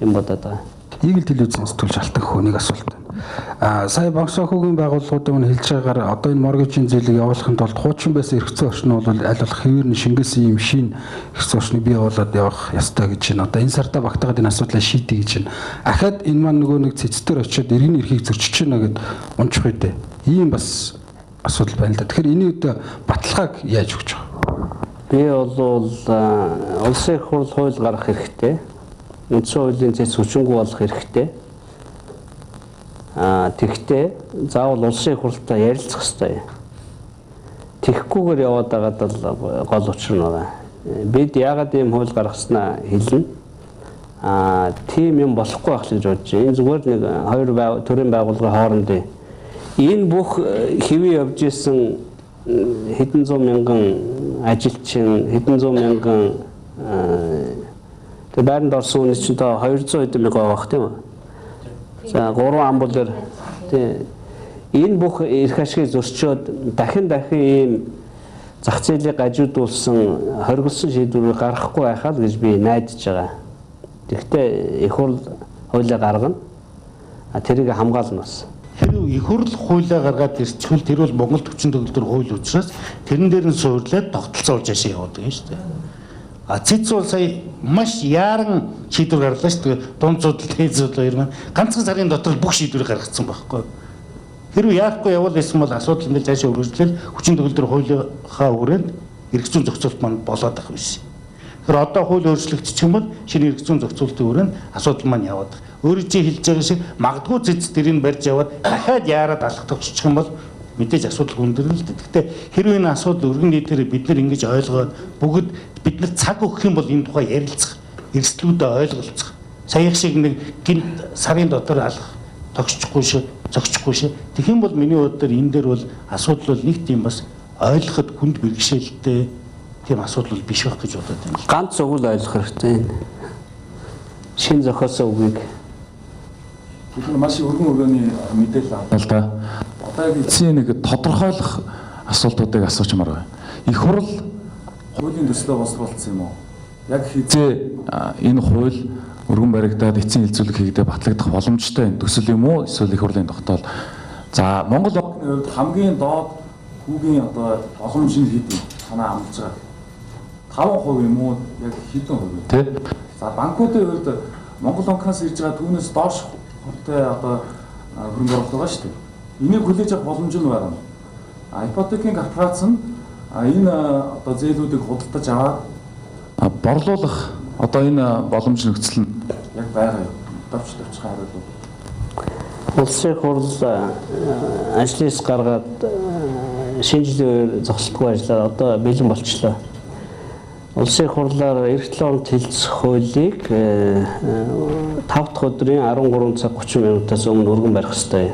юм бодоод байгаа. Ийгэл телевизэн сэтгүүлч алтан хөөнийг асуулт байна. Сая банк санхүүгийн байгууллагуудын өмнө хэлж байгаагаар одоо энэ моргежийн зээлийг явуулахын тулд хуучин байсан эрхцэн орчин бол аль болох хэвээр нь шингээсэн юм шин эрхцэн орчныг бий болоод явах ёстой гэж байна. Одоо энэ сартаа багтаагаад энэ асуудлаа шийдэ гэж байна. Ахаад энэ маань нөгөө нэг цэцтэр очиод иргэний эрхийг зөрчиж байна гэд унчих үедээ ийм бас асуудал байна л да. Тэгэхээр энэ үед баталгааг яаж өгч байгаа? Би бол улсын их хурл хууль гаргах хэрэгтэй. Үндсэн хуулийн зэс хүчингүй болох хэрэгтэй. Тэгэхдээ заавал улсын их хурлтай ярилцах хэрэгтэй. Тэгэхгүйгээр яваад байгаад л гол учир нь байгаа. Бид яагаад ийм хууль гаргаснаа хэлнэ. Тийм юм болохгүй байх гэж бодож байна. Энэ зүгээр нэг хоёр төрлийн байгууллагын хоорондын энэ бүх хэвээ явж исэн хэдэн зуун мянган ажилчин, хэдэн зуун мянган тэгээ байранд орсон хүн чинь та 200 хэдэн мянга байгаа тийм үү? За 3 амбулаар тийм энэ бүх эрх ашигыг зөрчөөд дахин ийм зах зээлийг гажуудуулсан хоригдсон шийдвэрийг гаргахгүй байхаа л гэж би найдаж байгаа. Тэгэхдээ их хурл хуулийг гаргана. Тэрийг хамгаална бас. Хэрвээ их хурл хуулиа гаргаад ирчихвэл тэр бол Монгол хүчин төгөлдөр хууль учраас тэрэн дээр нь суурлаад тогтолцоолж яшаа явуулдаг шүү дээ. ЦИЦ бол сая маш яаран шийдвэр гарлаа шүү дээ. Дунд зуудал, дээд зуудал хоёр маань ганцхан сарын дотор бүх шийдвэрийг гаргацсан байхгүй. Хэрвээ яахгүй явал байсан бол асуудал ингээд цаашаа өргөжлөл хүчин төгөлдөр хуулийнхаа хүрээнд эрх зүйн зохицуулт маань болоод ах биш. Тэгэхээр одоо хууль өөрчлөгдчих юм бол шинэ эрх зүйн зохицуултын хүрээнд асуудал маань яваад байгаа. Өөрөө чи хэлж байгаа шиг магадгүй ЦИЦ тэрийг барьж яваад дахиад яарад алах тогтчих юм бол мэдээж асуудал хүндэрнэ л дээ. Гэхдээ хэрвээ энэ асуудал өргөн нийтээр бид нар ингэж ойлгоод бүгд бид нар цаг өгөх юм бол энэ тухай ярилцах, эрсдлүүдээ ойлголцох. Саяхан шиг нэг гинт сарын дотор алах тогтчихгүй шүү, зогсчихгүй шүү. Тэгэх юм бол миний бодлоор энэ дээр бол асуудал бол нэг тийм бас ойлгоход хүнд бэрхшээлтэй тийм асуудал биш байх гэж бодоод байна. Ганц үг л ойлгох хэрэгтэй. Шин зохиосон үгийг Тэгэхээр маш өргөн өргөний мэдээлэл авлаа л да. Одоо яг эцсийн нэг тодорхойлох асуултуудыг асуучмаар байна. Их хурл хуулийн төслөө боловсруулсан юм уу? Яг хизээ энэ хууль өргөн баригдаад эцсийн хилцүүлэг хийгдээ батлагдах боломжтой энэ төсөл юм уу? Эсвэл их хурлын тогтоол. За Монгол банкны хувьд хамгийн доод хүүгийн одоо боломж нь хэд вэ? Танаа амлаж байгаа. 5% юм уу? Яг хэдэн хувь вэ? Тэ. За банкуудын хувьд Монгол банкнаас ирж байгаа түүнээс доош хувьтай одоо хөрөнгө оруулалт байгаа шүү дээ. Энийг хүлээж авах боломж нь байна. Ипотекийн корпорац нь энэ одоо зээлүүдийг худалдаж аваад борлуулах одоо энэ боломж нөхцөл нь яг байгаа юм. Давч хариулт. Улсын хурл ажлын хэс гаргаад шинэ жилийн зогсолтгүй ажиллаа одоо бэлэн болчихлоо. Улсын хурлаар эх 7 хоногт хэлцэх хуулийг 5 дахь өдрийн 13 цаг 30 минутаас өмнө өргөн барих ёстой.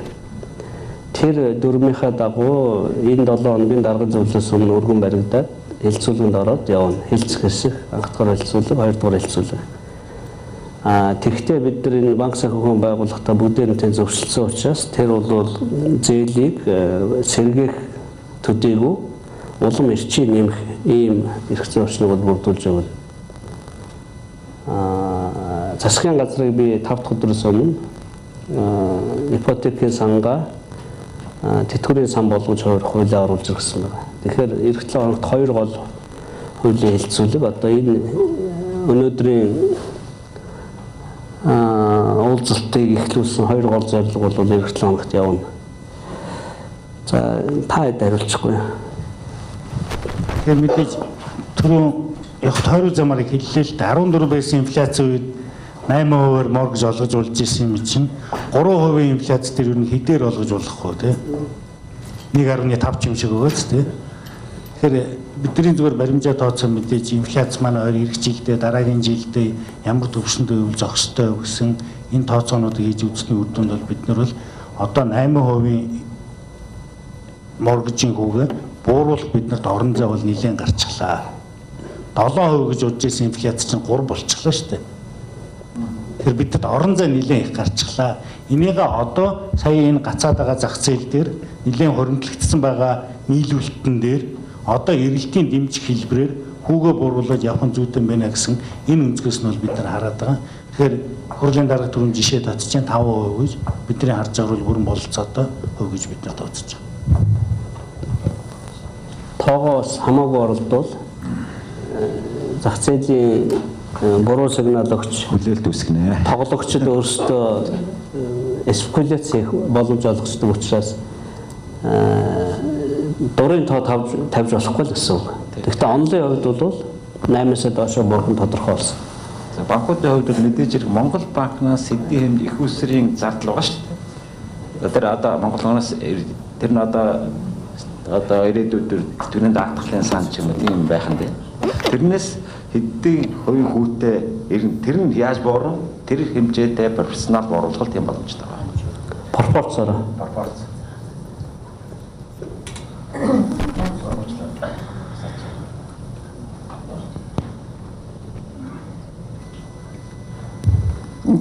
Тэр дүрмийнхаа дагуу энэ 7 хоногийн дарга зөвлөлөөс өмнө өргөн баригдаад хэлцүүлгэнд ороод явна. Хэлцэх хэсэг, анх дахь хэлцүүлэг, хоёр дахь хэлцүүлэг. Тэгэхдээ бид нар энэ банк санхүүгийн байгууллагатай бүгдээр нь зөвшөлдсөн учраас тэр бол зээлийг сэргээх төдийгүй улам эрчим нэмэх ийм эрх зүйн орчныг бүрдүүлж өгнө. Засгийн газрыг би 5 дахь өдрөөс өмнө ипотекийн сангаа тэтгэврийн сан болгож хуулиар оруулж ирсэн байна. Тэгэхээр эх 7 хоногт 2 гол хуулийн хэлцүүлэг одоо энэ өнөөдрийн уулзалтыг эхлүүлсэн 2 гол зорилго бол эх 7 хоногт явна. За та хэд хариулчихгүй. Тэгэхээр мэдээж түрүүн яг тойрог замаар хэллээ л дээ 14 байсан инфляцийн үед 8%-аар моргэж олгож улж ирсэн юм чинь 3% инфляц тэр юу хэдээр олгож болохгүй тий 1.5 ч юм шиг өгөөц тий. Тэгэхээр бидний зүгээр баримжаа тооцсон мэдээж инфляц маань ойр эх жилдээ дараагийн жилдээ ямар төвшөнд өв зогстой гэсэн энэ тооцоонуудыг хийж үзсний үр дүнд бол бид нар бол одоо 8% моргожийн хүүгээ бууруулах биднэрт орон зай бол нэлээд гарчихлаа. 7% гэж удаж ирсэн инфляц чинь 3 болчихлоо шүү дээ. Тэгэхээр бидэд орон зай нэлээд их гарчихлаа. Энийгээ одоо сая энэ гацаад байгаа зах зээл дээр нэлээд хоримтлагдсан байгаа нийлүүлэлтэн дээр одоо эргэлтийн дэмжих хэлбэрээр хүүгээ бууруулаад явах нь зүйтэй байна гэсэн энэ өнцгөөс нь бол бид нар хараад байгаа. Тэгэхээр хурлын дарга түрүүн жишээ татж чинь 5% гэж бидний харж байгаа бол бүрэн бололцоотой хувь гэж бид нар тооцож байгаа. Тоогоос хамаагүй оролдвол зах зээлийн буруу сигнал өгч хүлээлт үүсгэнэ. Тоглогчид өөрсдөө спекуляц хийх боломж олгочдөг учраас дурын тоо тавьж болохгүй л гэсэн үг. Гэхдээ онлын хувьд бол 8-аас доошо бурхан тодорхой болсон. За банкуудын хувьд бол мэдээж хэрэг Монгол банкнаас эдийн хэмжээ их усрын зардал байгаа шүү дээ. Тэр одоо Монголоос тэр нь одоо ирээдүйд түүний даатгалын сан ч юм уу тийм байх нь дээ. Тэрнээс хэдийн хувийн хүүтэй тэр нь яаж буурна? Тэр хэмжээтэй профессионал бууруулгалт юм боломжтой байна. Пропорцоор.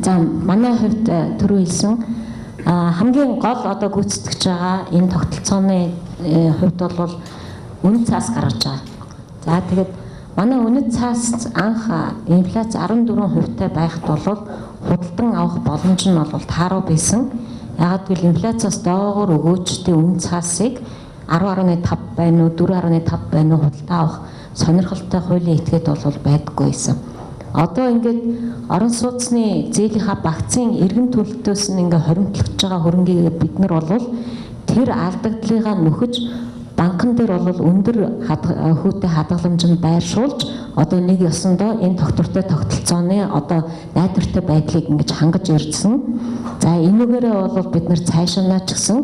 За манай хувьд түрүү хэлсэн хамгийн гол одоо гүйцэтгэж байгаа энэ тогтолцооны хувьд бол үнэт цаас гаргаж байгаа. За тэгээд манай үнэт цаас анх инфляц 14% та байхад бол худалдан авах боломж нь бол тааруу байсан. Ягаад гэвэл инфляцаас доогуур өгөөжтэй үнэт цаасыг 10.5 байна уу 4.5 байна уу худалдан авах сонирхолтой хуулийн этгээд бол байдаггүй байсан. Одоо ингээд орон сууцны зээлийнхаа багцын эргэн төлөлтөөс нь ингээ хоримтлогч байгаа хөрөнгийг бид нар бол тэр алдагдлыгаа нөхөж банкн дээр бол өндөр хүүтэй хадгаламжинд байршуулж одоо нэг ёсондоо энэ тогтвортой тогтолцооны одоо найдвартай байдлыг ингэж хангаж ирсэн. За энүүгээрээ бол бид нар цаашаа ч гэсэн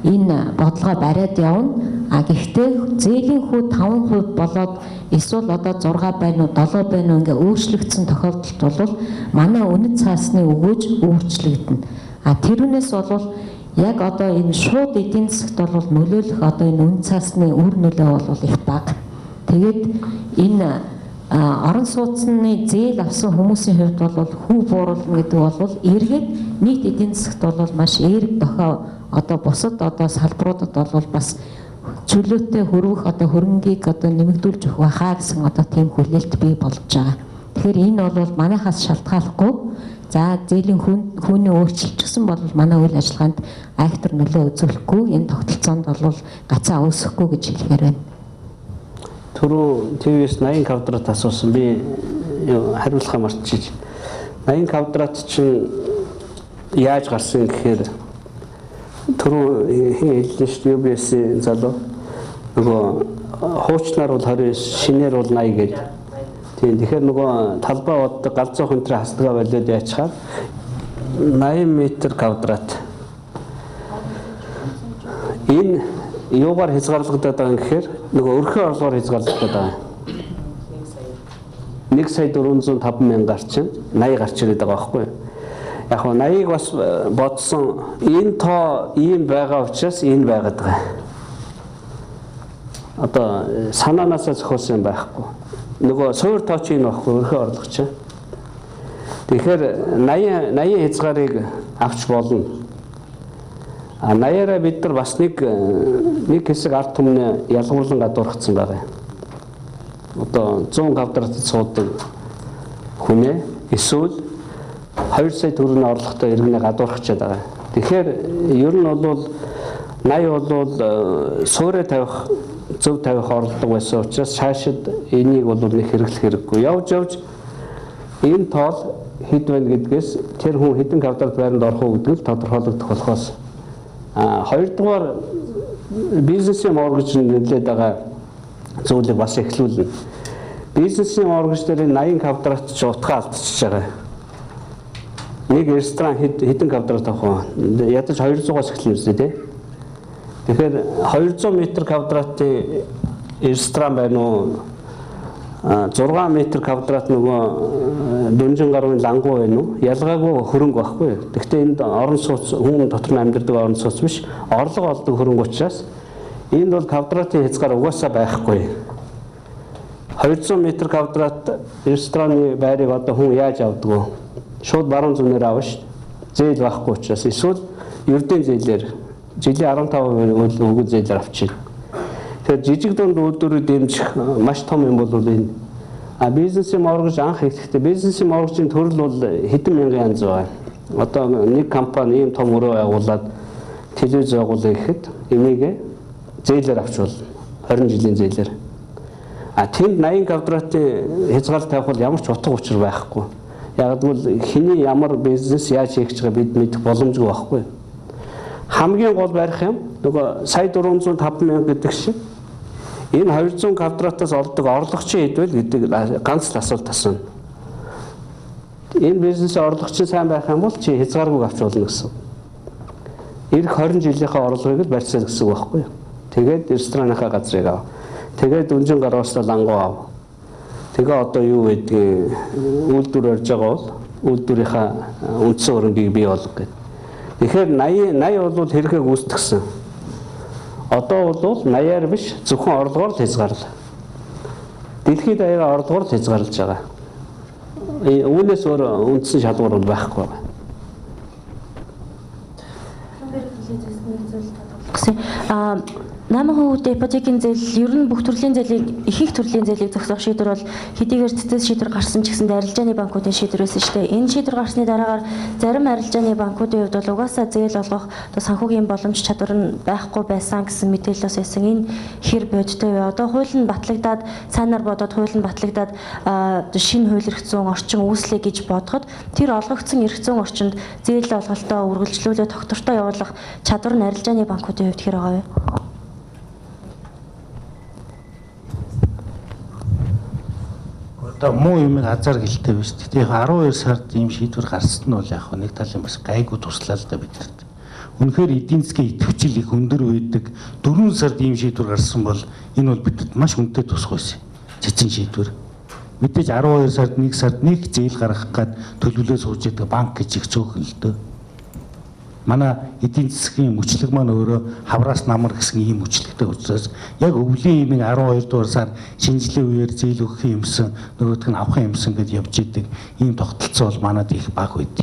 энэ бодлогоо бариад явна. А гэхдээ зээлийн хүү 5% болоод эсвэл одоо 6 байна уу 7 байна уу ингээ өөрчлөгдсөн тохиолдолд бол манай үнэт цаасны өгөөж өөрчлөгдөнө. А тэрүүнээс бол яг одоо энэ шууд эдийн засагт бол нөлөөлөх одоо энэ үнэт цаасны үр нөлөө бол их бага. Тэгээд энэ орон сууцны зээл авсан хүмүүсийн хувьд бол хүү бууруулна гэдэг бол эргээд нийт эдийн засагт бол маш эерэг дохио одоо бусад одоо салбаруудад бол бас чөлөөтэй хөрвөх одоо хөрөнгийг одоо нэмэгдүүлж өгөх байхаа гэсэн одоо тийм хүлээлт бий болж байгаа. Тэгэхээр энэ бол манайхаас шалтгааллахгүй. За зээлийн хүүний өөрчлөлт гэсэн бол манай үйл ажиллагаанд айхтар нөлөө үзүүлэхгүй. Энэ тогтолцоонд бол гацаа үүсэхгүй гэж хэлэхээр байна. Түрүү ТВ-с 80 квадрат асуусан би хариулахаа мартчих. 80 квадрат чинь яаж гарсан гэхээр түрүү хэлсэн шүү дээ UBS-ийн залуу нөгөө хуучнаар бол 29 шинээр бол 80 гэдэг. Тийм тэгэхээр нөгөө талбай боддог галзуу хүнтрээ хасдгаа болоод яачаар 80 м квадрат. Энэ юугаар хязгаарлагдаад байгаа юм гэхээр нөгөө өрхөө орлогоор хязгаарлагдаад байгаа. 1,405,000 гарчин 80 гарч ирээд байгаа байхгүй юу? Яг нь 80-ыг бас бодсон энэ тоо ийм байгаа учраас энэ байгаад байгаа. Одоо санаанаасаа зохиосон юм байхгүй. Нөгөө суур тоо чинь байхгүй өрхөө орлого чинь. Тэгэхээр 80 хязгаарыг авч болно. А 80-аараа бид нар бас нэг хэсэг ард түмнээ ялгуурлан гадуурхацсан байгаа. Одоо 100 квадрат суудаг хүнээ эсвэл 2 сая төгрөгийн орлоготой иргэнэ гадуурхачаад байгаа. Тэгэхээр ер нь бол 80 бол суурэ тавих зөв тавих орлого байсан учраас цаашид энийг бол нэг хэрэглэх хэрэггүй. Явж энэ тоол хэд байна гэдгээс тэр хүн хэдэн квадрат байранд орох уу гэдэг нь тодорхойлогдох болохоос хоёрдугаар бизнесийн моргэж нөлөөд байгаа зүйлийг бас эхлүүлнэ. Бизнесийн моргэж дээр 80 квадрат ч утгаа алдчихж байгаа. Нэг ресторан хэдэн квадрат авах вэ? Ядаж 200-аас эхэлнэ үстэй тий. Тэгэхээр 200 м квадратын ресторан байна уу? 6 м квадрат нөгөө дөнжин гаруун лангуу байна уу? Ялгаагүй хөрөнгө байхгүй. Гэхдээ энд орон сууц хүн дотор нь амьдардаг орон сууц биш. Орлого олдог хөрөнгө учраас энд бол квадратын хязгаар угаасаа байхгүй. 200 м квадрат рестораны байрыг одоо хүн яаж авдаг вэ? Шууд баруун зүнээр авна шүү. Зээл байхгүй учраас эсвэл ердийн зээлээр жилийн 15% өгөө зээлээр авчихна. Тэгэхээр жижиг дунд үйлдвэрүүд дэмжих маш том юм бол энэ. А бизнесийн моргож анх эхлэхдээ бизнесийн моргожийн төрөл бол хэдэн мянган янз байна. Одоо нэг компани ийм том өрөө байгуулад телевиз байгуулъя гэхэд энийг зээлээр авч болно. 20 жилийн зээлээр. А тэнд 80 квадратын хязгаар тавих бол ямар ч утга учир байхгүй. Яг л хэний ямар бизнес яаж хийх гэж байгааг бид мэдэх боломжгүй байхгүй. Хамгийн гол барих юм Нөгөө сая 405 мянга гэдэг шиг энэ 200 квадратаас олдог орлогчийн хэдвэл гэдэг ганц л асуулт асууна. Энэ бизнесийн орлогч сайн байх юм бол чи хязгааргүй авч болно гэсэн. Ирэх 20 жилийнхаа орлогыг л барьцаал гэсэн үг байхгүй юу? Тэгээд ресторанынхаа газрыг ав. Тэгээд үнжин гаруусаа лангуу ав. Тэгээ одоо юу гэдгийг үйлдвэр барьж байгаа бол үйлдвэрийнхаа үндсэн хөрөнгийг бий болгох гэдэг. Тэгэхээр 80 бол хэрэгээ гүйцэтгсэн. Одоо бол 80-аар биш зөвхөн орлогоор л хязгаарлаа. Дэлхийд аяга орлогоор л хязгаарлаж байгаа. Үүнээс өөр үндсэн шалгуур бол байхгүй байна. Намын хувьд ипотекийн зээл ер нь бүх төрлийн зээлийг их төрлийн зээлийг зогсоох шийдвэр бол хэдийгээр цэцэс шийдвэр гарсан ч гэсэн арилжааны банкуудын шийдвэр байсан шүү дээ. Энэ шийдвэр гарсны дараагаар зарим арилжааны банкуудын хувьд бол угаасаа зээл олгох санхүүгийн боломж чадвар нь байхгүй байсан гэсэн мэдээлэлс байсан. Энэ хэр бодтой вэ? Одоо хууль нь батлагдаад сайнаар бодоод хууль нь батлагдаад шинэ хууль эрх зүйн орчин үүслэе гэж бодоход тэр олгогдсон эрх зүйн орчинд зээл олголтоо үргэлжлүүлээ тогтвортой явуулах чадвар нь арилжааны банкуудын хувьд хэр байгаа вэ? Одоо муу юм азар гэлтэй биш. Тэгтээ 12 сард ийм шийдвэр гарсан нь бол яг нэг талын бас гайгүй туслаа л да бидэрт. Үнэхээр эдийн засгийн идэвхжил их өндөр байдаг. 4 сард ийм шийдвэр гарсан бол энэ бол бидэд маш хүнтэй тусах байсан. Цэцэн шийдвэр. Мэдээж 12 сард нэг сард нэг зээл гаргах гад төлөвлөө сууж байдаг банк гэж их цөөхөн л дөө. Манай эдийн засгийн мөчлөг маань өөрөө хавраас намар гэсэн ийм мөчлөгтэй учраас яг өвлийн имийн 12 дугаар сар шинжлэх үеэр зээл өгөх юмсан нөгөөх нь авах юмсан гэдээ явж идэг ийм тогтолцоо бол манад их бага байд.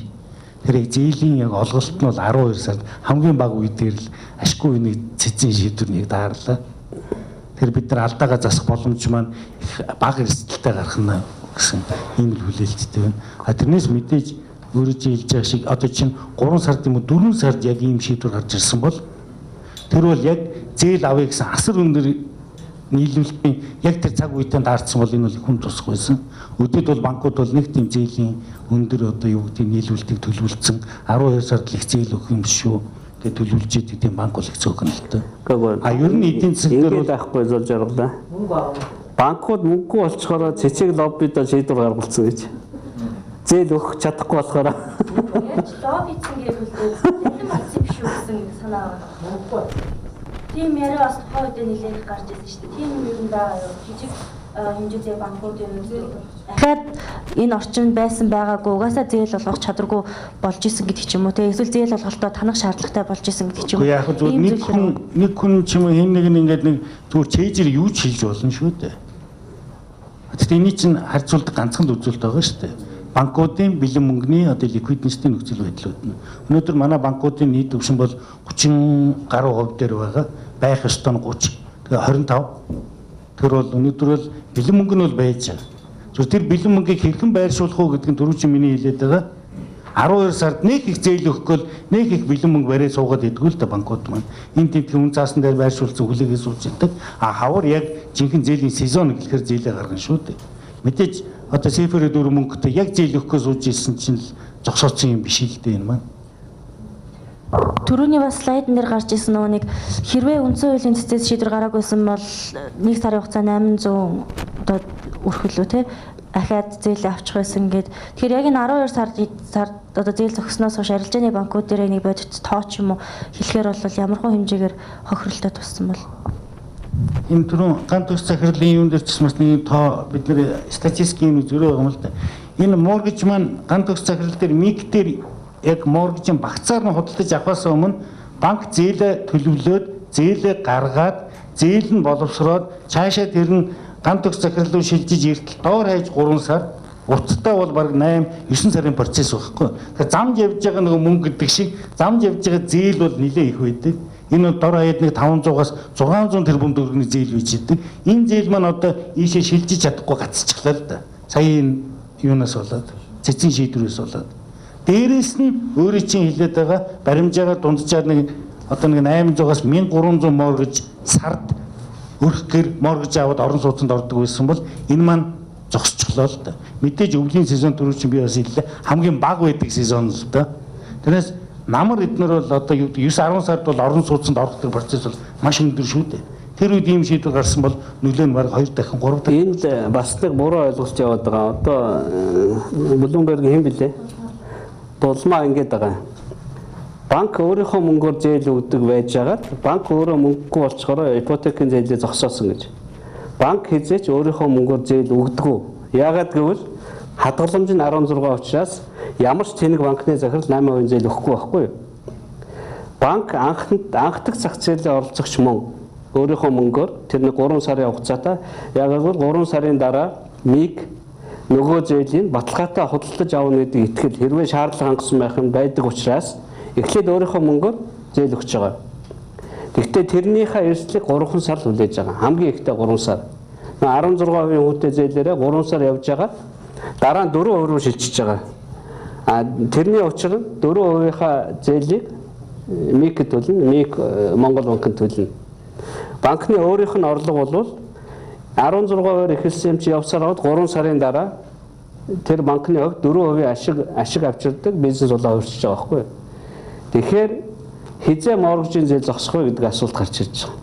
Тэр зээлийн яг олголт нь бол 12 сард хамгийн бага үедэр л ашгүй нэг цэцэн шийдвэрнийг daарлаа. Тэр бид нар алдаагаа засах боломж маань их бага эрсдэлтэй гарах нь гэсэн ийм л хүлээлттэй байна. Тэрнээс мэдээж өөрөө хэлж байгаа шиг одоо чинь 3 сард юм уу 4 сард яг ийм шийдвэр гарч ирсэн бол тэр бол яг зээл авъя гэсэн асар өндөр нийлүүлэлтийн яг тэр цаг үедээ даарсан бол энэ бол хүн тусах байсан. Өдөрт бол банкуд бол нэг тийм зээлийн өндөр одоо юу гэдэг нийлүүлэлтийг төлөвлөсөн 12 сард л их зээл өгөх юм шүү гэж төлөвлөж идэг тийм банк бол их цөөхөн л тоо. Ер нь эдийн засгаар бол байхгүй зулж байгаа. Банкуд мөнгө олцохоор цэцэг лоббидо шийдвэр гаргуулсан гэж. Зээл өгөх чадахгүй болохоор яаж лобби хийсэн гэвэл хэдэн болсон биш үү гэсэн санаа байна. Тийм яриа бас хойд нэлээд гарч ирсэн шүү дээ. Тийм юм даа жижиг хэмжээтэй банкуудын дахиад энэ орчинд байсан байгаагүй угаасаа зээл олгох чадваргүй болж исэн гэдэг ч юм уу те эсвэл зээл олголтоо танах шаардлагатай болж исэн гэдэг ч юм уу. Яг зөв нэг хүн ч юм уу хэн нэг ингээд нэг зүгээр чэйжэр юу ч хийж болно шүү дээ. Тэгэхдээ энэ чинь харьцуулдаг ганцхан үзүүлэлт байгаа шүү дээ. Банкуудын бэлэн мөнгөний одоо ликвидностийн нөхцөл байдлууд нь. Өнөөдөр манай банкуудын нийт өвчин бол 30 гаруй хувь дээр байгаа. Байх ёстой нь 30. Тэгээ 25. Тэр бол өнөөдөр бол бэлэн мөнгө нь бол байж байгаа. Зөв тэр бэлэн мөнгийг хэрхэн байршуулах уу гэдэг нь түрүүчийн миний хэлээд байгаа. 12 сард нэг их зээл өгөхгүй нэг их бэлэн мөнгө барай суугаад идэггүй л да банкуд маань. Энэ тийм хүн заасан дээр байршуулсан хүлээгээ сууж идэг. Хавар яг жинхэнэ зээлийн сезон гэхээр зээлээ гаргана шүү дээ. Мэдээж одоо сеферээ дөрөв мөнгөтэй яг зээл өгөхөө сууж ирсэн чинь л зогсооцсон юм биш л дээ энэ маань. Түрүүний бас слайд дээр гарч ирсэн нөгөө нэг хэрвээ үндсэн хуулийн цэцэс шийдвэр гараагүйсэн бол нэг сарын хугацаанд 800 одоо өрхөлөө те ахаад зээл авчих байсан гэд. Тэгэхээр яг энэ 12 сард одоо зээл зогсноос хойш арилжааны банкуд дээр нэг бодит тоо ч юм уу хэлэхээр бол ямархуу хэмжээгээр хохирлтой туссан бол энэ түрүүн ганц тус захирлын юм дээр ч бас нэг тоо бид нэр статистикийн зөрөө байгаа юм л да. Энэ моргэж маань ганц тус захирал дээр миг дээр яг моргежийн багцаар нь худалдаж авахаас өмнө банк зээлээ төлөвлөөд зээлээ гаргаад зээл нь боловсроод цаашаа тэр нь ганц тус захирал руу шилжиж эртэл доор хаяж 3 сар уцтай бол баг 8 9 сарын процесс байхгүй. Тэгэхээр замд явж байгаа нэг мөнгө гэдэг шиг замд явж байгаа зээл бол нэлээ их байдаг. Энэ бол дор хаяад нэг 500-аас 600 тэрбум төгрөгийн зээл үйж идэг. Энэ зээл маань одоо ийшээ шилжиж чадахгүй гацчихлаа л да. Сая энэ юунаас болоод цэцэн шийдвэрээс болоод. Дээрээс нь өөрөө чинь хэлээд байгаа баримжаагаар дунджаар нэг одоо нэг 800-аас 1300 моргэж сард өрх гэр моргэж аваад орон сууцнд ордог байсан бол энэ маань зогсчихлоо л да. Мэдээж өвлийн сезон түрүү чинь би бас хэллээ хамгийн бага байдаг сезон л да. Тэрнээс Намар эднэр бол одоо 9-10 сард бол орон сууцнд орохдаг процесс бол маш өндөр шүү дээ. Тэр үед ийм шийдвэр гарсан бол нөлөө нь баг 2 дахин 3 дахин. Энд бас нэг буруу ойлголт яваад байгаа. Одоо Bloomberg хэм блэ? Дулмаа ингэж байгаа. Банк өөрийнхөө мөнгөөр зээл өгдөг байж байгаа. Банк өөрөө мөнгөгүй болчоор ипотекийн зээлээ зогсоосон гэж. Банк хизээч өөрийнхөө мөнгөөр зээл өгдөггүй. Яагаад гэвэл хадгаламж нь 16 учраас ямар ч тэнэг банкны захирал 8% зээл өгөхгүй байхгүй юу? Банк анхдаг зах зээлийн оролцогч мөн өөрийнхөө мөнгөөр тэр нэг 3 сарын хугацаатай яагаад гэвэл 3 сарын дараа миг нөгөө зээлийн баталгаатай худалдаж авна гэдэг итгэл хэрвээ шаардлага хангасан байх нь байдаг учраас эхлээд өөрийнхөө мөнгөөр зээл өгч байгаа. Гэхдээ тэрнийхээ эрсдлийг 3 сар л хүлээж байгаа. Хамгийн ихдээ 3 сар. 16% хүүтэй зээлээрээ 3 сар явж байгаа. Дараа нь 4% шилжиж байгаа. Тэрний учир нь 4%-ийнхаа зээлийг МИК-д төлнө, МИК Монгол банкнд төлнө. Банкны өөрийнх нь орлого бол 16%-аар эхэлсэн юм чи явсаар аваад 3 сарын дараа тэр банкны хувьд 4% ашиг авчирдаг бизнес болоо өөрчилж байгаа байхгүй юу? Тэгэхээр хизээ моргожийн зээл зогсох вэ гэдэг асуулт гарч ирж байгаа.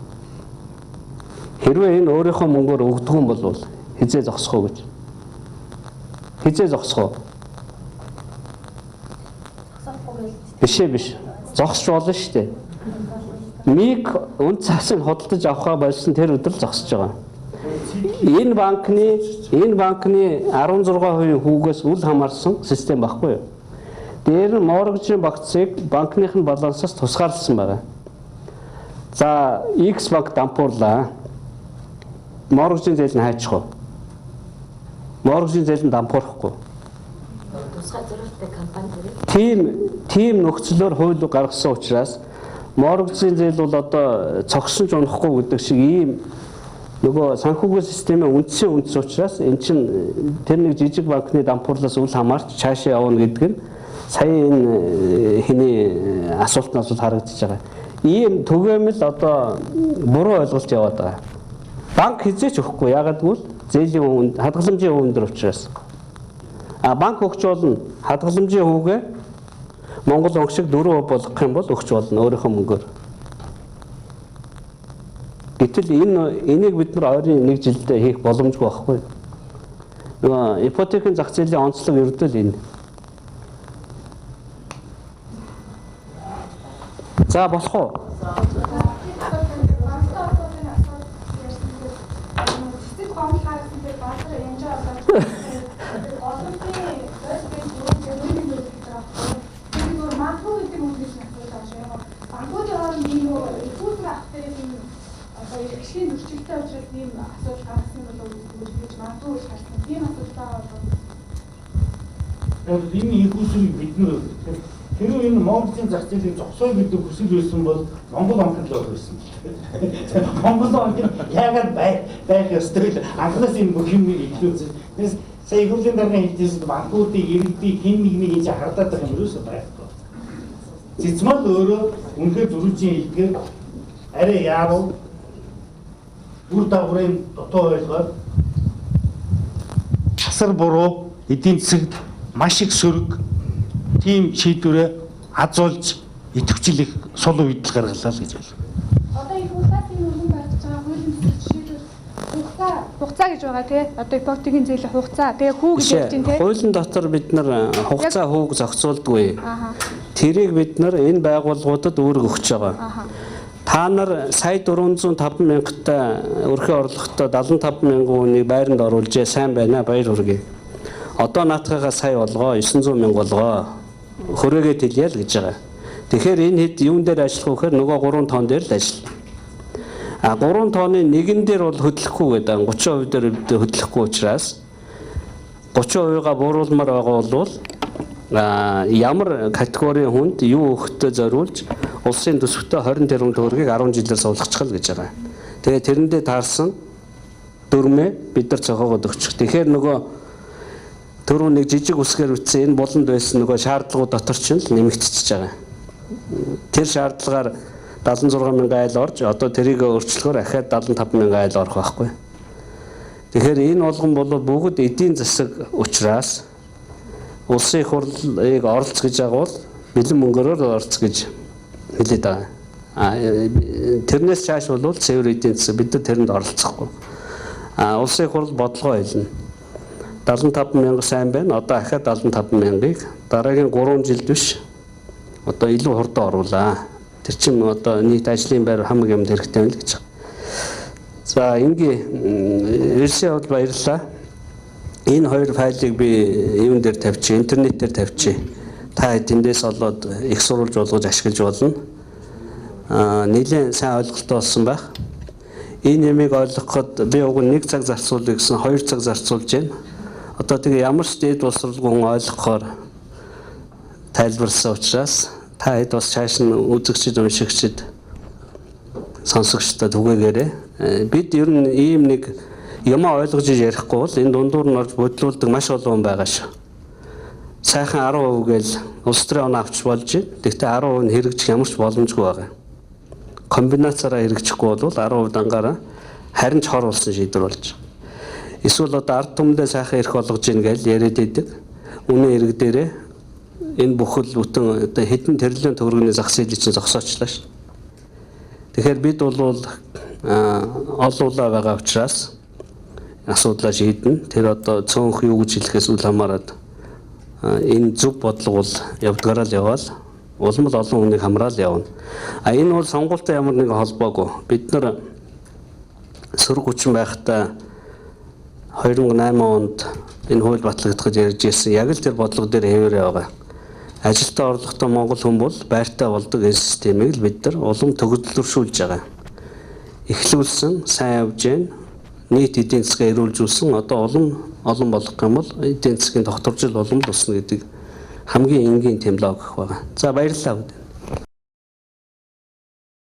Хэрвээ энэ өөрийнхөө мөнгөөр өгдөг юм бол хизээ зогсох уу гэж. Хизээ зогсох уу? Биш. Зогсож болно шүү дээ. Миг үн цасыг хөдөлж авахаа болсон тэр өдөр зогсож байгаа. Энэ банкны 16% хүүгээс үл хамаарсан систем баггүй юу? Дээр нь моргожийн багцыг банкных нь балансаас тусгаарласан байгаа. За X банк дампуурлаа. Моргожийн зээл нь хайчих уу? Моргожийн зээл нь дампуурахгүй. Тусгай зорилттой компани тийм нөхцлөөр хууль гаргасан учраас моргожийн зээл бол одоо цогсон ч унахгүй гэдэг шиг ийм нөгөө санхүүгийн системийн үндсэн үндэс учраас эн чинь тэр нэг жижиг банкны дампуурлаас үл хамаарч цаашаа явна гэдэг нь сая энэ хэний асуултнаас бол харагдаж байгаа. Ийм түгээмэл одоо буруу ойлголт яваад байгаа. Банк хизээч өгөхгүй. Яагаад гэвэл зээлийн үн хадгаламжийн үн өндөр учраас. Банк өгч болно. Хадгаламжийн хүүгээ Монгол банк шиг 4% болгох юм бол өгч болно өөрийнхөө мөнгөөр. Гэтэл энийг бид нар ойрын 1 жилдээ хийх боломжгүй байхгүй. Нөгөө ипотекийн зах зээлийн онцлог ердөө л энэ. За болох уу? Энэ ихүүсийг бид нэр хэрвээ энэ Монголын зах зээлийг зогсоё гэдэг хүсэл байсан бол Монгол банкнд л байсан. Монгол банк яагаад байх ёстой вэ? Анхнаас энэ бүх юм ихлүүлсэн. Тэгээс сая их хурлын даргын хэлжсэн банкуудыг иргэдийг хэн нэгнийг энэ хардаад байгаа юм ерөөсөө байхгүй. Цэцмал өөрөө үнэхээр зөрүүжийн хэлгээр арай яаруу үр дагаврын дутуу ойлгоод асар буруу эдийн засагт маш их сөрөг тийм шийдвэрээ азуулж идэвхжил их сул үед л гаргалаа л гэж байна. Одоо их улсаас энэ үнэн барьж байгаа хуулийн шийдвэр хугацаа гэж байгаа тий. Одоо ипотекийн зээлийн хугацаа. Тэгээ хүү гэж ярьж байна тий. Хуулийн дотор бид нар хугацаа хүүг зохицуулдаггүй. Тэрийг бид нар энэ байгууллагуудад үүрэг өгч байгаа. Та нар сая 405 мянгаттай өрхөө орлоготой 75 мянган хүнийг байранд оруулжээ сайн байна баяр хүргэе. Одоо наатахаа сая болгоо 900 мянга болгоо хөрөөгээд хэлье л гэж байгаа. Тэгэхээр энэ хэд юун дээр ажиллах вэ гэхээр нөгөө 3 тонн дээр л ажиллана. 3 тонны нэгэн дээр бол хөдлөхгүй гэдэг 30% дээр хөдлөхгүй учраас 30%-га бууруулмаар байгаа бол ямар категорийн хүнд юу өгөхтэй зориулж улсын төсөвтөө 20 тэрбум төгрөгийг 10 жилээр суулгачих л гэж байгаа. Тэгээ тэрэндээ таарсан дөрмөө бид нар цохоогоод өгчих. Тэгэхээр нөгөө түрүү нэг жижиг үсгээр үтсэн энэ болонд байсан нөгөө шаардлагууд дотор ч л нэмэгдчихэж байгаа. Тэр шаардлагаар 76 мянган айл орж одоо тэрийг өөрчлөхөөр ахаад 75 мянган айл орох байхгүй. Тэгэхээр энэ болгон бол бүгд эдийн засаг учраас улсын их хурлыг оролц гэж байгаа бол бэлэн мөнгөөр орц гэж хэлээд байгаа. Тэрнээс цааш бол цэвэр эдийн засаг бид нар тэрэнд оролцохгүй. Улсын хурал бодлого хэлнэ. 75 мянга сайн байна. Одоо ахаад 75 мянгаыг дараагийн 3 жилд биш одоо илүү хурдан оруулаа. Тэр чинь одоо нийт ажлын байр хамаг юмд хэрэгтэй байна л гэж байна. За ингийн ирсэн бол баярлалаа. Энэ хоёр файлыг би юун дээр тавьчих, интернет дээр тавьчих. Та тэндээс олоод их сурвалж болгож ашиглаж болно. Нэлээд сайн ойлголттой болсон байх. Энэ ямиг ойлгоход би уг 1 цаг зарцуулъя гэсэн 2 цаг зарцуулж байна. Одоо тэгээ ямар ч дэд боловсролгүй ойлгохоор тайлбарласан учраас та хэд бас цааш нь үзэгчд, уншигчд, сонсогчдод түгээгээрэй. Бид ер нь ийм нэг юм ойлгож ярихгүй бол энэ дундуур нь орж бодлуулдаг маш олон хүн байгаа шүү. Сайхан 10% гээл улс төрийн он авч болж байна. Гэхдээ 10% нь хэрэгжих ямар ч боломжгүй байгаа. Комбинацаараа хэрэгжихгүй бол 10% дангаараа харин ч хор болсон шийдвэр болж байгаа. Эсвэл одоо ард түмэндээ сайхан ирэх болгож ийн гэж яриад идэг. Үнэн хэрэг дээрээ энэ бүхэл бүтэн одоо хэдэн тэрлэн төгрөгийн зах зээлийг чинь зогсоочлаа шүү. Тэгэхээр бид бол олуулаа байгаа учраас асуудлаа шийднэ. Тэр одоо цөөнх юу гэж хэлэхээс үл хамааран энэ зөв бодлого бол явдгаараа л яваал. Улам л олон хүнийг хамраал явна. Энэ бол сонгуультай ямар нэгэн холбоогүй. Бид нар сөрөг хүчин байхдаа 2008 онд энэ хууль батлагдахад ярьж ирсэн. Яг л тэр бодлого дээр хэвээрээ байгаа. Ажилдаа орлоготой монгол хүн бол байртай болдог энэ системийг л бид нар улам төгөлдрүүлж байгаа. Эхлүүлсэн, сайн явж байна. Нийт эдийн засгаа эрүүлжүүлсэн. Одоо олон болох юм бол эдийн засгийн докторжил улам л усна гэдэг хамгийн энгийн темлог гэх байгаа. За баярлалаа.